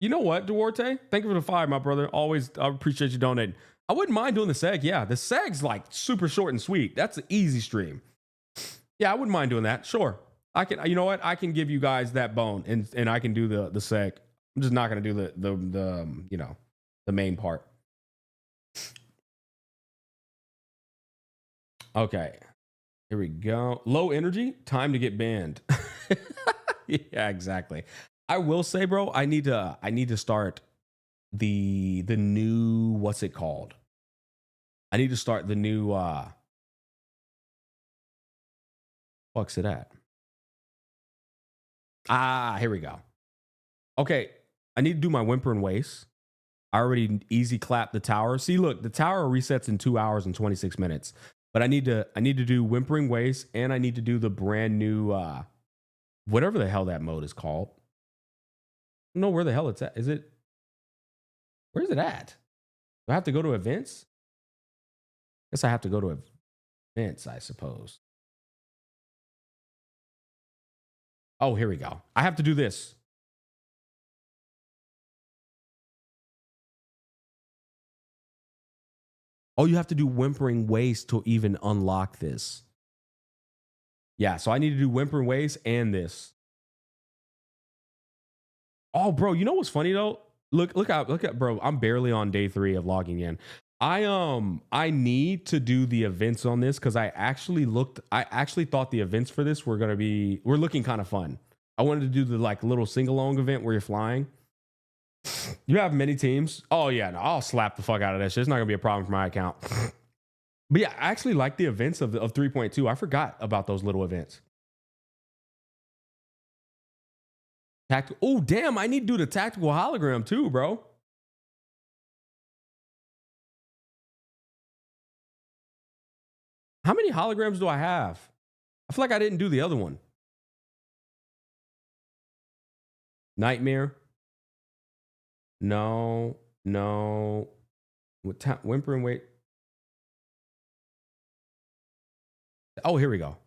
You know what, Duarte? Thank you for the 5, my brother. Always, I appreciate you donating. I wouldn't mind doing the seg. Yeah, the seg's like super short and sweet. That's an easy stream. Yeah, I wouldn't mind doing that. Sure. I can, you know what? I can give you guys that bone and I can do the seg. I'm just not going to do the you know, the main part. Okay. Here we go. Low energy, time to get banned. Yeah, exactly. I will say, bro, I need to start the new, what's it called? I need to start the new fuck's it at? Here we go. Okay, I need to do my whimpering waist. I already easy clap the tower. See, look, the tower resets in 2 hours and 26 minutes. But I need to do whimpering waist, and I need to do the brand new whatever the hell that mode is called. I don't know where the hell it's at. Where's it at? Do I have to go to events? Guess I have to go to events, I suppose. Oh, here we go. I have to do this. Oh, you have to do whimpering waist to even unlock this. Yeah, so I need to do whimpering waist and this. Oh, bro, you know what's funny though? Look at bro. I'm barely on day 3 of logging in. I need to do the events on this because I actually thought the events for this were looking kind of fun. I wanted to do the like little sing-along event where you're flying. You have many teams. Oh yeah, no, I'll slap the fuck out of that shit. It's not gonna be a problem for my account. But yeah, I actually like the events of 3.2. I forgot about those little events. Oh damn, I need to do the tactical hologram too, bro. How many holograms do I have? I feel like I didn't do the other one. Nightmare. No. Whimpering wait. Oh, here we go.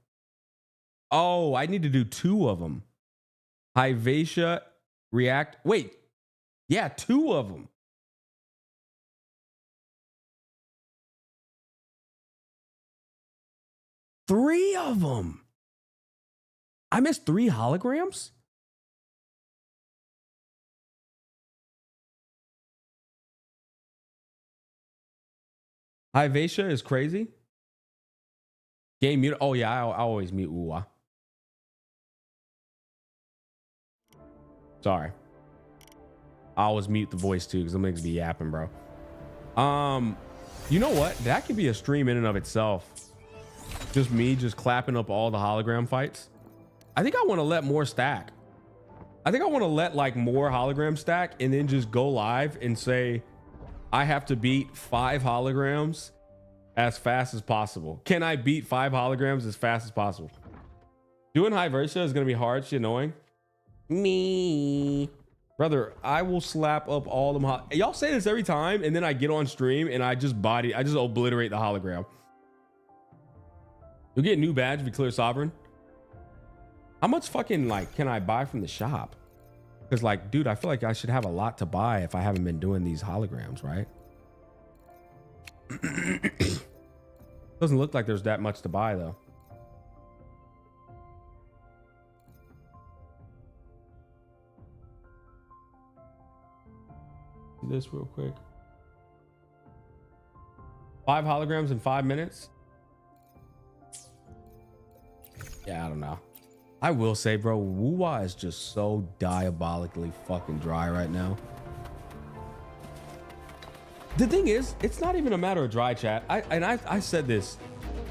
Oh, I need to do 2 of them. Hivatia, react. Wait. Yeah, 2 of them. Three of them. I missed 3 holograms? Hivatia is crazy. Game mute. Oh, yeah, I always mute Uwa. Sorry. I always mute the voice too because them niggas be yapping, bro. You know what? That could be a stream in and of itself. Just me just clapping up all the hologram fights. I think I want to let more stack. I think I want to let like more hologram stack and then just go live and say I have to beat 5 holograms as fast as possible. Can I beat 5 holograms as fast as possible? Doing high versa is gonna be hard. She annoying. Me. Brother, I will slap up all them. Y'all say this every time, and then I get on stream and I just obliterate the hologram. You'll get a new badge if you clear Sovereign. How much fucking like can I buy from the shop? Because like, dude, I feel like I should have a lot to buy if I haven't been doing these holograms, right? Doesn't look like there's that much to buy though. Do this real quick. 5 holograms in 5 minutes. Yeah, I don't know. I will say, bro, Wuwa is just so diabolically fucking dry right now. The thing is, it's not even a matter of dry, chat. I said this.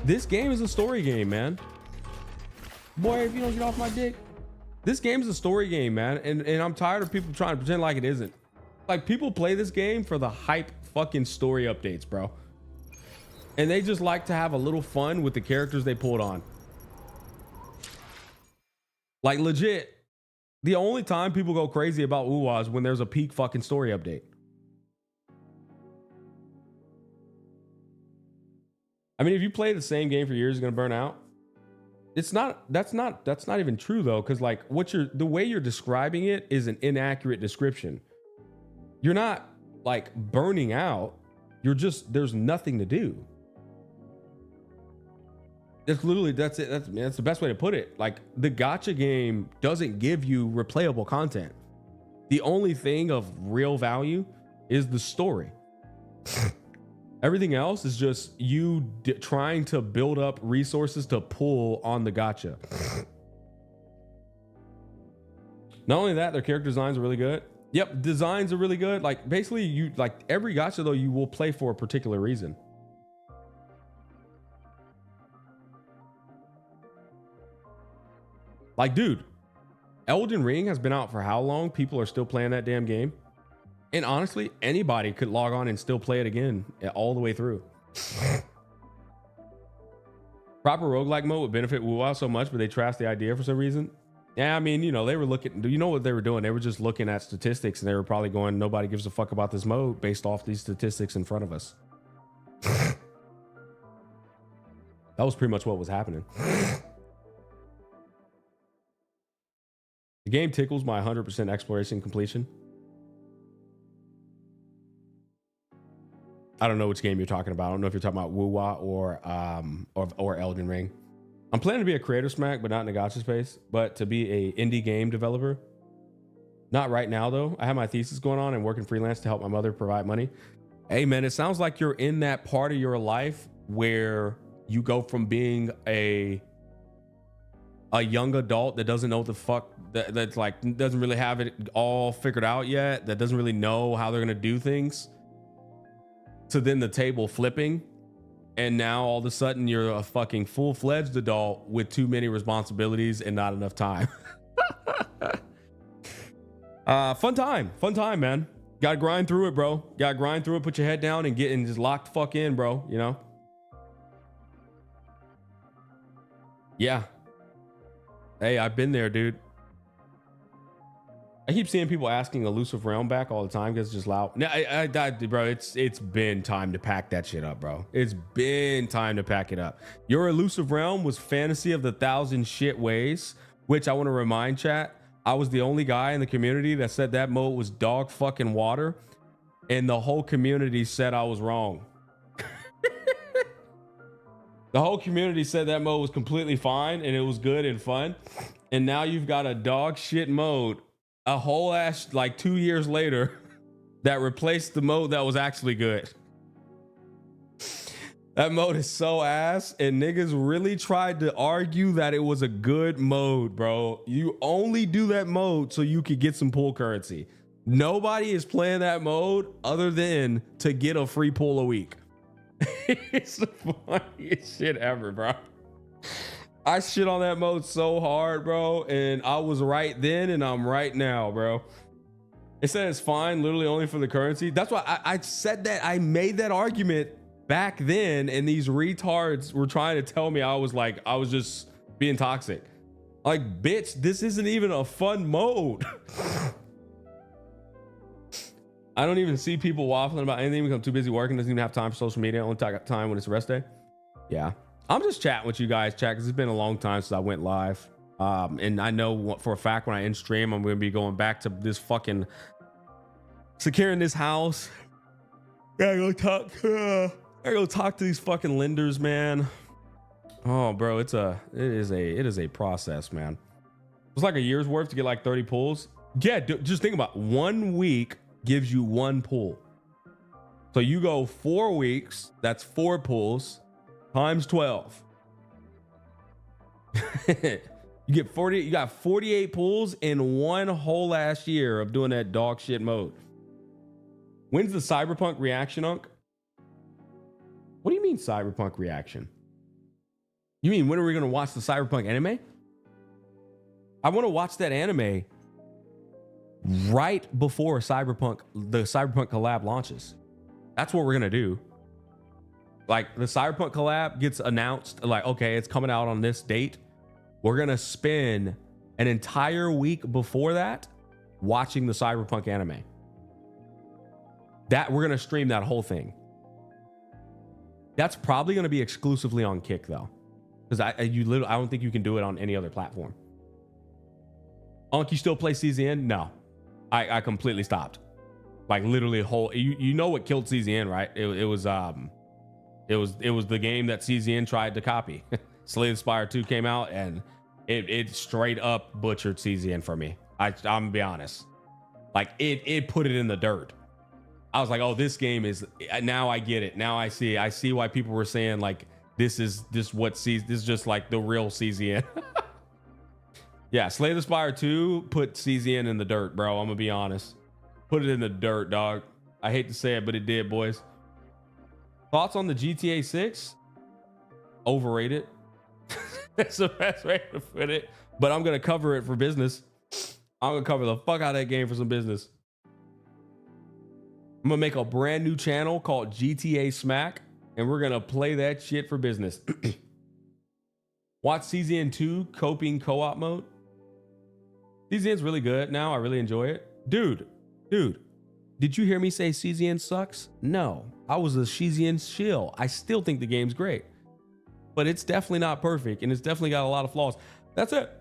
This game is a story game, man. Boy, if you don't get off my dick. This game is a story game, man. And I'm tired of people trying to pretend like it isn't. Like, people play this game for the hype fucking story updates, bro. And they just like to have a little fun with the characters they pulled on. Like, legit, the only time people go crazy about Uwa is when there's a peak fucking story update. I mean, if you play the same game for years, you're gonna burn out. It's not. That's not even true though, because like the way you're describing it is an inaccurate description. You're not like burning out. You're just, there's nothing to do. It's literally, that's it. That's the best way to put it. Like, the gacha game doesn't give you replayable content. The only thing of real value is the story. Everything else is just you trying to build up resources to pull on the gacha. Not only that, their character designs are really good. Yep, designs are really good. Like basically, you like every gacha though, you will play for a particular reason. Like, dude, Elden Ring has been out for how long? People are still playing that damn game. And honestly, anybody could log on and still play it again all the way through. Proper roguelike mode would benefit WoW so much, but they trashed the idea for some reason. Yeah, I mean, you know, they were looking, you know what they were doing? They were just looking at statistics and they were probably going, nobody gives a fuck about this mode based off these statistics in front of us. That was pretty much what was happening. The game tickles my 100% exploration completion. I don't know which game you're talking about. I don't know if you're talking about WoW or Elden Ring. I'm planning to be a creator smack, but not in the gacha space, but to be a indie game developer. Not right now though. I have my thesis going on and working freelance to help my mother provide money. Hey man, it sounds like you're in that part of your life where you go from being a young adult that doesn't know what the fuck, that's like doesn't really have it all figured out yet, that doesn't really know how they're gonna do things, to then the table flipping, and now all of a sudden you're a fucking full-fledged adult with too many responsibilities and not enough time. Fun time, man. Gotta grind through it, bro. Gotta grind through it, put your head down and get and just lock the fuck in, bro, you know? Yeah. Hey, I've been there, dude. I keep seeing people asking Elusive Realm back all the time because it's just loud. No, bro, it's been time to pack that shit up, bro. It's been time to pack it up. Your Elusive Realm was Fantasy of the Thousand Shit Ways, which I want to remind chat, I was the only guy in the community that said that mode was dog fucking water, and the whole community said I was wrong. The whole community said that mode was completely fine and it was good and fun. And now you've got a dog shit mode, a whole ass like 2 years later, that replaced the mode that was actually good. That mode is so ass, and niggas really tried to argue that it was a good mode, bro. You only do that mode so you could get some pool currency. Nobody is playing that mode other than to get a free pool a week. It's the funniest shit ever, bro. I shit on that mode so hard, bro, and I was right then and I'm right now, bro. It said it's fine, literally only for the currency. That's why I said that. I made that argument back then, and these retards were trying to tell me I was just being toxic. Like, bitch, this isn't even a fun mode. I don't even see people waffling about anything because I'm too busy working. Doesn't even have time for social media. Only got time when it's rest day. Yeah. I'm just chatting with you guys, chat, because it's been a long time since I went live. And I know for a fact when I end stream, I'm going to be going back to this fucking securing this house. Gotta go talk to these fucking lenders, man. Oh, bro, it is a process, man. It's like a year's worth to get like 30 pulls. Yeah, just think about 1 week gives you 1 pull. So you go 4 weeks, that's 4 pulls times 12. You got 48 pulls in 1 whole last year of doing that dog shit mode. When's the Cyberpunk reaction, Unk? What do you mean Cyberpunk reaction? You mean when are we going to watch the Cyberpunk anime? I want to watch that anime right before the Cyberpunk collab launches. That's what we're going to do. Like, the Cyberpunk collab gets announced, like, okay, it's coming out on this date. We're going to spend an entire week before that watching the Cyberpunk anime. That we're going to stream that whole thing. That's probably going to be exclusively on Kick though, because I don't think you can do it on any other platform. Unk, you still play CZN? No, I completely stopped. Like, literally you know what killed CZN, right? It was the game that CZN tried to copy. Slay the Spire 2 came out and it straight up butchered CZN for me. I'm gonna be honest. Like, it put it in the dirt. I was like, oh, this game is, now I get it. Now I see why people were saying like, this is just like the real CZN. Yeah, Slay the Spire 2 put CZN in the dirt, bro. I'm gonna be honest. Put it in the dirt, dog. I hate to say it, but it did, boys. Thoughts on the GTA 6? Overrated. That's the best way to put it. But I'm gonna cover it for business. I'm gonna cover the fuck out of that game for some business. I'm gonna make a brand new channel called GTA Smack, and we're gonna play that shit for business. Watch CZN 2 coping co-op mode. CZN's really good now. I really enjoy it. Dude, did you hear me say CZN sucks? No, I was a CZN shill. I still think the game's great, but it's definitely not perfect, and it's definitely got a lot of flaws. That's it.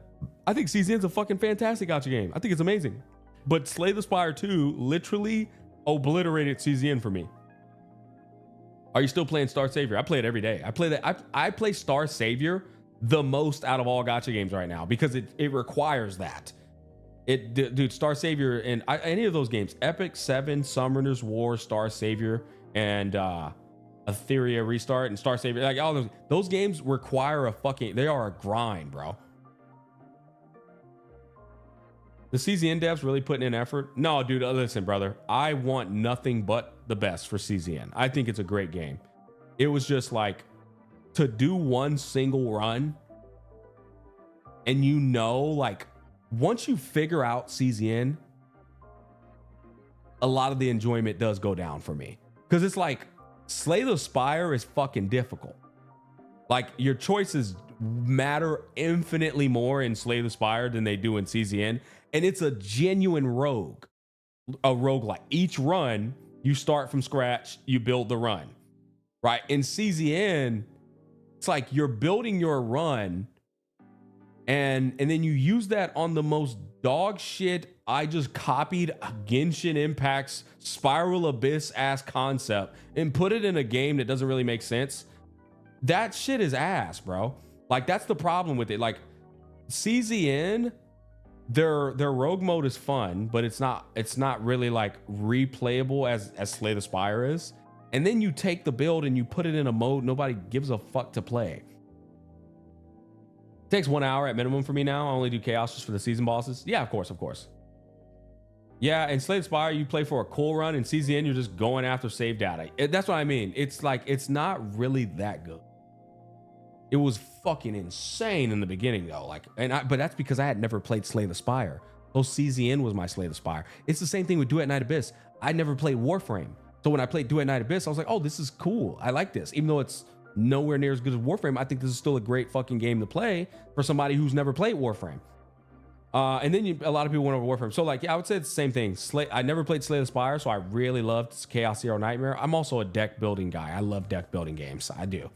I think CZN's a fucking fantastic gacha game. I think it's amazing. But Slay the Spire 2 literally obliterated CZN for me. Are you still playing Star Savior? I play it every day. I play that. I play Star Savior the most out of all gacha games right now because it requires that. Dude, Star Savior and any of those games, Epic, 7, Summoner's War, Star Savior, and Etheria Restart and Star Savior, like all those games require they are a grind, bro. The CZN devs really putting in effort? No, dude, listen, brother. I want nothing but the best for CZN. I think it's a great game. It was just like to do one single run and like once you figure out CZN, a lot of the enjoyment does go down for me. Because it's like Slay the Spire is fucking difficult. Like your choices matter infinitely more in Slay the Spire than they do in CZN. And it's a genuine roguelike. Each run, you start from scratch, you build the run. Right? In CZN, it's like you're building your run and then you use that on the most dog shit. I just copied Genshin Impact's Spiral Abyss ass concept and put it in a game that doesn't really make sense. That shit is ass, bro. Like that's the problem with it. Like CZN, their rogue mode is fun, but it's not really like replayable as Slay the Spire is. And then you take the build and you put it in a mode nobody gives a fuck to play. It takes 1 hour at minimum for me now. I only do chaos just for the season bosses. Yeah, of course. Yeah, in Slay the Spire, you play for a cool run. In CZN, you're just going after save data. That's what I mean. It's like, it's not really that good. It was fucking insane in the beginning though. Like, but that's because I had never played Slay the Spire. Those CZN was my Slay the Spire. It's the same thing with Duet Night Abyss. I never played Warframe. So when I played Duet Night Abyss, I was like, oh, this is cool. I like this. Even though it's nowhere near as good as Warframe, I think this is still a great fucking game to play for somebody who's never played Warframe. And then a lot of people went over Warframe. So like, yeah, I would say it's the same thing. I never played Slay the Spire, so I really loved Chaos Zero Nightmare. I'm also a deck building guy. I love deck building games. I do.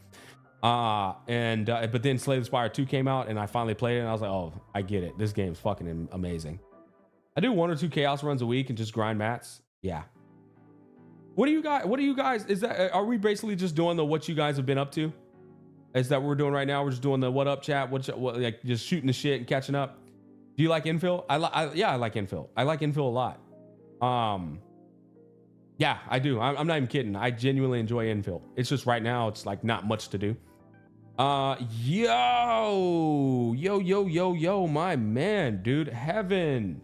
But then Slay the Spire 2 came out and I finally played it and I was like, oh, I get it. This game's fucking amazing. I do 1 or 2 chaos runs a week and just grind mats. Yeah. What do you guys, are we basically just doing the what you guys have been up to? Is that what we're doing right now? We're just doing the what up chat, what like just shooting the shit and catching up. Do you like infill? Yeah, I like infill. I like infill a lot. Yeah, I do. I'm not even kidding. I genuinely enjoy infill. It's just right now, it's like not much to do. Yo, my man, dude. Heaven.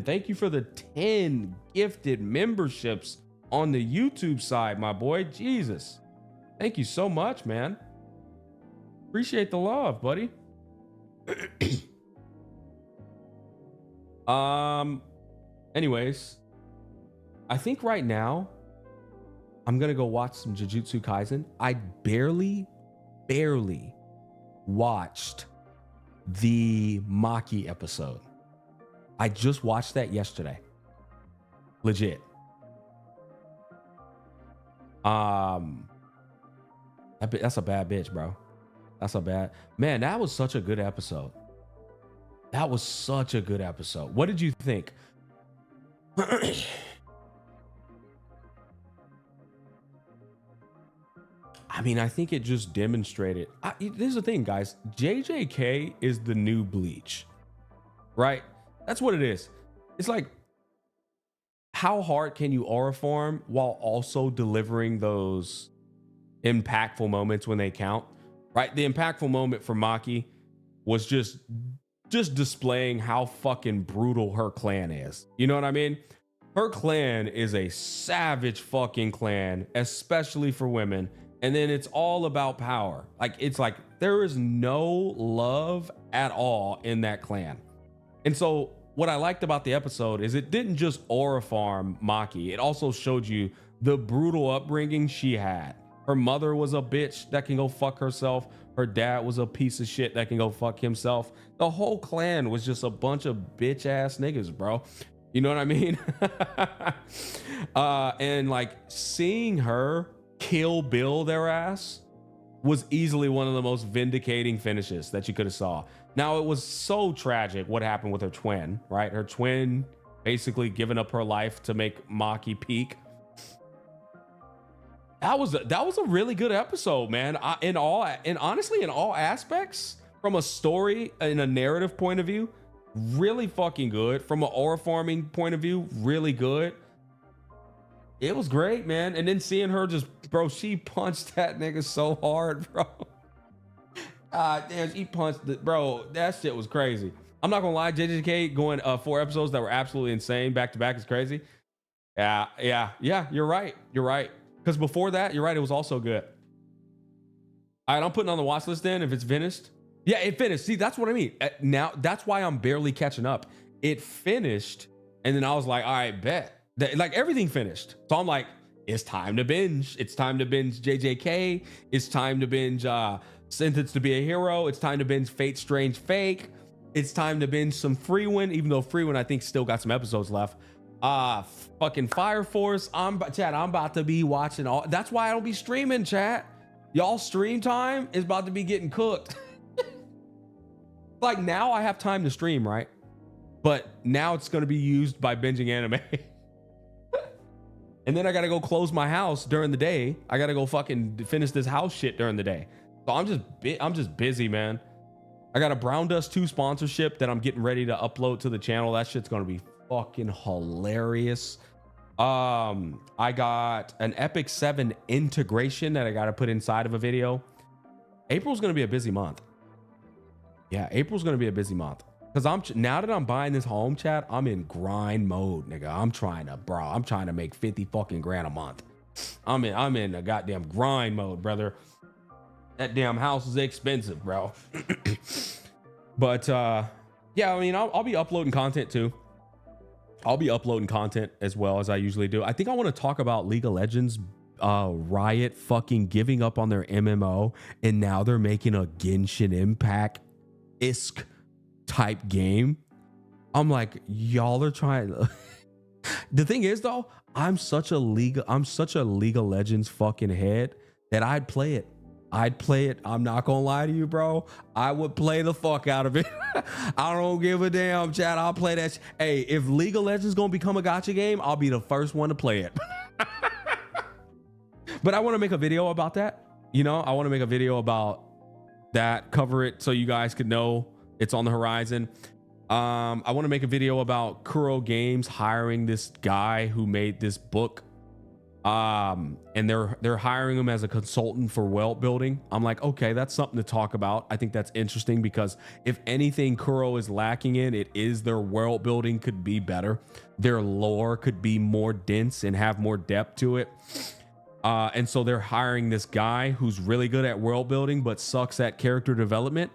Thank you for the 10 gifted memberships on the YouTube side, my boy. Jesus. Thank you so much, man. Appreciate the love, buddy. Anyways, I think right now I'm gonna go watch some Jujutsu Kaisen. I barely watched the Maki episode. I just watched that yesterday. Legit. That's a bad bitch, bro. Man, that was such a good episode. What did you think? I mean, I think it just demonstrated. Here's the thing, guys. JJK is the new Bleach, right? That's what it is. It's like, how hard can you aura farm while also delivering those impactful moments when they count, right? The impactful moment for Maki was just just displaying how fucking brutal her clan is. You know what I mean? Her clan is a savage fucking clan, especially for women. And then it's all about power. Like, it's like there is no love at all in that clan. And so what I liked about the episode is it didn't just aura farm Maki. It also showed you the brutal upbringing she had. Her mother was a bitch that can go fuck herself. Her dad was a piece of shit that can go fuck himself. The whole clan was just a bunch of bitch ass niggas, bro. You know what I mean? And like seeing her kill Bill their ass was easily one of the most vindicating finishes that you could have saw. Now, it was so tragic what happened with her twin, right? Her twin basically giving up her life to make Maki peak. That was a really good episode, man. Honestly, in all aspects, from a story and a narrative point of view, really fucking good. From an aura farming point of view, really good. It was great, man. And then seeing her just, bro, she punched that nigga so hard, bro. Damn, she punched it, bro. That shit was crazy. I'm not gonna lie, JJK going 4 episodes that were absolutely insane back to back is crazy. Yeah. You're right. Because before that, you're right, it was also good. All right, I'm putting on the watch list then if it's finished. Yeah, it finished. See, that's what I mean. Now, that's why I'm barely catching up. It finished, and then I was like, all right, bet. Like, everything finished. So I'm like, it's time to binge. It's time to binge JJK. It's time to binge Sentenced to be a Hero. It's time to binge Fate Strange Fake. It's time to binge some Freewind, even though Freewind, I think, still got some episodes left. Fucking Fire Force. I'm about to be watching all. That's why I don't be streaming, chat. Y'all stream time is about to be getting cooked. Like, now I have time to stream, right? But now it's going to be used by binging anime. And then I got to go close my house during the day. I got to go fucking finish this house shit during the day. So I'm just busy, man. I got a Brown Dust 2 sponsorship that I'm getting ready to upload to the channel. That shit's going to be fucking hilarious. I got an Epic 7 integration that I got to put inside of a video. April's going to be a busy month. Yeah, April's going to be a busy month. Because now that I'm buying this home, chat, I'm in grind mode, nigga. I'm trying to make 50 fucking grand a month. I'm in a goddamn grind mode, brother. That damn house is expensive, bro. But yeah, I mean, I'll be uploading content too. I'll be uploading content as well as I usually do. I think I want to talk about League of Legends, Riot fucking giving up on their MMO, and now they're making a Genshin Impact-esque type game. I'm like, y'all are trying. The thing is, though, I'm such a League of Legends fucking head that I'd play it. I'm not gonna lie to you, bro. I would play the fuck out of it. I don't give a damn, chat. I'll play that. Hey, if League of Legends gonna become a gacha game, I'll be the first one to play it. But I want to make a video about that. You know, I want to make a video about that, cover it so you guys could know it's on the horizon. I want to make a video about Kuro Games hiring this guy who made this book. And they're hiring him as a consultant for world building. I'm like, okay, that's something to talk about. I think that's interesting because if anything Kuro is lacking in, it is their world building could be better. Their lore could be more dense and have more depth to it. And so they're hiring this guy who's really good at world building but sucks at character development.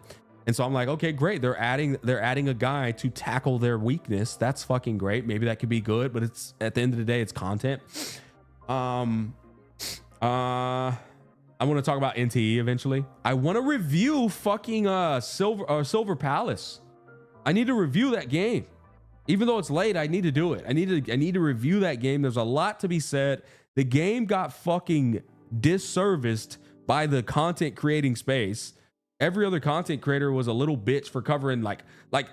And so I'm like, okay, great. They're adding a guy to tackle their weakness. That's fucking great. Maybe that could be good, but it's at the end of the day, it's content. I want to talk about NTE eventually. I want to review fucking Silver Palace. I need to review that game. Even though it's late, I need to do it. I need to review that game. There's a lot to be said. The game got fucking disserviced by the content creating space. Every other content creator was a little bitch for covering like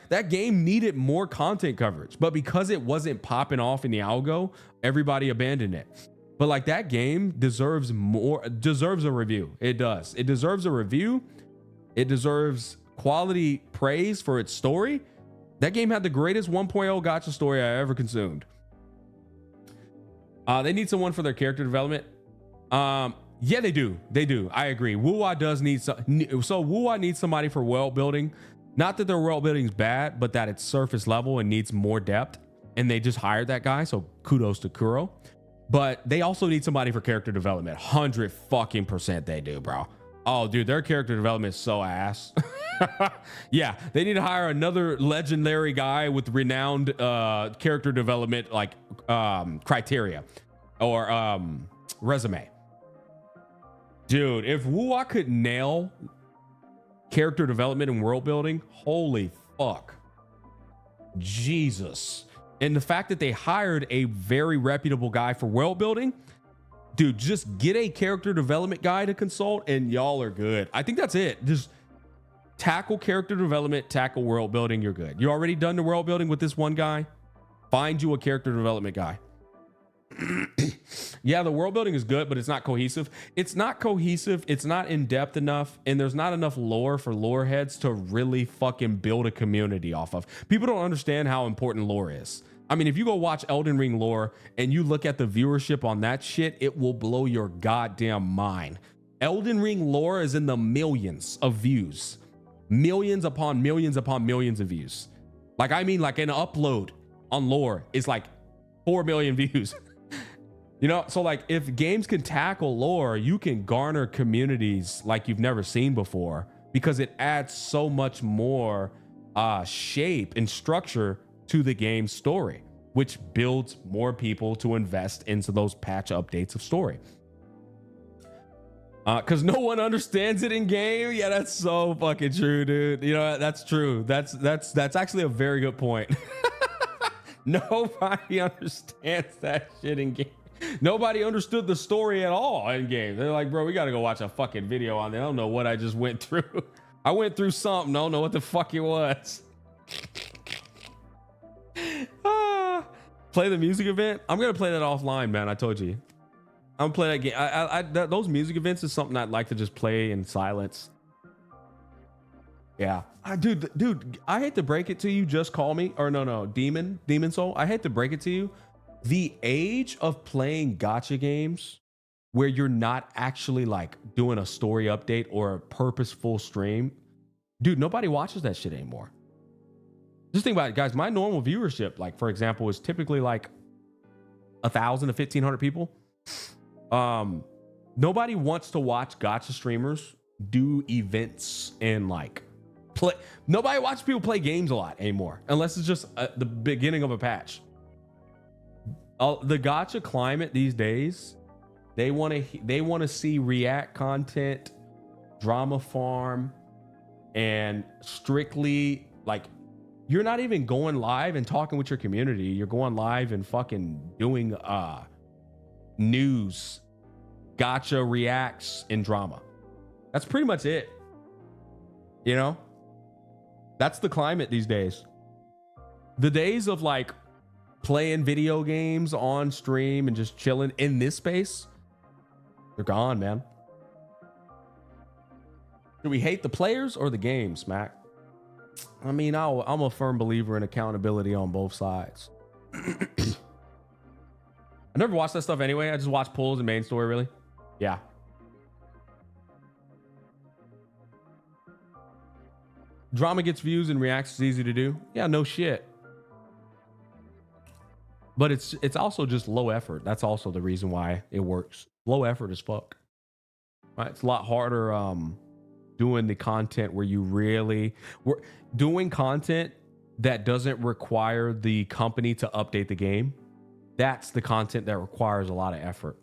that game needed more content coverage, but because it wasn't popping off in the algo, everybody abandoned it. But like that game deserves a review. It does. It deserves a review. It deserves quality praise for its story. That game had the greatest 1.0 gacha story I ever consumed. They need someone for their character development. Yeah, they do. I agree. Wuwa does need so Wuwa needs somebody for world building. Not that their world building is bad, but that it's surface level and needs more depth. And they just hired that guy, so kudos to Kuro. But they also need somebody for character development. 100% they do, bro. Oh, dude, their character development is so ass. Yeah, they need to hire another legendary guy with renowned character development like criteria or resume. Dude, if Wuwa could nail character development and world building, holy fuck. Jesus. And the fact that they hired a very reputable guy for world building, dude, just get a character development guy to consult and y'all are good. I think that's it. Just tackle character development, tackle world building, you're good. You already done the world building with this one guy? Find you a character development guy. Yeah, the world building is good, but it's not cohesive. It's not cohesive. It's not in depth enough. And there's not enough lore for lore heads to really fucking build a community off of. People don't understand how important lore is. I mean, if you go watch Elden Ring lore and you look at the viewership on that shit, it will blow your goddamn mind. Elden Ring lore is in the millions of views. Millions upon millions upon millions of views. Like, I mean, like an upload on lore is like 4 million views. You know, so like if games can tackle lore, you can garner communities like you've never seen before because it adds so much more shape and structure to the game's story, which builds more people to invest into those patch updates of story. Because no one understands it in game. Yeah, that's so fucking true, dude. You know, that's true. That's actually a very good point. Nobody understands that shit in game. Nobody understood the story at all in game. They're like, bro, we got to go watch a fucking video on it. I don't know what I just went through. I went through something. I don't know what the fuck it was. Play the music event. I'm going to play that offline, man. I told you. I'm going to play that game. Those music events is something I'd like to just play in silence. Yeah. Dude, I hate to break it to you. Just call me. Or no. Demon Soul. I hate to break it to you. The age of playing gacha games where you're not actually like doing a story update or a purposeful stream, dude, nobody watches that shit anymore. Just think about it, guys. My normal viewership, like for example, is typically like 1,000 to 1,500 people. Nobody wants to watch gacha streamers do events and like play. Nobody watches people play games a lot anymore, unless it's just the beginning of a patch. The gacha climate these days, they want to see react content, drama farm, and strictly like you're not even going live and talking with your community. You're going live and fucking doing news, gacha reacts, and drama. That's pretty much it. You know, that's the climate these days. The days of like playing video games on stream and just chilling in this space, they're gone, man. Do we hate the players or the games, Mac? I mean, I'm a firm believer in accountability on both sides. I never watched that stuff anyway. I just watch pulls and main story, really. Yeah. Drama gets views and reacts is easy to do. Yeah, no shit. But it's also just low effort. That's also the reason why it works. Low effort as fuck. Right? It's a lot harder doing the content where you really doing content that doesn't require the company to update the game. That's the content that requires a lot of effort.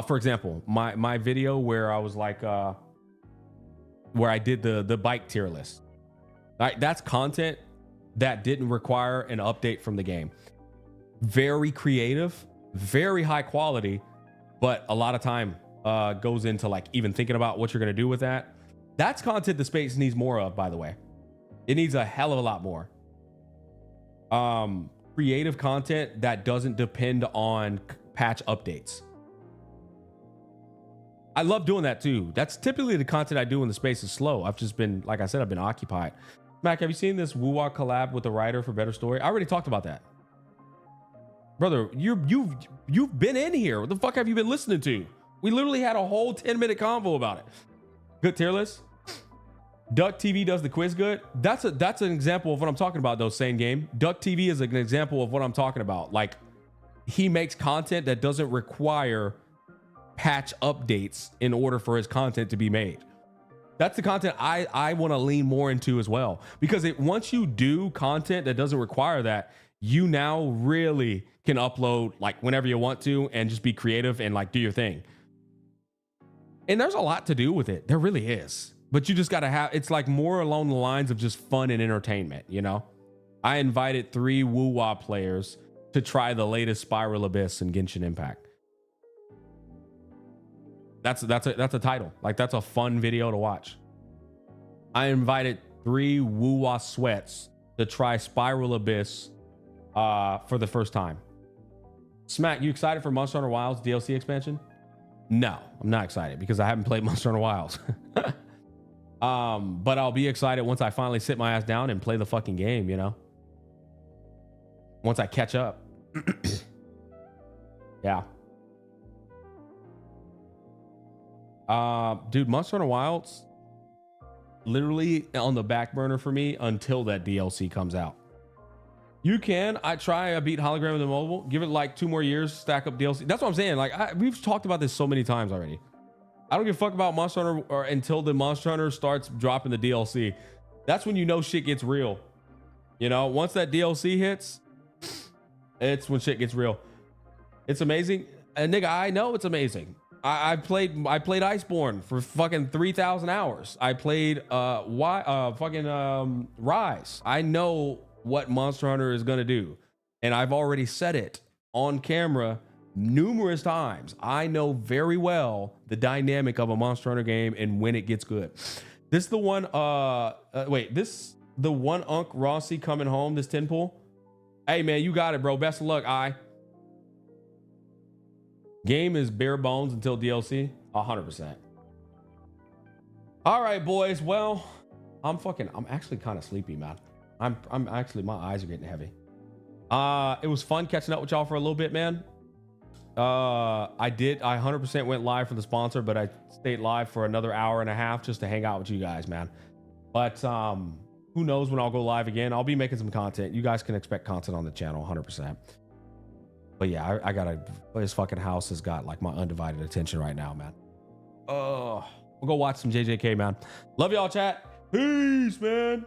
For example, my video where I was like where I did the bike tier list. Right, that's content that didn't require an update from the game. Very creative, very high quality, but a lot of time goes into like even thinking about what you're going to do with that. That's content the space needs more of, by the way. It needs a hell of a lot more. Creative content that doesn't depend on patch updates. I love doing that too. That's typically the content I do when the space is slow. I've just been, like I said, I've been occupied. Mac, have you seen this Wuwa collab with the writer for Better Story? I already talked about that. Brother, you've been in here. What the fuck have you been listening to? We literally had a whole 10-minute convo about it. Good tier list. Duck TV does the quiz good. That's an example of what I'm talking about though, same game. Duck TV is an example of what I'm talking about. Like, he makes content that doesn't require patch updates in order for his content to be made. That's the content I want to lean more into as well, because once you do content that doesn't require that, you now really can upload like whenever you want to and just be creative and like do your thing. And there's a lot to do with it. There really is. But you just got to it's like more along the lines of just fun and entertainment, you know? I invited 3 Woo-Wah players to try the latest Spiral Abyss and Genshin Impact. That's a title. Like, that's a fun video to watch. I invited 3 Woo-Wah sweats to try Spiral Abyss for the first time. Smack, you excited for Monster Hunter Wilds DLC expansion? No, I'm not excited because I haven't played Monster Hunter Wilds. But I'll be excited once I finally sit my ass down and play the fucking game, you know? Once I catch up. Yeah. Dude, Monster Hunter Wilds literally on the back burner for me until that DLC comes out. You can. I beat Hologram with the mobile. Give it like 2 more years, stack up DLC. That's what I'm saying. Like, we've talked about this so many times already. I don't give a fuck about Monster Hunter until the Monster Hunter starts dropping the DLC. That's when you know shit gets real. You know, once that DLC hits, it's when shit gets real. It's amazing. And nigga, I know it's amazing. I played Iceborne for fucking 3,000 hours. I played Rise. I know what Monster Hunter is gonna do, and I've already said it on camera numerous times. I know very well the dynamic of a Monster Hunter game and when it gets good. This is the one. The one Unc Rossi coming home. This 10 pull. Hey man, you got it, bro. Best of luck. Game is bare bones until DLC. 100%. All right, boys. Well, I'm actually kind of sleepy, man. I'm actually, my eyes are getting heavy. It was fun catching up with y'all for a little bit, man. I 100% went live for the sponsor, but I stayed live for another hour and a half just to hang out with you guys, man. But who knows when I'll go live again. I'll be making some content. You guys can expect content on the channel 100%. But yeah, I gotta, this fucking house has got like my undivided attention right now, man. We'll go watch some JJK, man. Love y'all, chat. Peace, man.